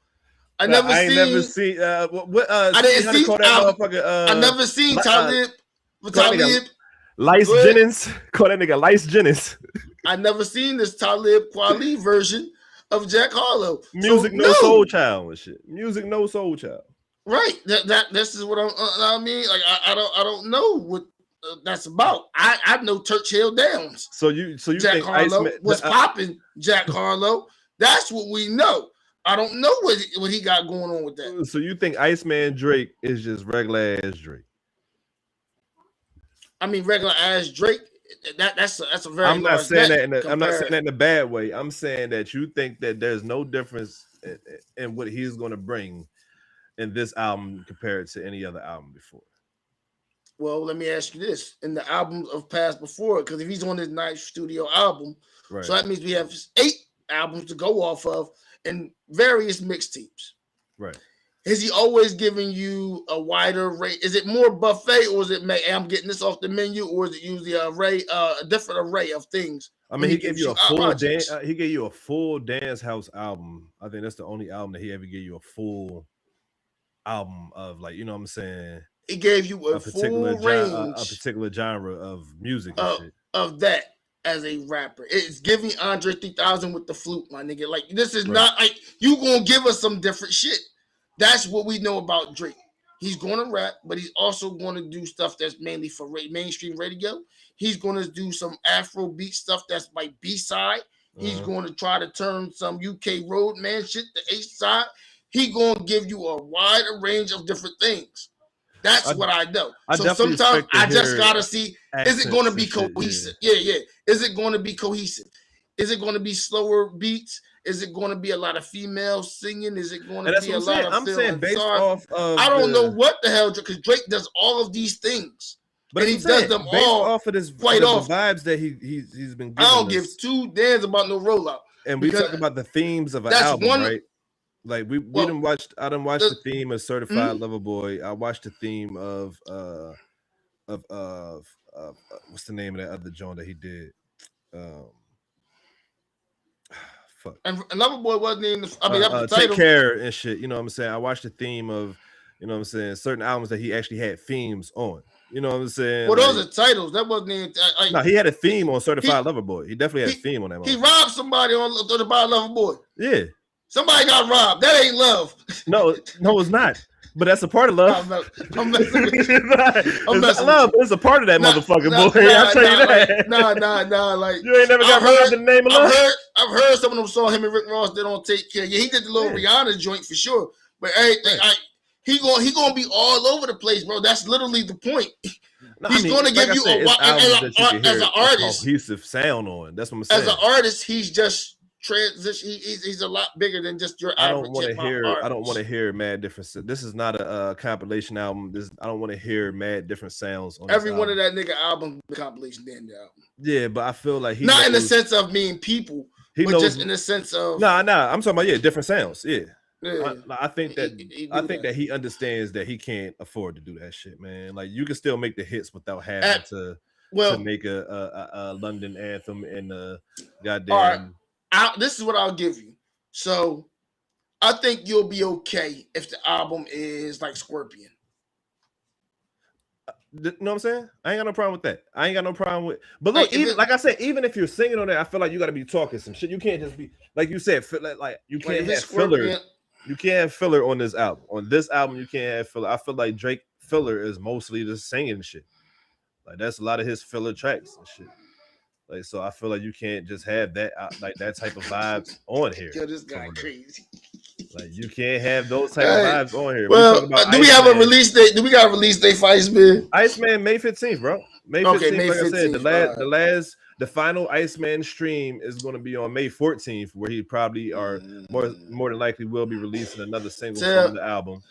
I never seen Talib. Lice Jennings. Call that nigga Lice Jennings. I never seen this Talib Kweli version of Jack Harlow. Music no soul child and shit. Music no soul child. Right. This is what I mean. Like I don't know what that's about. I know Churchill Downs. So you Jack think Harlow was popping Jack Harlow? That's what we know. I don't know what he got going on with that. So you think Iceman Drake is just regular ass Drake? I mean, regular ass Drake. That's a very. I'm not saying that. I'm not saying that in a bad way. I'm saying that you think that there's no difference in what he's going to bring in this album compared to any other album before. Well, let me ask you this: in the albums of past before, because if he's on his ninth studio album, right. So that means we have 8 albums to go off of and various mixtapes. Right. Is he always giving you a wider rate? Is it more buffet, or is it I'm getting this off the menu, or is it usually a different array of things I mean, he gave you a full dance. He gave you a full dance house album. I think that's the only album that he ever gave you a full album of, like, you know what I'm saying. He gave you a particular range, a particular genre of music and shit. Of that as a rapper. It's giving Andre 3000 with the flute, my nigga. Like, this is not like you gonna give us some different shit. That's what we know about Drake. He's gonna rap, but he's also gonna do stuff that's mainly for mainstream radio. He's gonna do some Afro beat stuff that's like B-side. He's going to try to turn some UK roadman shit to A-side. He gonna give you a wider range of different things. That's what I know. So sometimes I just gotta see, is it gonna be cohesive? Yeah. Is it gonna be cohesive? Is it gonna be slower beats? Is it gonna be a lot of females singing? Is it gonna be a lot of I'm saying based off of I don't know what the hell, because Drake does all of these things. But he does them all off of this quite off the vibes that he's been giving. I don't give two damns about no rollout. And we talk about the themes of an album, right? Like I didn't watch the theme of Certified Lover Boy. I watched the theme of what's the name of that other joint that he did? Fuck. And Lover Boy wasn't in the, I mean, that was the title. Take Care and shit. You know what I'm saying? I watched the theme of, you know what I'm saying, certain albums that he actually had themes on. You know what I'm saying? Well, those are titles. That wasn't even. No, he had a theme on Certified Lover Boy. He definitely had a theme on that. He robbed somebody on Certified Lover Boy. Yeah. Somebody got robbed. That ain't love. No, it's not. But that's a part of love. I'm messing with you. I'm messing love, but it's a part of that motherfucking boy. I'll tell you that. Nah. Like, you ain't never got heard the name of love? I've heard some of them saw him and Rick Ross did on Take Care. Yeah, he did the little Rihanna joint for sure. But everything, he gonna be all over the place, bro. That's literally the point. He's gonna give you as an artist, cohesive sound on. That's what I'm saying. As an artist, he's just transition. He's a lot bigger than just your average. I don't want to hear mad different. This is not a compilation album. I don't want to hear mad different sounds on every one of that nigga album. The compilation, damn the album. Yeah, but I feel like not in the sense of mean people, but just in the sense of nah. I'm talking about different sounds. Yeah. I think that he understands that he can't afford to do that shit, man. Like, you can still make the hits without having to make a London anthem and a goddamn. This is what I'll give you. So I think you'll be okay if the album is like Scorpion. You know what I'm saying? I ain't got no problem with that. I ain't got no problem with. But look, like I said, even if you're singing on that, I feel like you got to be talking some shit. You can't just be like you said. Like you can't have filler. You can't have filler on this album. On this album, you can't have filler. I feel like Drake filler is mostly just singing shit. Like, that's a lot of his filler tracks and shit. Like, so I feel like you can't just have that like that type of vibes on here. Yo, this guy crazy. Like, you can't have those type of vibes on here. Well, do we have a release date? Do we got a release date for Iceman? Iceman, May 15th, bro. May 15th. May 15th, like I said, the final Iceman stream is going to be on May 14th, where he probably more than likely will be releasing another single from the album.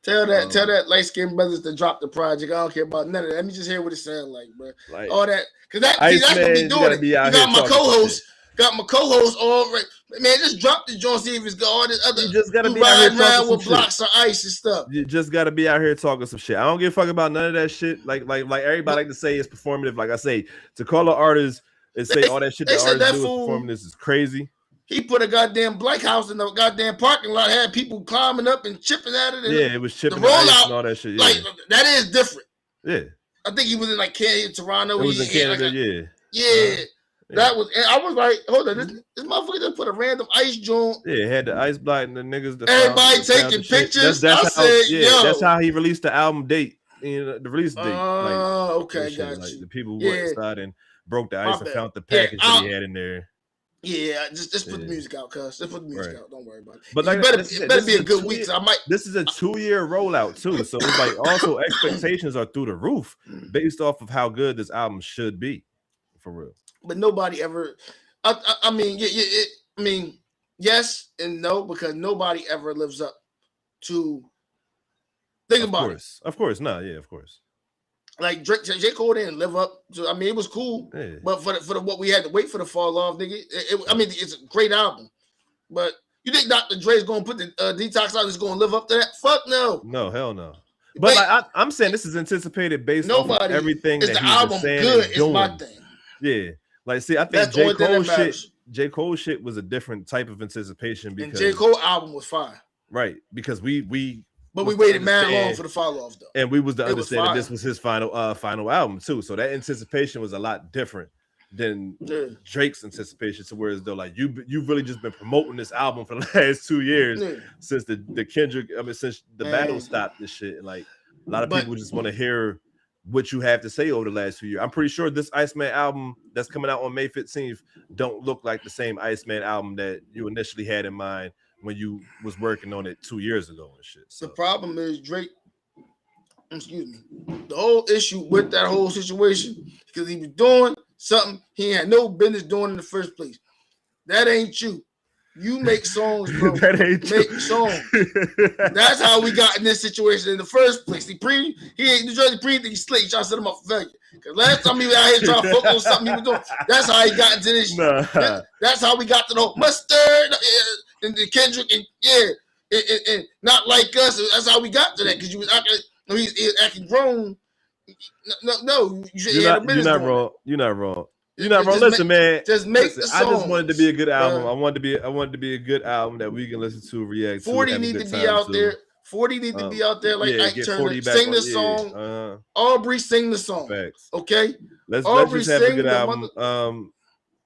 Tell that light skinned brothers to drop the project. I don't care about none of that. Let me just hear what it sounds like, bro. Like, all that, because that's what we doing it. You got my co-host all right. Man, just drop the joint, see if it's got all this other. You just gotta be out here talking with blocks of ice and stuff. You just gotta be out here talking some shit. I don't give a fuck about none of that shit. Like everybody like to say it's performative. Like I say, to call an artist and say all that shit the artist do is performing, this is crazy. He put a goddamn black house in the goddamn parking lot, had people climbing up and chipping at it. And it was chipping the rollout and all that shit. Yeah. Like, that is different. Yeah. I think he was in like Canada, Toronto. It was in Canada, yeah. That was, and I was like, hold on, this motherfucker just put a random ice joint. Yeah, had the ice block and the niggas. Everybody taking pictures. That's how he released the album date. You know, the release date. Okay, gotcha. Like, the people went inside and broke the ice and found the package that he had in there. Yeah, just put the music out, cuz. Just put the music out. Don't worry about it. But like, it better be a good week. So I might. This is a 2-year rollout too, so it's like also expectations are through the roof based off of how good this album should be, for real. But nobody ever. I mean, I mean, yes and no, because nobody ever lives up to. Think about it. Of course, no, yeah, of course. Like Drake, J. Cole didn't live up to. I mean, it was cool, but for the what we had to wait for the fall off, nigga. I mean, it's a great album, but you think Dr. Dre's gonna put the Detox out? Is gonna live up to that? Fuck no. No, hell no. But like, I'm saying, this is anticipated based off of everything that the album saying good. Is my thing. Yeah, Like, see, I think J. Cole shit was a different type of anticipation because and J. Cole album was fire. Right, because we waited mad long for the follow off though, and we was to understand that this was his final album too. So that anticipation was a lot different than Drake's anticipation. So whereas though, like you've really just been promoting this album for the last 2 years since the Kendrick, since the battle stopped this shit. And like a lot of people just want to hear what you have to say over the last few years. I'm pretty sure this Iceman album that's coming out on May 15th don't look like the same Iceman album that you initially had in mind when you was working on it 2 years ago and shit. So. The problem is Drake, the whole issue with that whole situation, because he was doing something he had no business doing in the first place. That ain't you. You make songs, bro. That ain't make songs. That's how we got in this situation in the first place. He ain't New Jersey think he's slick. He trying to set him up for failure. Because last time he was out here trying to focus on something he was doing, that's how he got into this shit. That's how we got to the whole mustard and the Kendrick and not like us. That's how we got to that because you was acting. He's acting grown. No, you're not wrong. You're not wrong. You're not wrong. Listen, man. Just make the song. I just wanted to be a good album. I wanted to be a good album that we can listen to, react to. 40 need to be out there. 40 need to be out there like Ike Turner. Sing the song. Aubrey, sing the song. Facts. Okay. Let's just have a good album.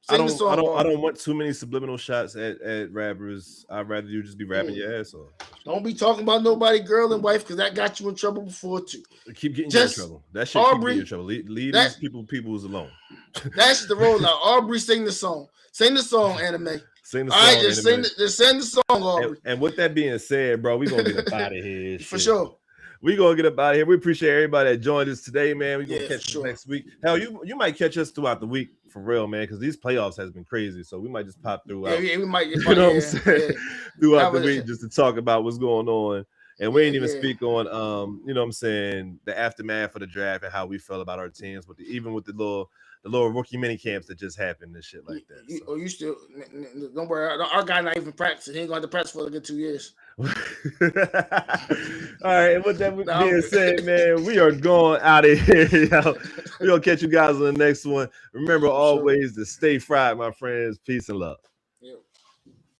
I don't want too many subliminal shots at rappers. I'd rather you just be rapping your ass off. Don't be talking about nobody, girl and wife, because that got you in trouble before too. Keep getting you in trouble. That shit keep getting you in trouble. Leave these people's alone. That's the role now. Aubrey, sing the song. Sing the song, Anime. Sing the song. All right, just sing the song, Aubrey. And with that being said, bro, we gonna get up out of here. For sure. We gonna get up out of here. We appreciate everybody that joined us today, man. We gonna catch you next week. Hell, you might catch us throughout the week for real, man, because these playoffs has been crazy. So we might just pop through. We might. You know what I'm saying? Throughout the week, just to talk about what's going on. And we ain't even speak on, you know what I'm saying, the aftermath of the draft and how we feel about our teams, but even with the little rookie mini camps that just happened and shit like that. You still don't worry. Our guy not even practicing. He ain't going to practice for a good 2 years. All right, and with that being said, man, we are going out of here. Yo. We're gonna catch you guys on the next one. Remember always to stay fried, my friends. Peace and love.